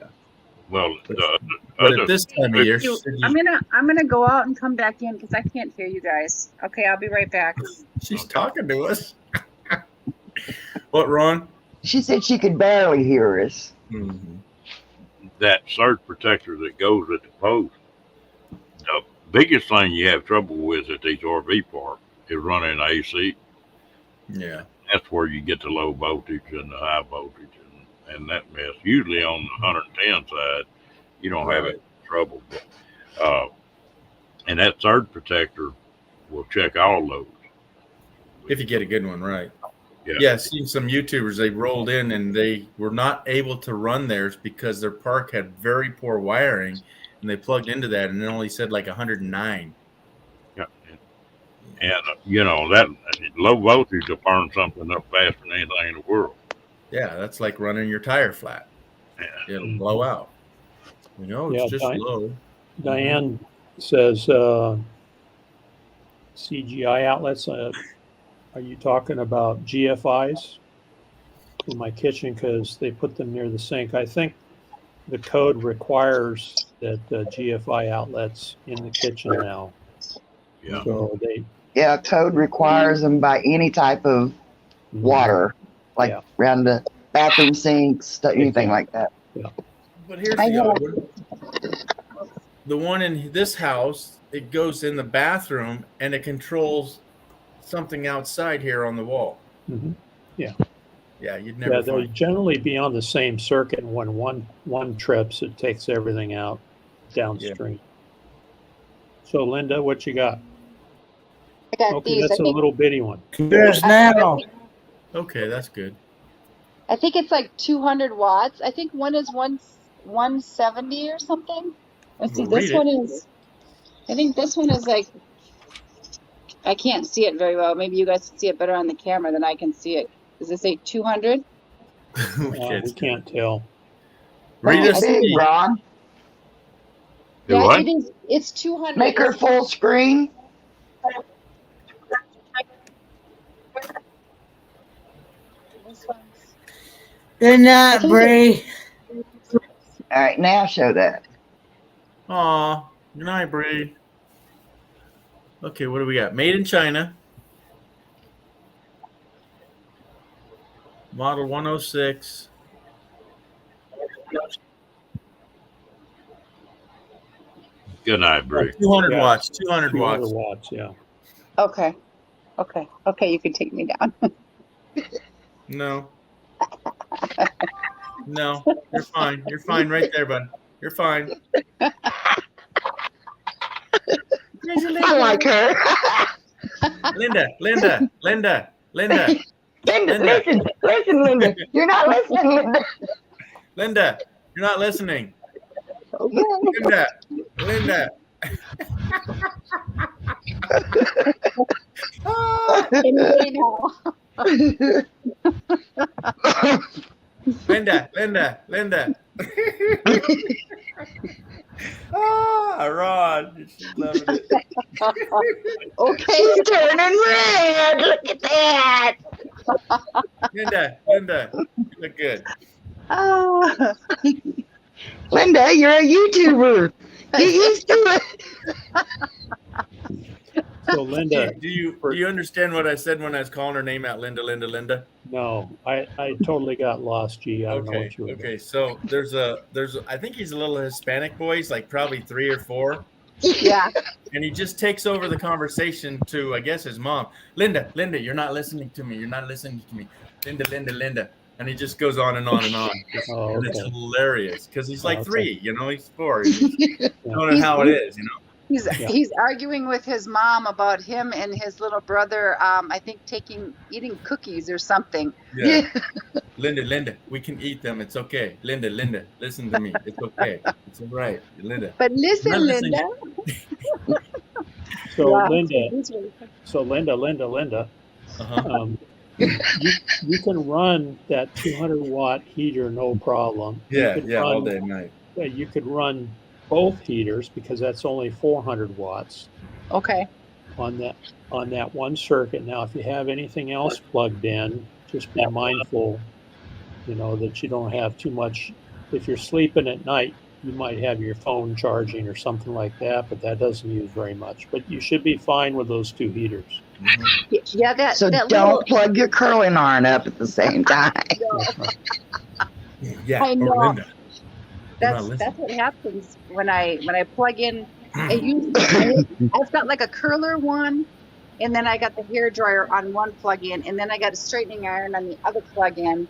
Speaker 1: well.
Speaker 3: But at this time of year,
Speaker 8: You-
Speaker 3: she said
Speaker 8: I'm gonna go out and come back in because I can't hear you guys. Okay, I'll be right back.
Speaker 3: she's talking to us. What, Ron?
Speaker 7: She said she could barely hear us.
Speaker 3: Mm-hmm.
Speaker 1: That surge protector that goes at the post. The biggest thing you have trouble with at these RV parks is running AC.
Speaker 3: Yeah.
Speaker 1: That's where you get the low voltage and the high voltage and that mess. Usually on the 110 side, you don't have any trouble. But, and that surge protector will check all those.
Speaker 3: If you get a good one, right.
Speaker 1: Yeah.
Speaker 3: Yeah, I've seen some YouTubers, they rolled in and they were not able to run theirs because their park had very poor wiring, and they plugged into that and it only said like 109.
Speaker 1: Yeah. And that low voltage will burn something up faster than anything in the world.
Speaker 3: Yeah, that's like running your tire flat.
Speaker 1: Yeah.
Speaker 3: It'll blow out. It's just low.
Speaker 6: Diane says CGI outlets. Are you talking about GFIs in my kitchen? Because they put them near the sink. I think the code requires that GFI outlets in the kitchen now.
Speaker 1: Yeah.
Speaker 6: So
Speaker 7: Yeah, code requires them by any type of water, like around the bathroom sinks, anything like that.
Speaker 3: But here's the other one. The one in this house, it goes in the bathroom and it controls something outside here on the wall.
Speaker 6: Mm-hmm. Yeah.
Speaker 3: Yeah, you'd never.
Speaker 6: They'll generally be on the same circuit. And when one trips, it takes everything out downstream. Yeah. So, Linda, what you got?
Speaker 8: I got
Speaker 6: okay,
Speaker 8: these.
Speaker 6: that's a little bitty one.
Speaker 2: There's now.
Speaker 3: Okay, that's good.
Speaker 8: I think it's like 200 watts. I think one is 170 or something. Let's see. This one is. I think this one is like. I can't see it very well. Maybe you guys can see it better on the camera than I can see it. Does it say 200?
Speaker 6: We can't tell.
Speaker 3: Read us,
Speaker 7: Ron.
Speaker 8: Yeah,
Speaker 1: what?
Speaker 8: it is. It's 200.
Speaker 7: Make her full screen.
Speaker 2: Good night, Bree.
Speaker 7: All right, now show that.
Speaker 3: Aw, good night, Bree. Okay, what do we got? Made in China. Model 106.
Speaker 1: Good night, Bree.
Speaker 3: 200 watts. 200 watts.
Speaker 6: Watts, yeah.
Speaker 8: Okay. You can take me down.
Speaker 3: No. No, you're fine. You're fine right there, bud. You're fine.
Speaker 7: I like her.
Speaker 3: Linda. Linda,
Speaker 7: listen, Linda. You're not listening, Linda.
Speaker 3: Linda, you're not listening.
Speaker 8: Okay.
Speaker 3: Linda.
Speaker 8: Anyway, now.
Speaker 3: Linda. Ron, she's loving it.
Speaker 8: Okay.
Speaker 7: She's turning red. Look at that.
Speaker 3: Linda, you look good.
Speaker 7: Linda, you're a YouTuber. Get used to it.
Speaker 6: So, Linda,
Speaker 3: do you understand what I said when I was calling her name out, Linda?
Speaker 6: No, I totally got lost. G. I don't know what you were
Speaker 3: Okay. So there's I think he's a little Hispanic boy. He's like probably 3 or 4.
Speaker 8: Yeah.
Speaker 3: And he just takes over the conversation to, I guess, his mom. Linda, you're not listening to me. Linda. And he just goes on and on and on. And it's hilarious because he's like 3, he's 4. You don't know how it is,
Speaker 8: He's arguing with his mom about him and his little brother. I think eating cookies or something.
Speaker 3: Yeah. Linda, we can eat them. It's okay. Linda, listen to me. It's okay. It's all right, Linda.
Speaker 8: But listen, Linda.
Speaker 6: Linda.
Speaker 3: Uh-huh.
Speaker 6: You can run that 200-watt heater no problem.
Speaker 3: All day and night.
Speaker 6: You could run both heaters because that's only 400 watts.
Speaker 8: Okay.
Speaker 6: On that one circuit. Now, if you have anything else plugged in, just be mindful, that you don't have too much. If you're sleeping at night, you might have your phone charging or something like that, but that doesn't use very much. But you should be fine with those 2 heaters.
Speaker 8: Mm-hmm. Yeah,
Speaker 7: so don't plug your curling iron up at the same time.
Speaker 3: Yeah,
Speaker 8: I know.
Speaker 3: Linda.
Speaker 8: That's what happens when I plug in. I've got like a curler one, and then I got the hair dryer on one plug-in, and then I got a straightening iron on the other plug-in,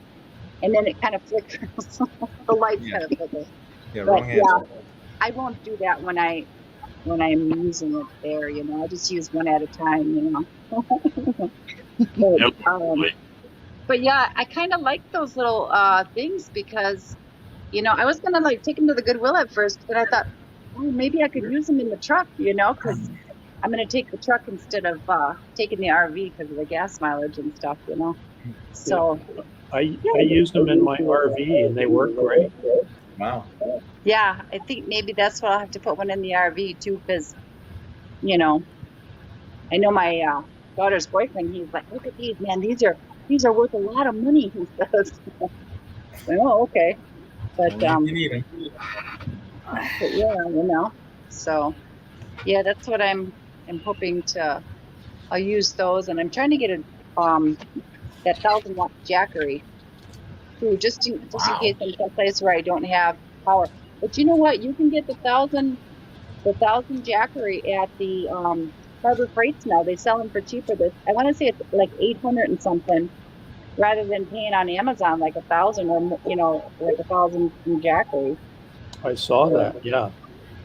Speaker 8: and then it kind of flickers. The lights kind of flicker.
Speaker 3: Yeah,
Speaker 8: but,
Speaker 3: wrong answer.
Speaker 8: I won't do that when I'm using it there. I just use one at a time. But yeah, I kind of like those little things because. I was going to take them to the Goodwill at first, but I thought, maybe I could use them in the truck, because I'm gonna take the truck instead of taking the RV because of the gas mileage and stuff, you know. So
Speaker 6: I use them in my RV and they work great.
Speaker 3: Wow.
Speaker 8: yeah, I think maybe that's what I'll have to put one in the RV too, because you know, I know my daughter's boyfriend. He's like, look at these, man. These are worth a lot of money. He says. Oh, okay, but
Speaker 3: You need 'em.
Speaker 8: but yeah, you know. So yeah, that's what I'm hoping to. I'll use those, and I'm trying to get a that 1,000-watt Jackery too, just in case I'm someplace where I don't have power. But you know what? You can get the 1,000 Jackery at the Harbor Freights now. They sell them for cheaper. I want to say it's like 800 and something, rather than paying on Amazon like 1,000 or like 1,000 from Jackery.
Speaker 6: I saw that. Yeah.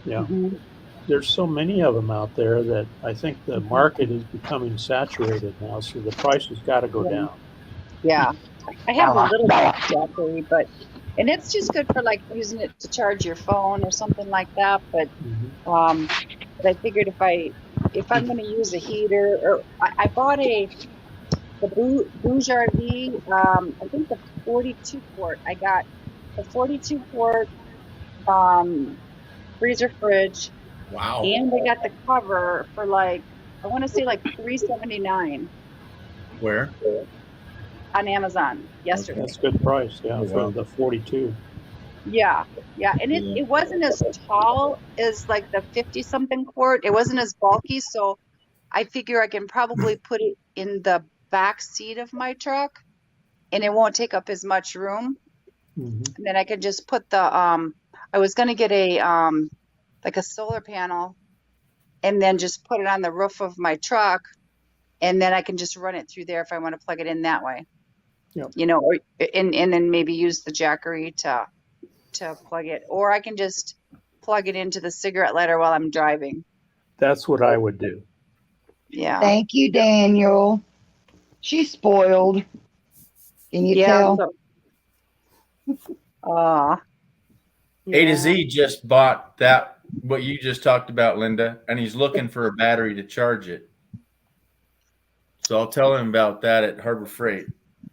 Speaker 8: Mhm.
Speaker 6: There's so many of them out there that I think the market is becoming saturated now. So the price has got to go down.
Speaker 8: Yeah, I have a little Jackery, and it's just good for like using it to charge your phone or something like that. But but I figured if I'm going to use a heater, or I bought the Bouge RV, I think the 42 quart. I got the 42 quart freezer fridge.
Speaker 3: Wow.
Speaker 8: And I got the cover for like, I want to say like $379
Speaker 3: Where?
Speaker 8: on Amazon yesterday.
Speaker 6: That's a good price. Yeah, for the 42.
Speaker 8: Yeah, and it wasn't as tall as like the 50-something quart. It wasn't as bulky, so I figure I can probably put it in the back seat of my truck, and it won't take up as much room. And then I can just put the I was gonna get a like a solar panel, and then just put it on the roof of my truck, and then I can just run it through there if I want to plug it in that way.
Speaker 6: Yep.
Speaker 8: You know, and then maybe use the Jackery to plug it, or I can just plug it into the cigarette lighter while I'm driving.
Speaker 6: That's what I would do.
Speaker 8: Yeah.
Speaker 7: Thank you, Daniel. She's spoiled. Can you tell?
Speaker 3: A to Z just bought what you just talked about, Linda, and he's looking for a battery to charge it. So I'll tell him about that at Harbor Freight.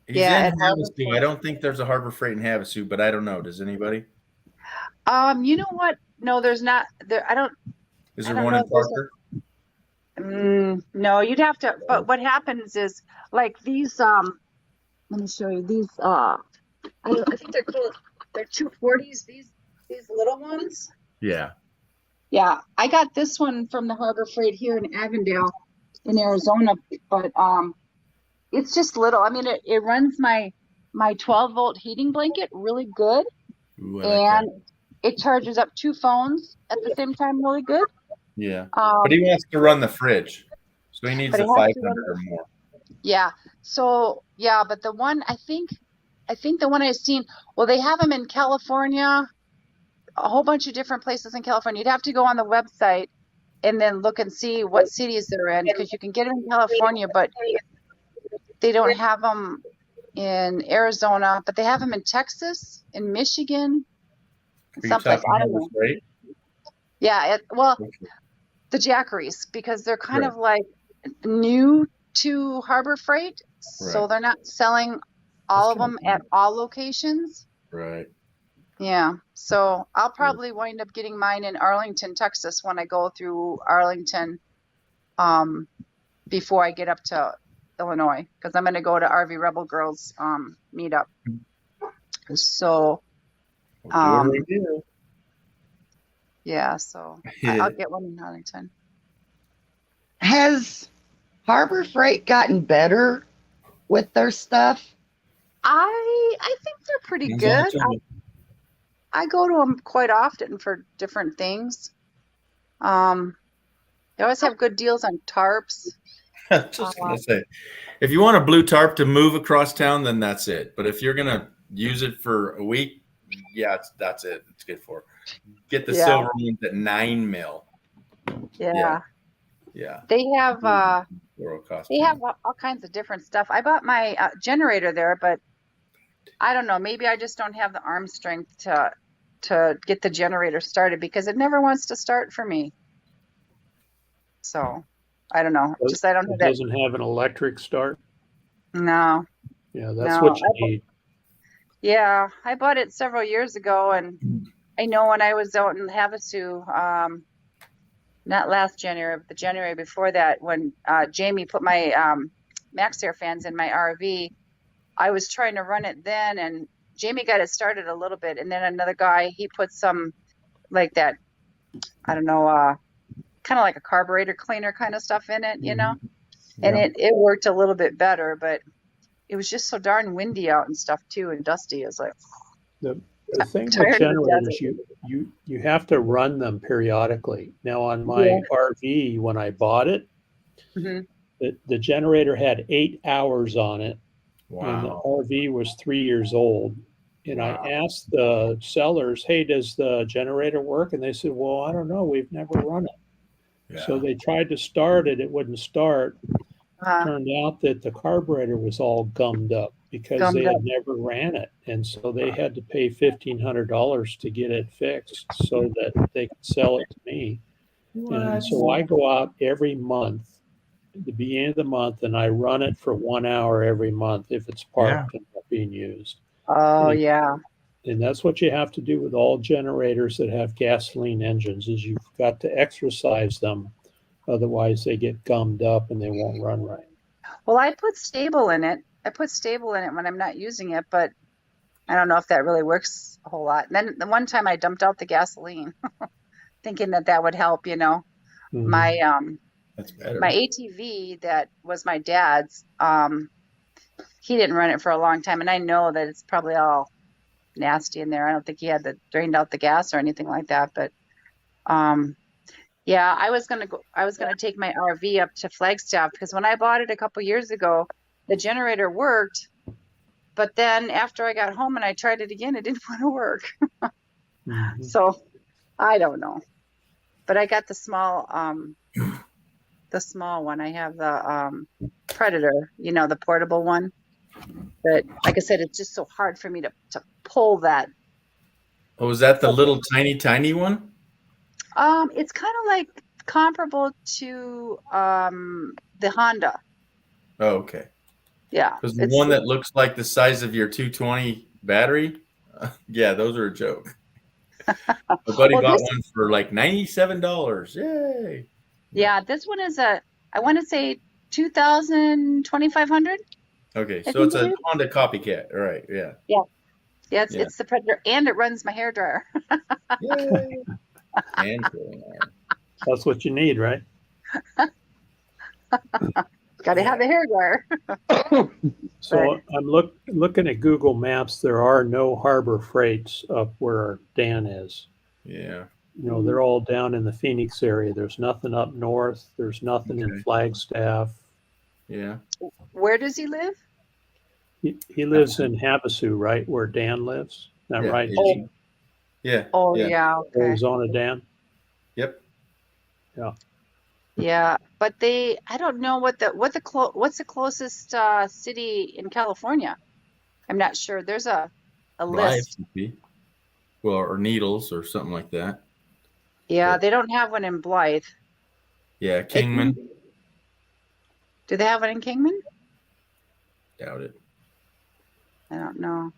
Speaker 3: He's in Havasu. I don't think there's a Harbor Freight in Havasu, but I don't know. Does anybody?
Speaker 8: You know what? No, there's not. There, I don't.
Speaker 3: Is there one in Parker?
Speaker 8: No, you'd have to. But what happens is, like these. Let me show you these. I think they're called. They're 240s. These little ones.
Speaker 3: Yeah.
Speaker 8: Yeah, I got this one from the Harbor Freight here in Avondale, in Arizona. But it's just little. I mean, it runs my 12-volt heating blanket really good.
Speaker 3: Ooh,
Speaker 8: and it charges up 2 phones at the same time really good.
Speaker 3: Yeah. But he wants to run the fridge. So he needs the 500 or more.
Speaker 8: Yeah. So, yeah, but the one, I think the one I've seen, well, they have them in California, a whole bunch of different places in California. You'd have to go on the website and then look and see what cities they're in, because you can get them in California, but they don't have them in Arizona, but they have them in Texas, in Michigan, someplace. I don't know.
Speaker 3: Right?
Speaker 8: Yeah, the Jackeries, because they're kind of like new to Harbor Freight, so they're not selling all of them at all locations.
Speaker 3: Right.
Speaker 8: Yeah, so I'll probably wind up getting mine in Arlington, Texas, when I go through Arlington, before I get up to Illinois, because I'm going to go to RV Rebel Girls meetup. So, yeah, so I'll get one in Arlington.
Speaker 7: Has Harbor Freight gotten better with their stuff?
Speaker 8: I think they're pretty good. I go to them quite often for different things. They always have good deals on tarps.
Speaker 3: Just gonna say, if you want a blue tarp to move across town, then that's it. But if you're gonna use it for a week, that's it. It's good for. Get the silver ones at 9 mil.
Speaker 8: Yeah. They have all kinds of different stuff. I bought my generator there, but I don't know. Maybe I just don't have the arm strength to get the generator started, because it never wants to start for me. So I don't know. Just I don't know
Speaker 6: It
Speaker 8: that.
Speaker 6: doesn't have an electric start.
Speaker 8: No,
Speaker 6: Yeah, that's
Speaker 8: no.
Speaker 6: what you need.
Speaker 8: Yeah, I bought it several years ago, and I know when I was out in Havasu, not last January, but the January before that, when Jamie put my MaxxAir fans in my RV, I was trying to run it then, and Jamie got it started a little bit, and then another guy, he put some like that, I don't know, kind of like a carburetor cleaner kind of stuff in it, you know, and
Speaker 3: Yeah.
Speaker 8: it worked a little bit better, but it was just so darn windy out and stuff too, and dusty. I was like,
Speaker 6: The thing with
Speaker 8: tired of the
Speaker 6: generators,
Speaker 8: desert.
Speaker 6: you have to run them periodically. Now on my
Speaker 8: Yeah.
Speaker 6: RV, when I bought it,
Speaker 8: Mhm.
Speaker 6: the generator had 8 hours on it, and the
Speaker 3: Wow.
Speaker 6: RV was 3 years old. And I
Speaker 3: Wow.
Speaker 6: asked the sellers, "Hey, does the generator work?" And they said, "Well, I don't know. We've never run it." So
Speaker 3: Yeah.
Speaker 6: they tried to start it; it wouldn't start. Turned out that the carburetor was all gummed up because
Speaker 8: Gummed
Speaker 6: they
Speaker 8: up.
Speaker 6: had never ran it, and so they had to pay $1,500 to get it fixed so that they could sell it to me. And so I go out every month at the beginning of the month, and I run it for 1 hour every month if it's parked and not being used.
Speaker 8: Oh
Speaker 6: And,
Speaker 8: yeah.
Speaker 6: and that's what you have to do with all generators that have gasoline engines is you've got to exercise them. Otherwise, they get gummed up and they won't run right.
Speaker 8: Well, I put stable in it. I put stable in it when I'm not using it, but I don't know if that really works a whole lot. And then the one time I dumped out the gasoline, thinking that that would help, you know.
Speaker 6: Mhm.
Speaker 8: My
Speaker 3: That's better.
Speaker 8: my ATV that was my dad's, he didn't run it for a long time, and I know that it's probably all nasty in there. I don't think he had drained out the gas or anything like that, but yeah, I was gonna take my RV up to Flagstaff because when I bought it a couple years ago, the generator worked, but then after I got home and I tried it again, it didn't want to work.
Speaker 6: Mhm.
Speaker 8: So I don't know, but I got the small one. I have the Predator, you know, the portable one. But like I said, it's just so hard for me to pull that.
Speaker 3: Oh, is that the little tiny one?
Speaker 8: It's kind of like comparable to the Honda.
Speaker 3: Oh, okay.
Speaker 8: Yeah,
Speaker 3: Because the one that looks like the size of your 220 battery, yeah, those are a joke. My buddy bought one for like $97. Yay!
Speaker 8: Yeah, this one is I want to say 2,000, 2,500.
Speaker 3: Okay, so it's a Honda copycat. All right, yeah.
Speaker 8: Yeah, it's the Predator, and it runs my hairdryer.
Speaker 3: Yay! And curling iron.
Speaker 6: That's what you need, right?
Speaker 8: Got to have a hairdryer.
Speaker 6: So I'm looking at Google Maps. There are no Harbor Freights up where Dan is.
Speaker 3: Yeah.
Speaker 6: You know, they're all down in the Phoenix area. There's nothing up north. There's nothing in Flagstaff.
Speaker 3: Yeah.
Speaker 8: Where does he live?
Speaker 6: He lives in Havasu, right where Dan lives. Is that right?
Speaker 3: Yeah.
Speaker 8: Oh, yeah. Okay.
Speaker 6: Arizona, Dan.
Speaker 3: Yep.
Speaker 6: Yeah.
Speaker 8: Yeah, but I don't know what's the closest city in California. I'm not sure. There's a list.
Speaker 3: Well, or Needles or something like that.
Speaker 8: Yeah, they don't have one in Blythe.
Speaker 3: Yeah, Kingman.
Speaker 8: Do they have one in Kingman?
Speaker 3: Doubt it.
Speaker 8: I don't know.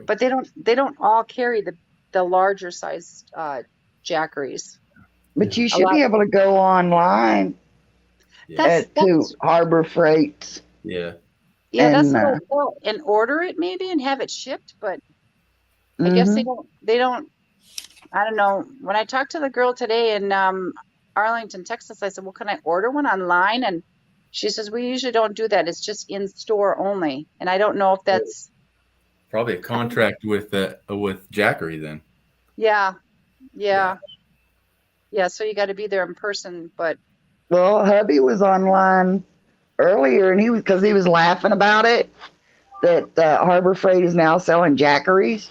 Speaker 8: But they don't all carry the larger sized Jackeries.
Speaker 7: But you should be able to go online to Harbor Freights.
Speaker 3: Yeah.
Speaker 8: Yeah, that's what I thought. And order it maybe and have it shipped, but I guess they don't. I don't know. When I talked to the girl today in Arlington, Texas, I said, "Well, can I order one online?" And she says, "We usually don't do that. It's just in store only." And I don't know if that's
Speaker 3: probably a contract with Jackery then.
Speaker 8: Yeah. So you got to be there in person, but.
Speaker 7: Well, hubby was online earlier, and he was laughing about it. That Harbor Freight is now selling Jackeries.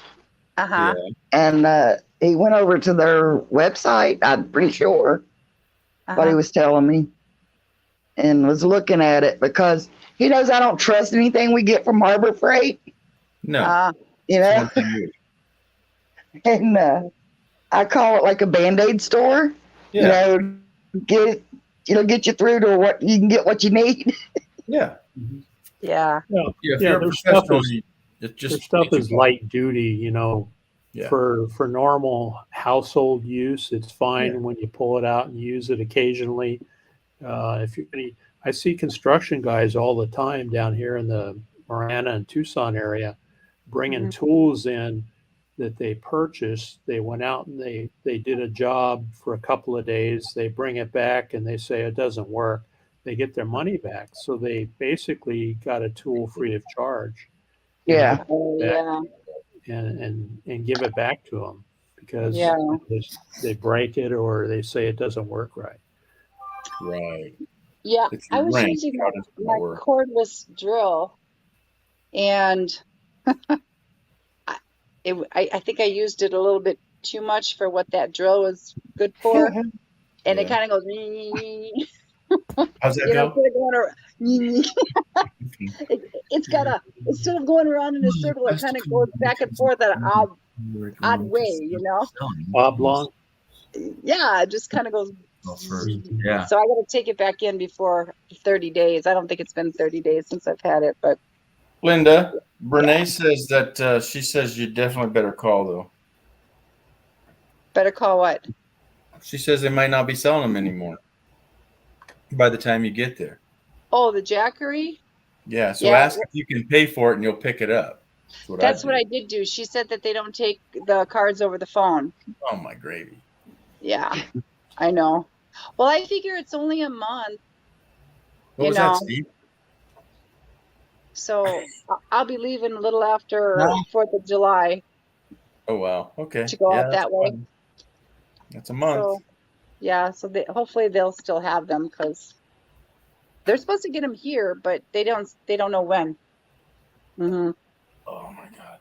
Speaker 8: Yeah.
Speaker 7: And he went over to their website, I'm pretty sure, what he was telling me, and was looking at it because he knows I don't trust anything we get from Harbor Freight.
Speaker 3: No.
Speaker 7: You know? And I call it like a Band-Aid store. Yeah. You know, it'll get you through to what you can get what you need.
Speaker 3: Yeah.
Speaker 8: Yeah.
Speaker 6: Yeah,
Speaker 3: If
Speaker 6: yeah,
Speaker 3: you're a
Speaker 6: their stuff
Speaker 3: professional,
Speaker 6: is
Speaker 3: it
Speaker 6: their
Speaker 3: just
Speaker 6: stuff is light duty, you know.
Speaker 3: Yeah.
Speaker 6: For normal household use, it's fine
Speaker 3: Yeah.
Speaker 6: when you pull it out and use it occasionally. If you're gonna, I see construction guys all the time down here in the Marana and Tucson area, bringing tools in that they purchased. They went out and they did a job for a couple of days. They bring it back and they say it doesn't work. They get their money back. So they basically got a tool free of charge.
Speaker 7: Yeah.
Speaker 8: Oh, yeah.
Speaker 6: And give it back to them because
Speaker 8: Yeah.
Speaker 6: they break it or they say it doesn't work right.
Speaker 3: Right.
Speaker 8: Yeah.
Speaker 3: If
Speaker 8: I
Speaker 3: you
Speaker 8: was
Speaker 3: rank,
Speaker 8: using
Speaker 3: how does it
Speaker 8: my
Speaker 3: work?
Speaker 8: cordless drill, and I think I used it a little bit too much for what that drill was good for, and it
Speaker 3: Yeah.
Speaker 8: kind of goes.
Speaker 3: How's that
Speaker 8: You know,
Speaker 3: go?
Speaker 8: instead of going around, it's got a, instead of going around in a circle, it kind of goes back and forth at an odd way, you know?
Speaker 6: Oblong.
Speaker 8: Yeah, it just kind of goes.
Speaker 3: Yeah.
Speaker 8: So I got to take it back in before 30 days. I don't think it's been 30 days since I've had it, but
Speaker 3: Linda, Brene says that she says you definitely better call though.
Speaker 8: better call what?
Speaker 3: She says they might not be selling them anymore by the time you get there.
Speaker 8: Oh, the Jackery?
Speaker 3: Yeah. So
Speaker 8: Yeah.
Speaker 3: ask if you can pay for it and you'll pick it up.
Speaker 8: That's what I did do. She said that they don't take the cards over the phone.
Speaker 3: Oh my gravy.
Speaker 8: Yeah, I know. Well, I figure it's only a month,
Speaker 3: What
Speaker 8: you
Speaker 3: was
Speaker 8: know.
Speaker 3: that, Steve?
Speaker 8: So I'll be leaving a little after 4th of July
Speaker 3: Oh wow. Okay.
Speaker 8: to go out
Speaker 3: that's
Speaker 8: that way.
Speaker 3: fine. That's a month.
Speaker 8: So, yeah, so hopefully they'll still have them because they're supposed to get them here, but they don't know when. Mm-hmm.
Speaker 3: Oh my God.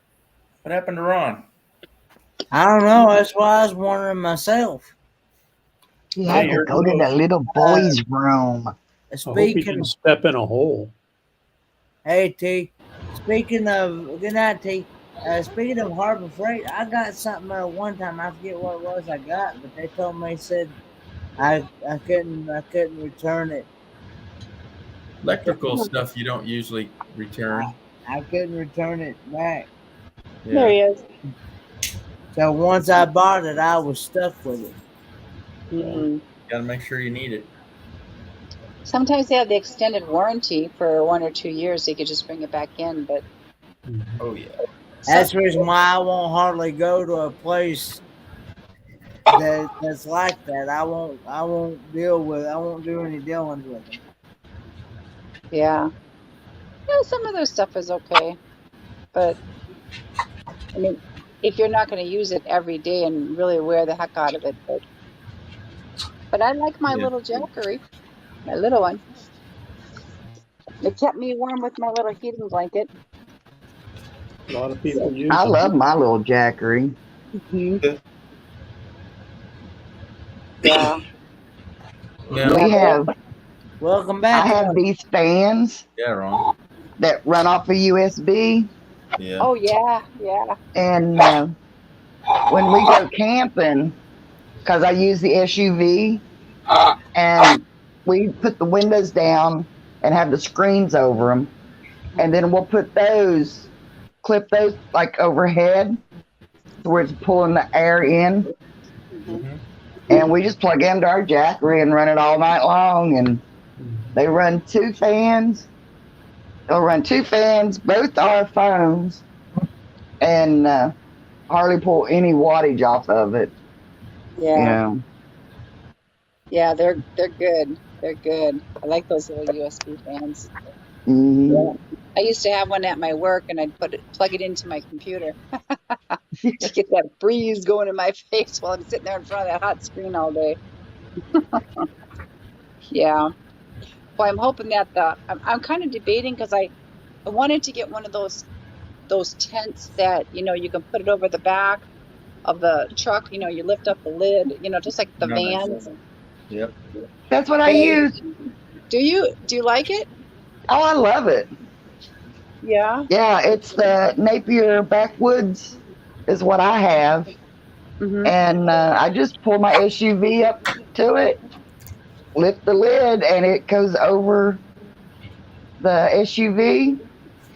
Speaker 3: What happened to Ron?
Speaker 2: I don't know. That's why I was wondering myself.
Speaker 7: You had to go to the little boy's room.
Speaker 6: I hope he
Speaker 2: Speaking,
Speaker 6: didn't step in a hole.
Speaker 2: hey T. Speaking of good night, T. Speaking of Harbor Freight, I got something there one time. I forget what it was I got, but they told me said I couldn't return it.
Speaker 3: Electrical stuff you don't usually return.
Speaker 2: I couldn't return it back.
Speaker 8: There he is.
Speaker 2: So once I bought it, I was stuck with it.
Speaker 8: Mm-hmm.
Speaker 3: Got to make sure you need it.
Speaker 8: Sometimes they have the extended warranty for 1 or 2 years. They could just bring it back in, but
Speaker 3: Oh yeah.
Speaker 2: That's the reason why I won't hardly go to a place that's like that. I won't do any dealings with it.
Speaker 8: yeah. Yeah, some of their stuff is okay. But, I mean, if you're not going to use it every day and really wear the heck out of it. But I like my little Jackery, my little one. It kept me warm with my little heating blanket.
Speaker 6: A lot of people use
Speaker 7: I
Speaker 6: them.
Speaker 7: love my little Jackery.
Speaker 8: Mm-hmm. Yeah.
Speaker 3: Yeah.
Speaker 7: We have,
Speaker 2: Welcome
Speaker 7: I
Speaker 2: back.
Speaker 7: have these fans
Speaker 3: Yeah, Ron.
Speaker 7: that run off a USB,
Speaker 3: Yeah.
Speaker 8: Oh, yeah, yeah.
Speaker 7: and when we go camping, because I use the SUV, and we put the windows down and have the screens over them, and then we'll clip those like overhead, where it's pulling the air in,
Speaker 3: Mhm.
Speaker 7: and we just plug into our Jackery and run it all night long, and they run 2 fans. They'll run 2 fans, both our phones, and hardly pull any wattage off of it.
Speaker 8: Yeah.
Speaker 7: You know.
Speaker 8: Yeah, they're good. They're good. I like those little USB fans.
Speaker 7: Mhm.
Speaker 8: Yeah. I used to have one at my work, and I'd plug it into my computer to get that breeze going in my face while I'm sitting there in front of that hot screen all day. Yeah. Well, I'm hoping that I'm kind of debating because I wanted to get one of those tents that you can put it over the back of the truck. You lift up the lid. Just like the vans.
Speaker 3: Yep.
Speaker 7: That's what I use.
Speaker 8: Do you like it?
Speaker 7: Oh, I love it.
Speaker 8: Yeah.
Speaker 7: Yeah, it's the Napier Backwoods is what I have.
Speaker 8: Mm-hmm.
Speaker 7: And I just pull my SUV up to it lift the lid and it goes over the SUV,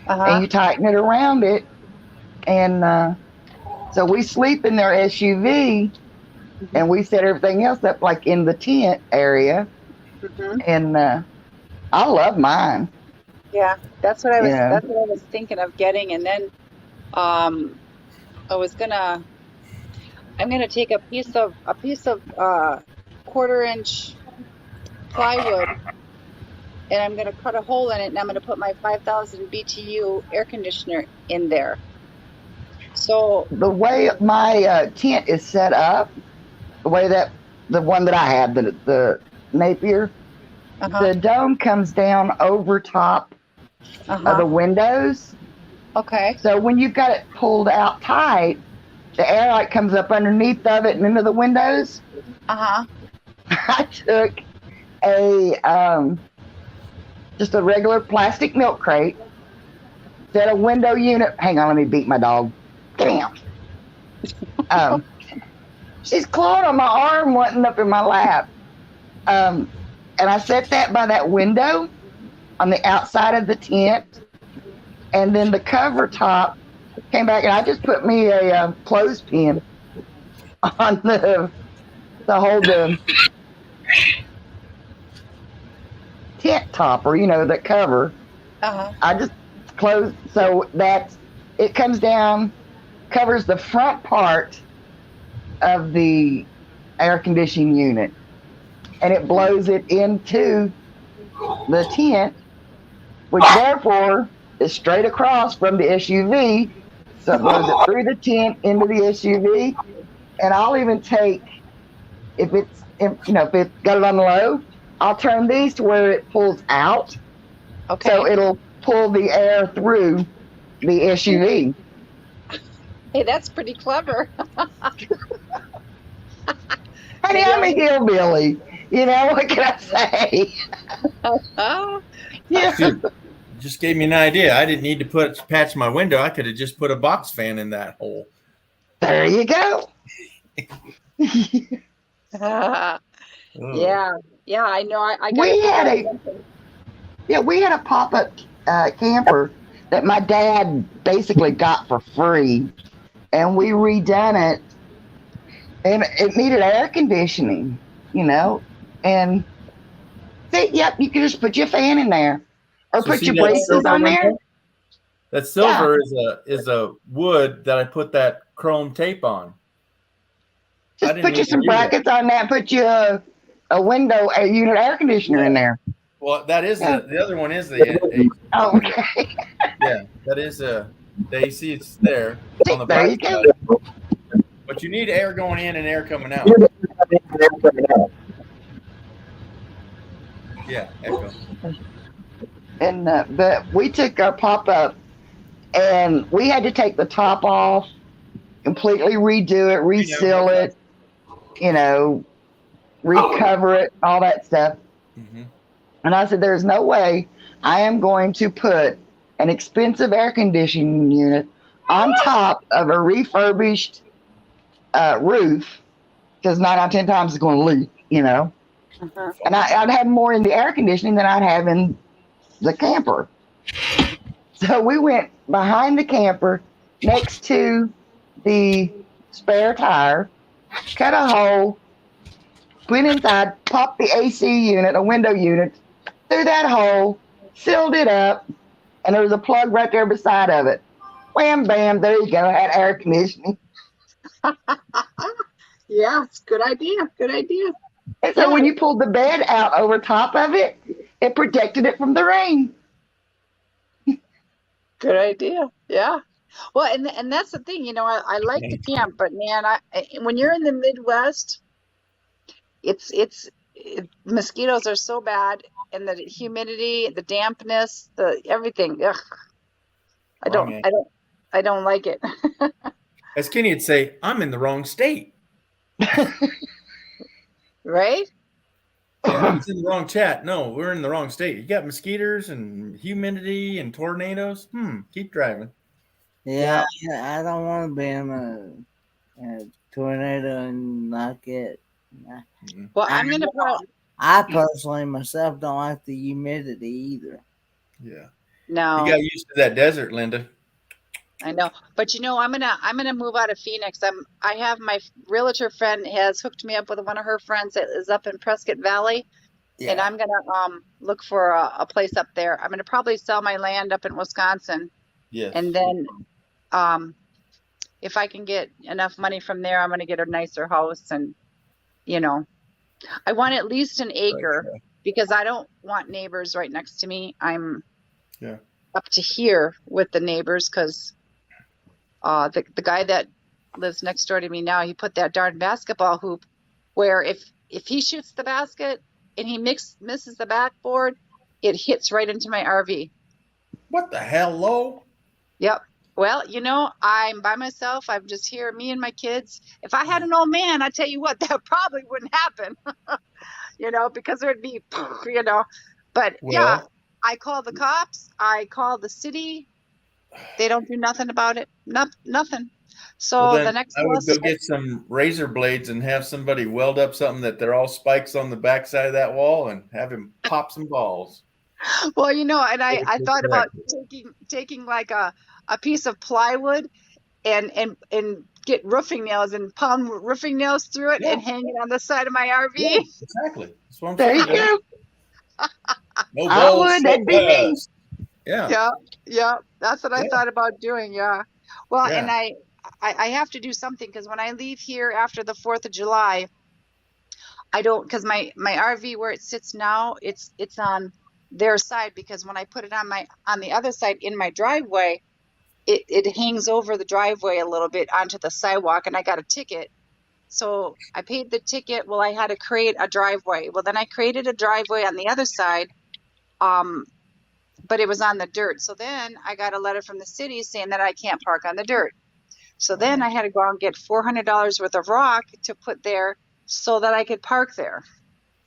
Speaker 7: and you tighten it around it. And so we sleep in their SUV, and we set everything else up like in the tent area. And I love mine.
Speaker 8: Yeah, that's what I was.
Speaker 7: Yeah.
Speaker 8: That's what I was thinking of getting, and then I'm gonna take a piece of 1/4-inch plywood, and I'm gonna cut a hole in it, and I'm gonna put my 5,000 BTU air conditioner in there. So
Speaker 7: The way my tent is set up, the way that the one that I have, the Napier, the dome comes down over top of the windows.
Speaker 8: Okay.
Speaker 7: So when you've got it pulled out tight, the air like comes up underneath of it and into the windows. I took a just a regular plastic milk crate, set a window unit. Hang on, let me beat my dog. Damn. She's clawed on my arm, wanting up in my lap. And I set that by that window on the outside of the tent. And then the cover top came back, and I just put me a clothespin on the hold the tent topper, the cover. I just closed, so that it comes down, covers the front part of the air conditioning unit, and it blows it into the tent, which therefore is straight across from the SUV. So it blows it through the tent into the SUV. And I'll even take, if it got it on low, I'll turn these to where it pulls out.
Speaker 8: Okay.
Speaker 7: So it'll pull the air through the SUV.
Speaker 8: Hey, that's pretty clever.
Speaker 7: Honey, I'm a hillbilly. What can I say?
Speaker 3: Yeah. Just gave me an idea. I didn't need to patch my window. I could have just put a box fan in that hole.
Speaker 7: There you go.
Speaker 8: Yeah, I know. I
Speaker 7: we had a pop-up camper that my dad basically got for free, and we redone it, and it needed air conditioning, and you can just put your fan in there. Or put your braces on there.
Speaker 3: That silver is a wood that I put that chrome tape on.
Speaker 7: Just put you some brackets on that. Put you a unit air conditioner in there.
Speaker 3: Well, that is the other one is the AC.
Speaker 7: Okay.
Speaker 3: Yeah, that is the AC. It's there on the
Speaker 7: there
Speaker 3: back
Speaker 7: you go.
Speaker 3: side. But you need air going in and air coming out. Yeah, echo.
Speaker 7: And but we took our pop-up, and we had to take the top off, completely redo it, reseal it, recover it, all that stuff. And I said, there's no way I am going to put an expensive air conditioning unit on top of a refurbished roof, because 9 out of 10 times it's going to leak, And I'd have more in the air conditioning than I'd have in the camper. So we went behind the camper next to the spare tire, cut a hole, went inside, popped the AC unit, a window unit, through that hole, sealed it up, and there was a plug right there beside of it. Wham, bam, there you go, had air conditioning.
Speaker 8: Yeah, it's a good idea. Good idea.
Speaker 7: And so when you pulled the bed out over top of it, it protected it from the rain.
Speaker 8: Good idea. Yeah. Well, and that's the thing, I like to camp, but man, when you're in the Midwest, it's mosquitoes are so bad, and the humidity, the dampness, the everything. Ugh. I don't like it.
Speaker 3: As Kenny would say, I'm in the wrong state.
Speaker 8: Right?
Speaker 3: It's in the wrong chat. No, we're in the wrong state. You got mosquitoes and humidity and tornadoes. Keep driving.
Speaker 2: Yeah, I don't want to be in a tornado and not get.
Speaker 8: Well,
Speaker 2: I personally myself don't like the humidity either.
Speaker 3: Yeah.
Speaker 8: No.
Speaker 3: You got used to that desert, Linda.
Speaker 8: I know, but I'm gonna move out of Phoenix. I have my realtor friend has hooked me up with one of her friends that is up in Prescott Valley, and I'm gonna look for a place up there. I'm gonna probably sell my land up in Wisconsin,
Speaker 3: Yes.
Speaker 8: and then if I can get enough money from there, I'm gonna get a nicer house, and I want at least an acre because I don't want neighbors right next to me. I'm up to here with the neighbors because. The guy that lives next door to me now, he put that darn basketball hoop where if he shoots the basket and he misses the backboard, it hits right into my RV.
Speaker 3: What the hell, Lo?
Speaker 8: Yep. Well, I'm by myself. I'm just here, me and my kids. If I had an old man, I tell you what, that probably wouldn't happen, because there'd be, but yeah, I call the cops. I call the city. They don't do nothing about it. Nothing. So the next
Speaker 3: I would go get some razor blades and have somebody weld up something that they're all spikes on the backside of that wall and have him pop some balls.
Speaker 8: Well, and I thought about taking like a piece of plywood and get roofing nails and pound roofing nails through it and hang it on the side of my RV.
Speaker 3: Yeah, exactly. That's what I'm
Speaker 7: There
Speaker 3: saying.
Speaker 7: you go.
Speaker 3: No
Speaker 7: I
Speaker 3: balls,
Speaker 7: would. That'd be me.
Speaker 3: Yeah.
Speaker 8: Yeah. That's what I thought about doing. Yeah. Well, and I have to do something because when I leave here after the 4th of July, I don't, because my RV where it sits now, it's on their side because when I put it on the other side in my driveway, it hangs over the driveway a little bit onto the sidewalk and I got a ticket. So I paid the ticket. Well, I had to create a driveway. Well, then I created a driveway on the other side. But it was on the dirt. So then I got a letter from the city saying that I can't park on the dirt. So then I had to go out and get $400 worth of rock to put there so that I could park there.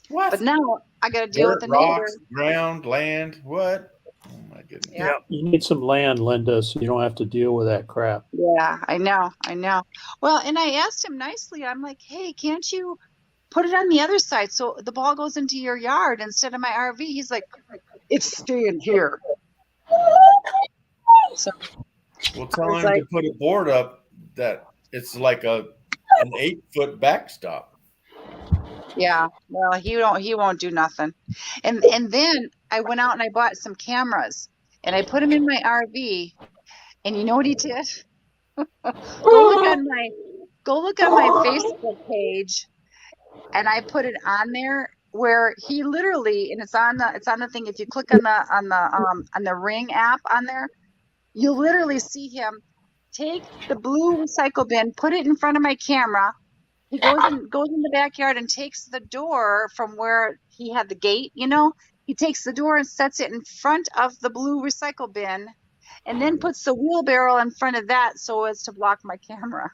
Speaker 3: What?
Speaker 8: But now I got to deal with the
Speaker 3: rocks,
Speaker 8: neighbor.
Speaker 3: ground, land, what? Oh my goodness.
Speaker 8: Yeah.
Speaker 6: You need some land, Linda, so you don't have to deal with that crap.
Speaker 8: Yeah, I know. Well, and I asked him nicely. I'm like, hey, can't you put it on the other side so the ball goes into your yard instead of my RV? He's like, it's staying here. So
Speaker 3: Well, tell him to put a board up that it's like an 8-foot backstop.
Speaker 8: Yeah, well, he won't do nothing. And then I went out and I bought some cameras and I put them in my RV. And you know what he did? Go look on my Facebook page, and I put it on there where he literally, and it's on the thing. If you click on the Ring app on there, you'll literally see him take the blue recycle bin, put it in front of my camera. He goes in the backyard and takes the door from where he had the gate, he takes the door and sets it in front of the blue recycle bin and then puts the wheelbarrow in front of that so as to block my camera.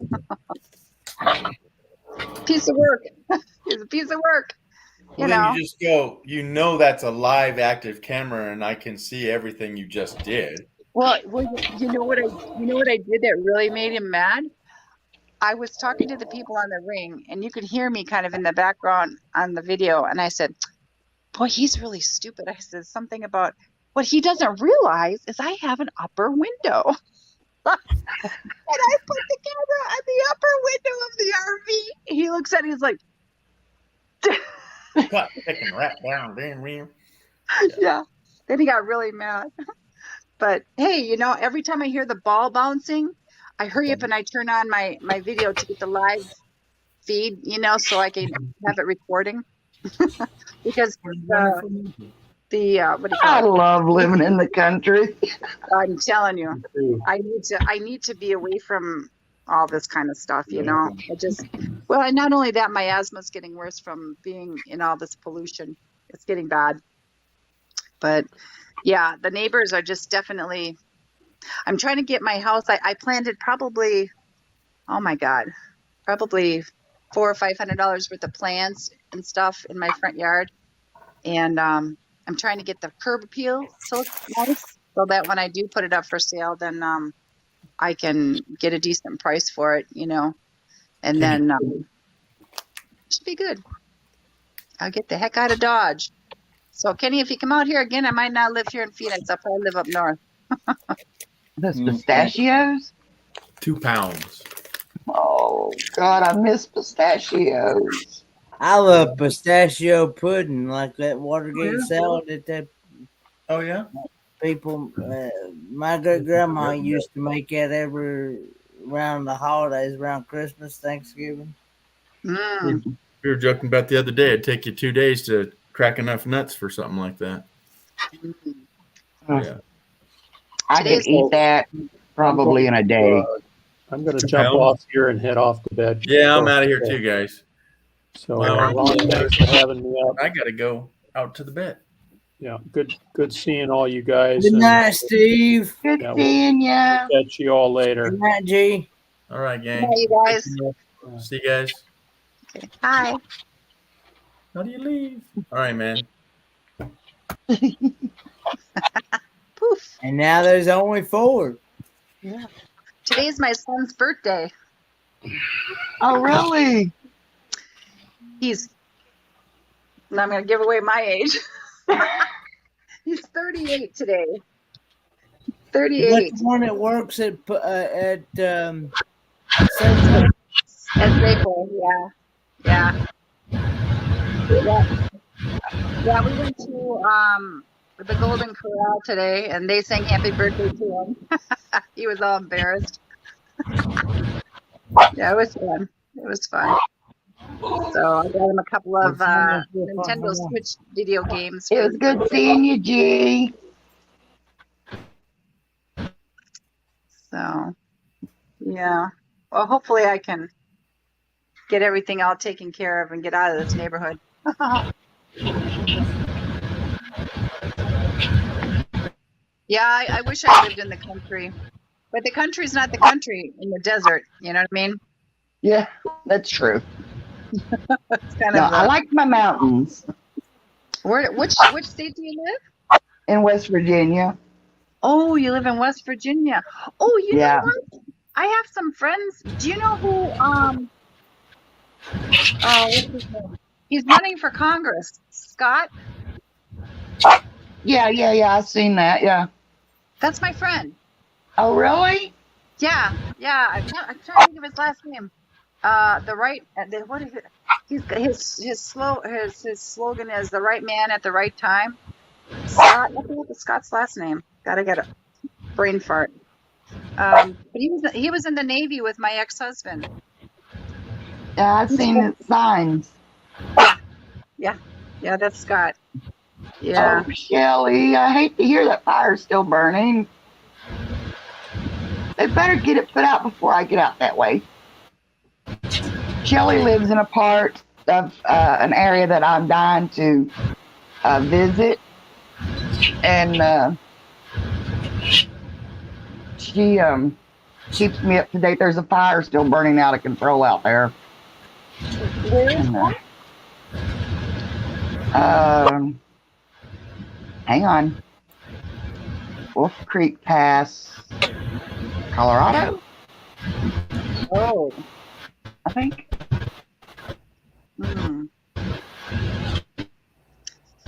Speaker 8: Piece of work. It's a piece of work.
Speaker 3: Then you just go, that's a live active camera and I can see everything you just did.
Speaker 8: Well, you know what I did that really made him mad? I was talking to the people on the Ring, and you could hear me kind of in the background on the video. And I said, boy, he's really stupid. I said something about what he doesn't realize is I have an upper window. And I put the camera on the upper window of the RV. He looks at it, he's like,
Speaker 3: cut, pick and wrap down, damn.
Speaker 8: Yeah. Then he got really mad. But hey, every time I hear the ball bouncing, I hurry up and I turn on my video to get the live feed, so I can have it recording. Because what do you call
Speaker 7: I love living in the country.
Speaker 8: I'm telling you, I need to be away from all this kind of stuff, and not only that, my asthma's getting worse from being in all this pollution. It's getting bad. But yeah, the neighbors are just definitely, I'm trying to get my house. I planted probably, oh my God, probably $400 or $500 worth of plants and stuff in my front yard. And I'm trying to get the curb appeal so nice so that when I do put it up for sale, then I can get a decent price for it, and then it should be good. I'll get the heck out of Dodge. So, Kenny, if you come out here again, I might not live here in Phoenix. I'll probably live up north.
Speaker 7: Those pistachios?
Speaker 3: 2 pounds.
Speaker 7: Oh, God, I miss pistachios.
Speaker 2: I love pistachio pudding, like that Watergate salad that
Speaker 3: Oh, yeah?
Speaker 2: people. My great grandma used to make that every around the holidays, around Christmas, Thanksgiving.
Speaker 8: Mm.
Speaker 3: We were joking about the other day. It'd take you 2 days to crack enough nuts for something like that. Yeah.
Speaker 7: I could eat that probably in a day.
Speaker 6: I'm going to jump off here and head off to bed.
Speaker 3: Yeah, I'm out of here too, guys.
Speaker 6: So,
Speaker 3: Well,
Speaker 6: Ron, thanks for having me up.
Speaker 3: I got to go out to the bed.
Speaker 6: Yeah, good seeing all you guys.
Speaker 2: Good night, Steve.
Speaker 7: Good
Speaker 6: Yeah,
Speaker 7: seeing ya.
Speaker 6: Catch you all later.
Speaker 2: Good night, G.
Speaker 3: All right, gang.
Speaker 8: Bye, you guys.
Speaker 3: See you guys.
Speaker 8: Okay. Hi.
Speaker 3: How do you leave? All right, man.
Speaker 8: Poof.
Speaker 2: And now there's only 4.
Speaker 8: Yeah. Today's my son's birthday.
Speaker 7: Oh, really?
Speaker 8: I'm going to give away my age. He's 38 today. 38.
Speaker 2: What's the one that works at Central?
Speaker 8: At Safeway, yeah. Yeah, we went to the Golden Corral today, and they sang happy birthday to him. He was all embarrassed. Yeah, it was fun. It was fun. So I got him a couple of Nintendo Switch video games.
Speaker 7: It was good seeing you, G.
Speaker 8: So, yeah. Well, hopefully I can get everything all taken care of and get out of this neighborhood. Yeah, I wish I lived in the country. But the country's not the country in the desert. You know what I mean?
Speaker 7: Yeah, that's true.
Speaker 8: It's kind
Speaker 7: No,
Speaker 8: of
Speaker 7: I like my mountains
Speaker 8: which state do you live?
Speaker 7: in West Virginia.
Speaker 8: Oh, you live in West Virginia. Oh, you
Speaker 7: Yeah.
Speaker 8: know what? I have some friends. Do you know who what's his name? He's running for Congress. Scott?
Speaker 7: Yeah, I've seen that. Yeah.
Speaker 8: That's my friend.
Speaker 7: Oh, really?
Speaker 8: Yeah. I'm trying to think of his last name. What is it? His slogan is the right man at the right time. Scott, what was Scott's last name? Gotta get a brain fart. But he was in the Navy with my ex-husband.
Speaker 7: Yeah, I've seen the signs.
Speaker 8: Yeah, that's Scott. Yeah.
Speaker 7: Oh, Shelly, I hate to hear that fire's still burning. They better get it put out before I get out that way. Shelly lives in a part of an area that I'm dying to visit. And she keeps me up to date. There's a fire still burning out of control out there.
Speaker 8: Where is that?
Speaker 7: Hang on. Wolf Creek Pass, Colorado,
Speaker 8: Oh.
Speaker 7: I think.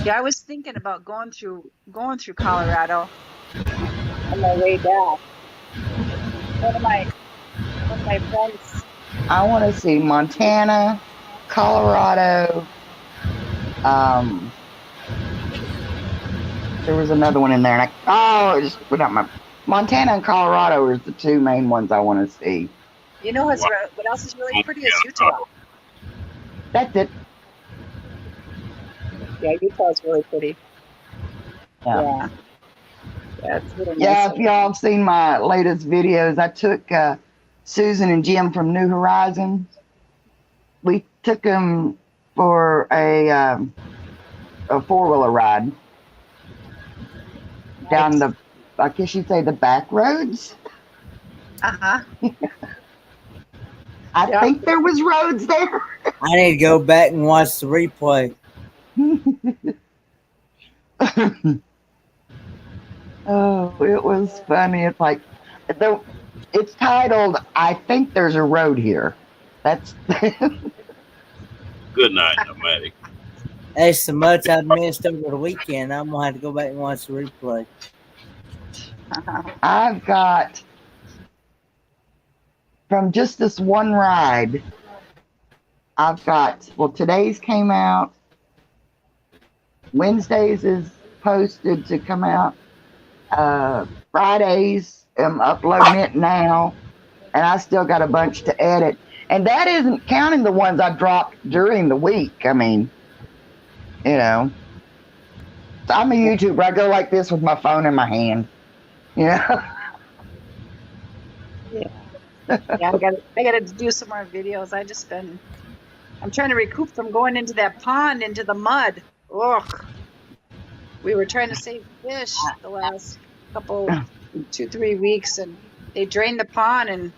Speaker 8: Yeah, I was thinking about going through Colorado on my way back. One of my friends.
Speaker 7: I want to see Montana, Colorado. There was another one in there, and it just went out my. Montana and Colorado are the 2 main ones I want to see.
Speaker 8: You know what else is really pretty is Utah.
Speaker 7: That's it.
Speaker 8: Yeah, Utah's really pretty.
Speaker 7: Yeah.
Speaker 8: Yeah, it's really nice.
Speaker 7: Yeah, if y'all have seen my latest videos, I took Susan and Jim from New Horizons. We took them for a 4-wheeler ride down the, I guess you'd say, the back roads.
Speaker 8: Uh-huh.
Speaker 7: I think there was roads there.
Speaker 2: I need to go back and watch the replay.
Speaker 7: Oh, it was funny. It's like, it's titled, I Think There's a Road Here. That's
Speaker 1: Good night, Maddie.
Speaker 2: There's so much I've missed over the weekend. I'm gonna have to go back and watch the replay.
Speaker 7: I've got from just this one ride. I've got today's came out. Wednesdays is posted to come out. Fridays, I'm uploading it now, and I still got a bunch to edit. And that isn't counting the ones I dropped during the week. I mean, you know, I'm a YouTuber. I go like this with my phone in my hand. Yeah.
Speaker 8: Yeah, I gotta do some more videos. I'm trying to recoup from going into that pond, into the mud. Ugh. We were trying to save fish the last couple, 2-3 weeks, and they drained the pond, and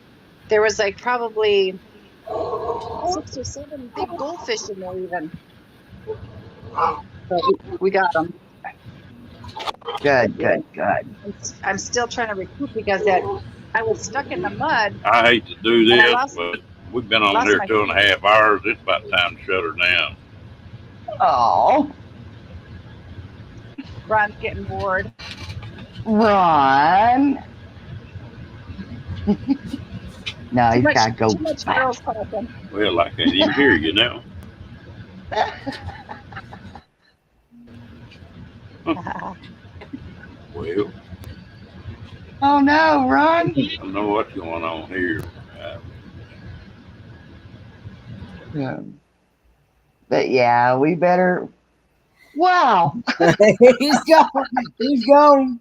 Speaker 8: there was like probably 6 or 7 big goldfish in there even. But we got them.
Speaker 7: Good.
Speaker 8: I'm still trying to recoup because I was stuck in the mud.
Speaker 1: I hate to do
Speaker 8: And I
Speaker 1: this,
Speaker 8: lost-
Speaker 1: but we've been on
Speaker 8: lost
Speaker 1: there
Speaker 8: my-
Speaker 1: 2.5 hours. It's about time to shut her down.
Speaker 7: Oh,
Speaker 8: Ron's getting bored.
Speaker 7: Ron. No, he's got to go
Speaker 8: Too much
Speaker 7: back.
Speaker 8: girls talking.
Speaker 1: Well, I can't even hear you now. Well,
Speaker 7: Oh no, Ron.
Speaker 1: I don't know what's going on here.
Speaker 7: But yeah, we better. Wow.
Speaker 2: He's gone. He's gone.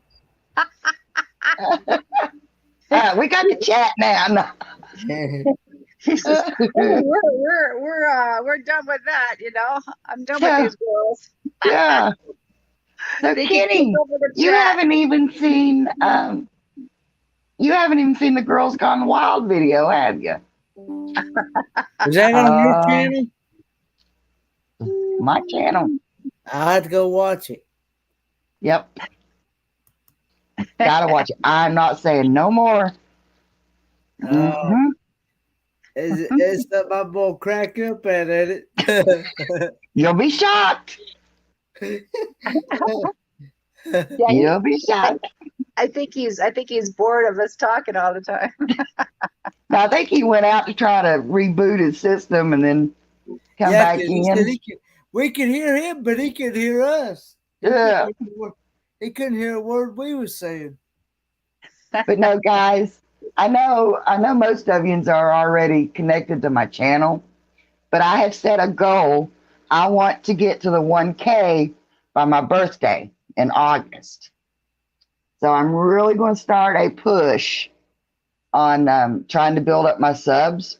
Speaker 7: We got to chat now.
Speaker 8: We're done with that, you know. I'm done
Speaker 7: Yeah.
Speaker 8: with these girls.
Speaker 7: Yeah. So
Speaker 8: They can
Speaker 7: Kenny,
Speaker 8: take over the
Speaker 7: you
Speaker 8: chat.
Speaker 7: haven't even seen the Girls Gone Wild video, have you?
Speaker 2: Is that on your
Speaker 7: Uh,
Speaker 2: channel?
Speaker 7: My channel.
Speaker 2: I'll have to go watch it.
Speaker 7: Yep. Gotta watch it. I'm not saying no more. Mhm.
Speaker 2: It's that my boy crack up at it.
Speaker 7: You'll be shocked.
Speaker 8: Yeah,
Speaker 7: You'll be shocked.
Speaker 8: I think he's bored of us talking all the time.
Speaker 7: I think he went out to try to reboot his system and then come back
Speaker 2: 'cause he said
Speaker 7: in.
Speaker 2: we could hear him, but he could hear us.
Speaker 7: Yeah.
Speaker 2: He couldn't hear a word we were saying.
Speaker 7: But no, guys, I know most of you are already connected to my channel, but I have set a goal. I want to get to the 1K by my birthday in August. So I'm really going to start a push on trying to build up my subs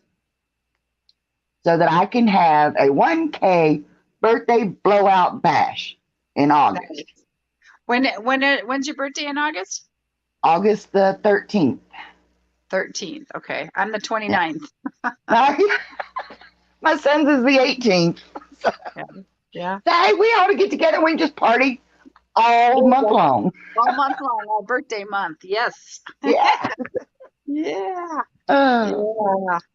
Speaker 7: so that I can have a 1K birthday blowout bash in August.
Speaker 8: When's your birthday in August?
Speaker 7: August the 13th.
Speaker 8: 13th. Okay. I'm the 29th.
Speaker 7: My son's is the 18th.
Speaker 8: Yeah.
Speaker 7: Hey, we ought to get together and we can just party all month long.
Speaker 8: All month long, all birthday month. Yes.
Speaker 7: Yeah.
Speaker 8: Yeah.
Speaker 7: Uh,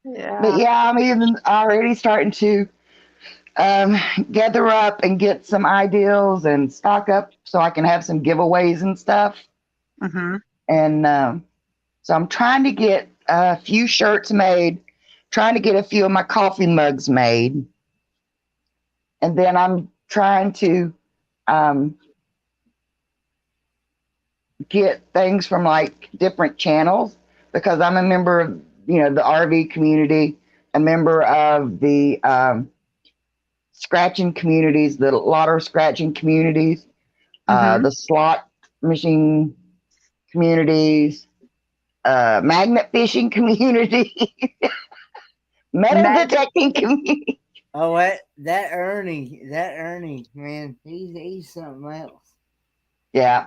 Speaker 8: Yeah.
Speaker 7: but yeah, I'm even already starting to gather up and get some ideals and stock up so I can have some giveaways and stuff.
Speaker 8: Mm-hmm.
Speaker 7: And so I'm trying to get a few shirts made, trying to get a few of my coffee mugs made. And then I'm trying to get things from like different channels because I'm a member of, the RV community, a member of the scratching communities, the lotto scratching communities, the slot machine communities, magnet fishing community, metal detecting community.
Speaker 2: Oh, that Ernie, man, he's something else.
Speaker 7: Yeah.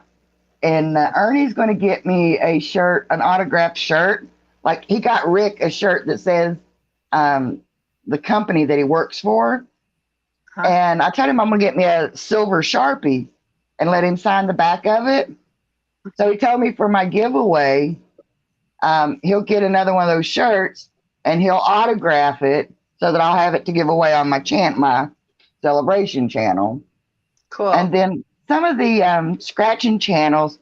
Speaker 7: And Ernie's going to get me a shirt, an autographed shirt. Like he got Rick a shirt that says the company that he works for.
Speaker 8: Huh.
Speaker 7: And I told him I'm going to get me a silver Sharpie and let him sign the back of it. So he told me for my giveaway, he'll get another one of those shirts and he'll autograph it so that I'll have it to give away on my celebration channel.
Speaker 8: Cool.
Speaker 7: And then some of the scratching channels,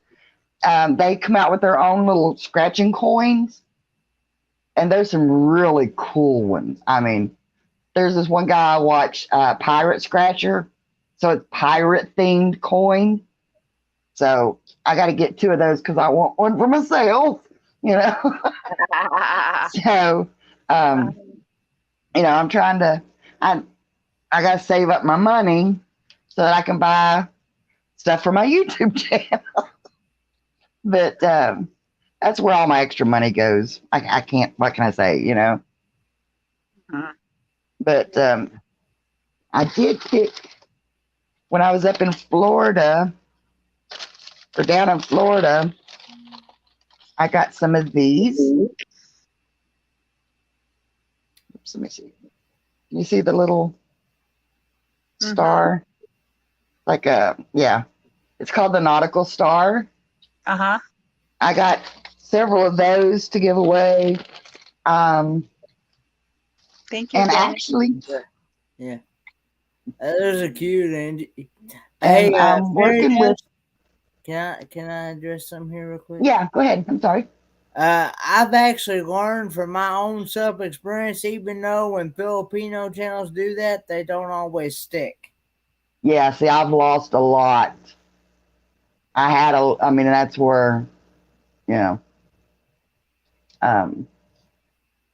Speaker 7: they come out with their own little scratching coins. And there's some really cool ones. I mean, there's this one guy I watch, Pirate Scratcher. So it's pirate themed coin. So I got to get 2 of those because I want one for myself, you know. So, you know, I'm trying to, I got to save up my money so that I can buy stuff for my YouTube channel. But that's where all my extra money goes. I can't, what can I say, you know? But I did pick, when I was up in Florida, or down in Florida, I got some of these. Oops, let me see. Can you see the little star? Like yeah. It's called the Nautical Star.
Speaker 8: Uh-huh.
Speaker 7: I got several of those to give away.
Speaker 8: Thank you.
Speaker 7: And
Speaker 8: Dan.
Speaker 7: actually,
Speaker 2: Yeah. Those are cute, Angie.
Speaker 7: and
Speaker 2: Hey,
Speaker 7: I'm working with.
Speaker 2: Can I address something here real quick?
Speaker 7: Yeah, go ahead. I'm sorry.
Speaker 2: I've actually learned from my own self experience, even though when Filipino channels do that, they don't always stick.
Speaker 7: Yeah, see, I've lost a lot. I mean, that's where, you know.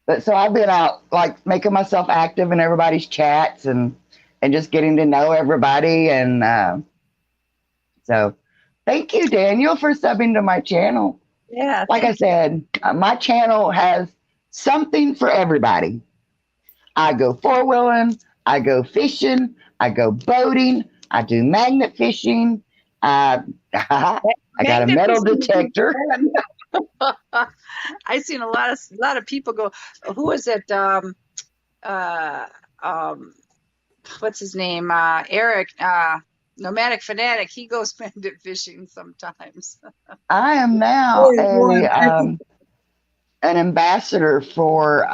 Speaker 7: But so I've been out, like, making myself active in everybody's chats and just getting to know everybody. And so thank you, Daniel, for subbing to my channel.
Speaker 8: Yeah.
Speaker 7: Like I said, my channel has something for everybody. I go four-wheeling, I go fishing, I go boating, I do magnet fishing. I got a metal detector.
Speaker 8: I've seen a lot of people go. Who is it? What's his name? Eric. Nomadic Fanatic. He goes magnet fishing sometimes.
Speaker 7: I am now an ambassador for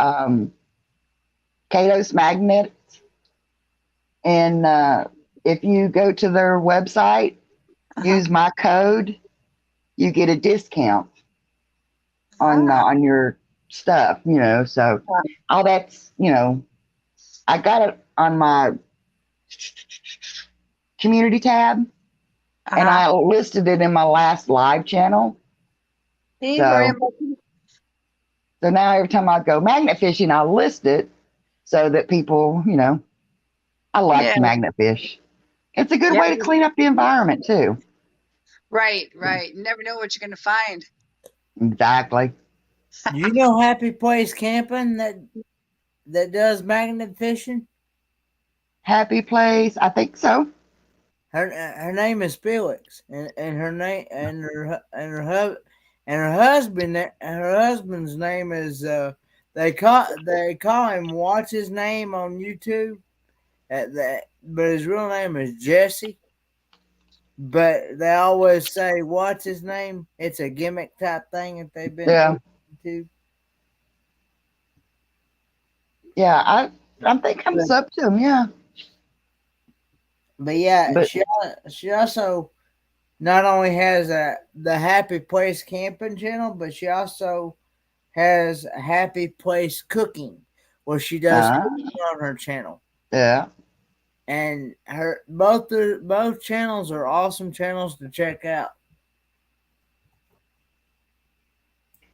Speaker 7: Kados Magnets, and if you go to their website, use my code, you get a discount on your stuff. You know, so all that's, you know, I got it on my community tab, and I listed it in my last live channel. So now every time I go magnet fishing, I list it so that people, you know, I like to magnet fish. It's a good way to clean up the environment too.
Speaker 8: Right. You never know what you're going to find.
Speaker 7: Exactly.
Speaker 2: Do you know Happy Place Camping that does magnet fishing?
Speaker 7: Happy Place, I think so.
Speaker 2: Her name is Felix, and her name and her husband's name is they call him what's his name on YouTube, but his real name is Jesse. But they always say what's his name. It's a gimmick type thing that they've been to.
Speaker 7: Yeah, I think I'm sub to him. Yeah.
Speaker 2: But yeah, she also not only has the Happy Place Camping channel, but she also has a Happy Place Cooking, where she does cooking on her channel.
Speaker 7: Yeah.
Speaker 2: And both channels are awesome channels to check out.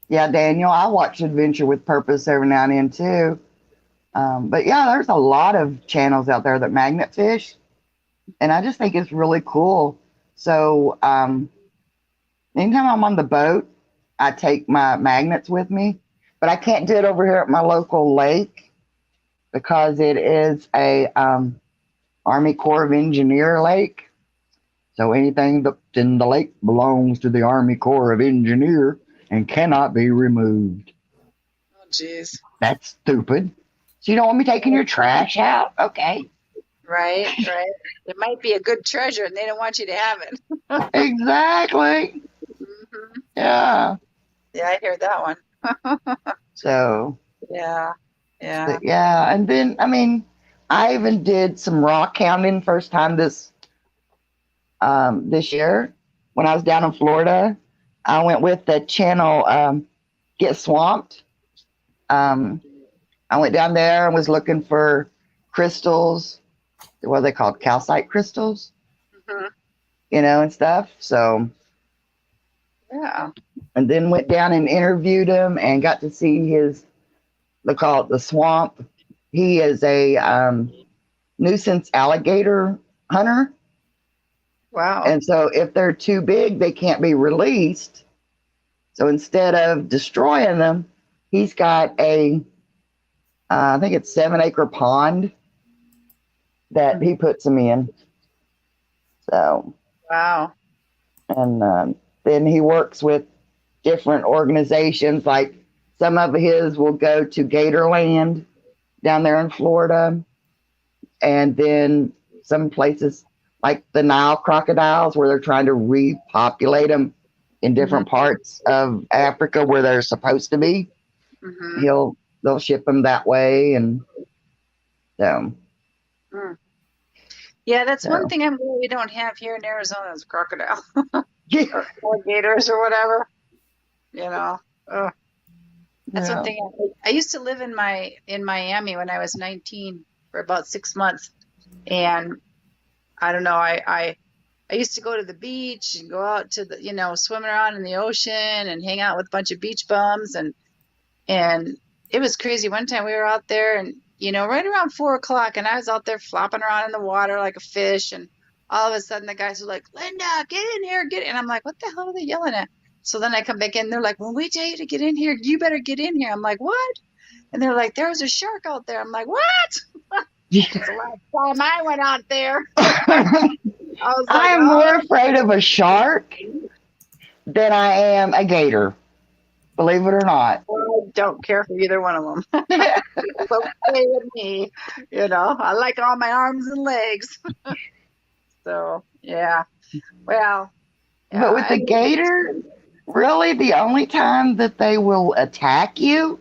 Speaker 7: Yeah, Daniel, I watch Adventure with Purpose every now and then too. But yeah, there's a lot of channels out there that magnet fish. And I just think it's really cool. So anytime I'm on the boat, I take my magnets with me. But I can't do it over here at my local lake because it is a Army Corps of Engineer lake. So anything that's in the lake belongs to the Army Corps of Engineer and cannot be removed.
Speaker 8: Oh, jeez.
Speaker 7: That's stupid. So you don't want me taking your trash out? Okay.
Speaker 8: Right. It might be a good treasure and they don't want you to have it.
Speaker 7: Exactly.
Speaker 8: Mm-hmm.
Speaker 7: Yeah.
Speaker 8: Yeah, I hear that one.
Speaker 7: So.
Speaker 8: Yeah.
Speaker 7: Yeah. And then, I mean, I even did some rock hounding first time this year when I was down in Florida. I went with the channel Get Swamped. I went down there and was looking for crystals. What are they called? Calcite crystals,
Speaker 8: Mhm.
Speaker 7: and stuff. So,
Speaker 8: Yeah.
Speaker 7: and then went down and interviewed him and got to see they call it the swamp. He is a nuisance alligator hunter.
Speaker 8: Wow.
Speaker 7: And so if they're too big, they can't be released. So instead of destroying them, he's got I think it's 7-acre pond that he puts them in. So,
Speaker 8: Wow.
Speaker 7: and then he works with different organizations. Like some of his will go to Gatorland down there in Florida. And then some places like the Nile crocodiles where they're trying to repopulate them in different parts of Africa where they're supposed to be.
Speaker 8: Mm-hmm.
Speaker 7: They'll ship them that way. And so.
Speaker 8: Yeah, that's
Speaker 7: So.
Speaker 8: one thing we don't have here in Arizona is crocodile
Speaker 7: Yeah.
Speaker 8: or gators or whatever. Ugh. That's one thing. I used to live in Miami when I was 19 for about 6 months, and I don't know. I used to go to the beach and go out to the swim around in the ocean and hang out with a bunch of beach bums, and it was crazy. One time we were out there and right around 4 o'clock, and I was out there flopping around in the water like a fish, and all of a sudden the guys were like, "Linda, get in here, get in." And I'm like, "What the hell are they yelling at?" So then I come back in. They're like, "When we tell you to get in here, you better get in here." I'm like, "What?" And they're like, "There's a shark out there." I'm like, "What?" It's the last time I went out there. I was like,
Speaker 7: I'm more afraid of a shark than I am a gator. Believe it or not.
Speaker 8: I don't care for either one of them. It's okay with me. I like all my arms and legs. So, yeah. Well,
Speaker 7: But with the gator, really the only time that they will attack you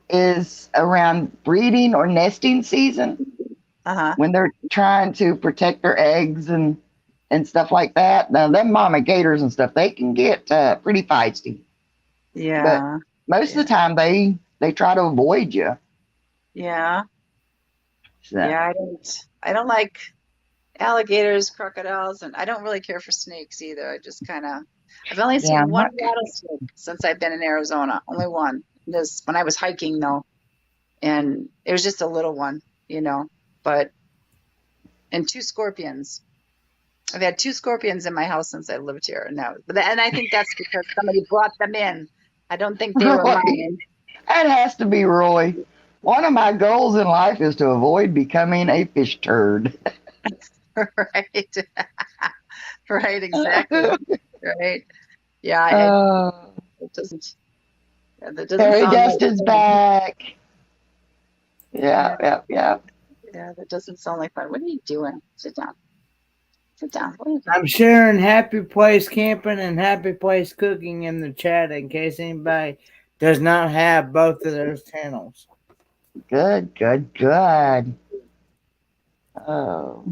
Speaker 7: is around breeding or nesting season. When they're trying to protect their eggs and stuff like that. Now, them mama gators and stuff, they can get pretty feisty.
Speaker 8: Yeah.
Speaker 7: But most of the time, they try to avoid you.
Speaker 8: Yeah.
Speaker 7: So.
Speaker 8: Yeah, I don't like alligators, crocodiles, and I don't really care for snakes either. I just I've only seen one rattlesnake since I've been in Arizona. Only one. This when I was hiking though, and it was just a little one, and 2 scorpions. I've had 2 scorpions in my house since I lived here, and I think that's because somebody brought them in. I don't think they were mine.
Speaker 7: That has to be Roy. One of my goals in life is to avoid becoming a fish turd.
Speaker 8: Right. Right, exactly. Right. Yeah. It doesn't. Yeah, that doesn't
Speaker 7: Fairy
Speaker 8: sound
Speaker 7: dust
Speaker 8: like
Speaker 7: is
Speaker 8: fun.
Speaker 7: back. Yeah.
Speaker 8: Yeah, that doesn't sound like fun. What are you doing? Sit down. Sit down. What are you doing?
Speaker 2: I'm sharing Happy Place Camping and Happy Place Cooking in the chat in case anybody does not have both of those channels.
Speaker 7: Good. Oh.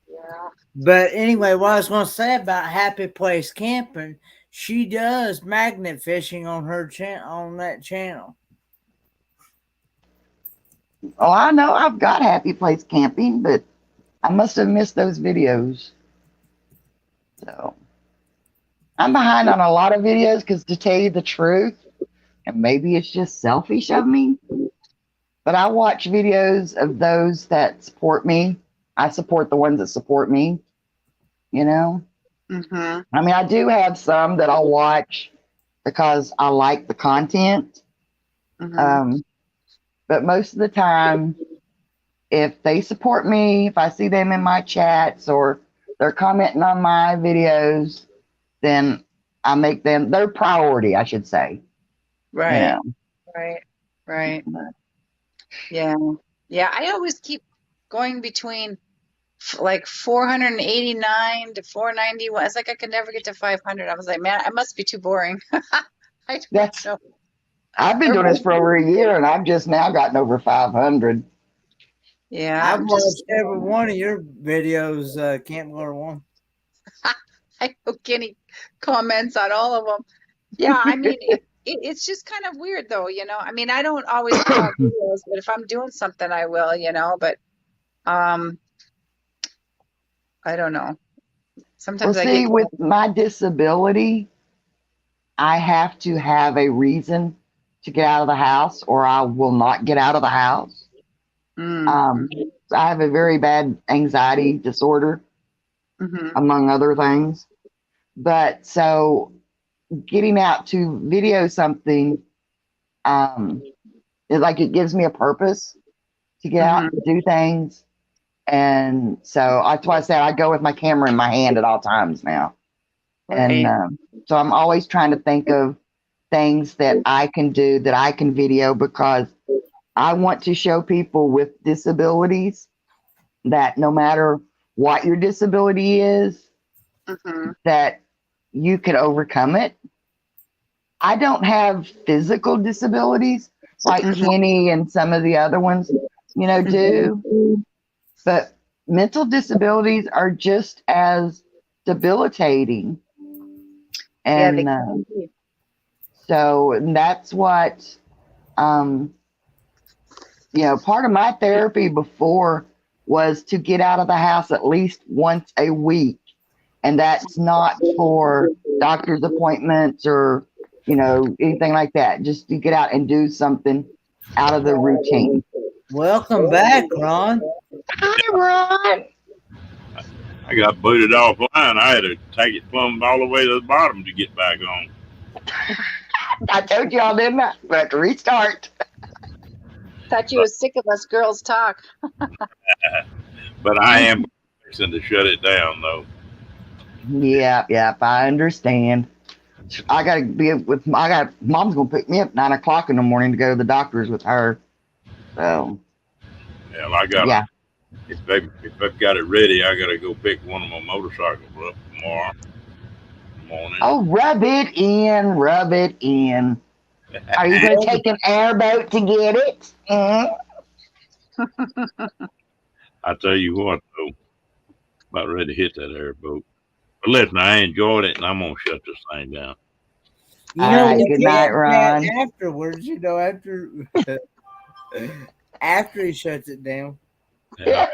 Speaker 8: Yeah.
Speaker 2: But anyway, what I was going to say about Happy Place Camping, she does magnet fishing on her on that channel.
Speaker 7: Oh, I know I've got Happy Place Camping, but I must have missed those videos. So I'm behind on a lot of videos because, to tell you the truth, and maybe it's just selfish of me, but I watch videos of those that support me. I support the ones that support me,
Speaker 8: Mm-hmm.
Speaker 7: I mean, I do have some that I'll watch because I like the content.
Speaker 8: Mm-hmm.
Speaker 7: But most of the time, if they support me, if I see them in my chats or they're commenting on my videos, then I make them their priority, I should say.
Speaker 8: Right. Right. Yeah. I always keep going between like 489 to 491. It's like I could never get to 500. I was like, man, I must be too boring. I don't know.
Speaker 7: I've been doing this for over a year, and I've just now gotten over 500.
Speaker 8: Yeah,
Speaker 2: I've
Speaker 8: I'm
Speaker 2: watched
Speaker 8: just,
Speaker 2: every one of your videos, Camp Lore One.
Speaker 8: I know Kenny comments on all of them. Yeah, I mean, it's just kind of weird though, you know. I mean, I don't always put out videos, but if I'm doing something, I will, you know. But I don't know.
Speaker 7: Well,
Speaker 8: Sometimes I
Speaker 7: see,
Speaker 8: get
Speaker 7: with my disability, I have to have a reason to get out of the house, or I will not get out of the house.
Speaker 8: mm,
Speaker 7: I have a very bad anxiety disorder,
Speaker 8: mhm,
Speaker 7: among other things. But so getting out to video something, is like it gives me a purpose to get out
Speaker 8: mhm.
Speaker 7: and do things. And so that's why I said I go with my camera in my hand at all times now. And
Speaker 8: Right.
Speaker 7: so I'm always trying to think of things that I can do, that I can video, because I want to show people with disabilities that no matter what your disability is,
Speaker 8: Mhm,
Speaker 7: that you can overcome it. I don't have physical disabilities like
Speaker 8: mhm,
Speaker 7: Kenny and some of the other ones,
Speaker 8: mhm.
Speaker 7: do, but mental disabilities are just as debilitating.
Speaker 8: Yeah, they
Speaker 7: And
Speaker 8: can be.
Speaker 7: so that's what, um, part of my therapy before was to get out of the house at least once a week. And that's not for doctor's appointments or, anything like that. Just to get out and do something out of the routine.
Speaker 2: Welcome back, Ron.
Speaker 7: Hi, Ron.
Speaker 1: I got booted offline. I had to take it plumb all the way to the bottom to get back on.
Speaker 7: I told y'all, didn't I? We have to restart.
Speaker 8: Thought you were sick of us girls talk.
Speaker 1: But I am fixing to shut it down, though.
Speaker 7: Yeah, I understand. I gotta be with. Mom's gonna pick me up 9 o'clock in the morning to go to the doctor's with her. So
Speaker 1: Hell, I got
Speaker 7: yeah.
Speaker 1: if they've got it ready, I gotta go pick one of my motorcycles up tomorrow morning.
Speaker 7: Oh, rub it in, rub it in. Are you gonna take an airboat to get it?
Speaker 1: I tell you what, though, about ready to hit that airboat. But listen, I enjoyed it, and I'm gonna shut this thing down.
Speaker 2: You
Speaker 7: All
Speaker 2: know,
Speaker 7: right,
Speaker 2: we
Speaker 7: good
Speaker 2: can't
Speaker 7: night, Ron.
Speaker 2: chat afterwards. After he shuts it down.
Speaker 1: Yeah.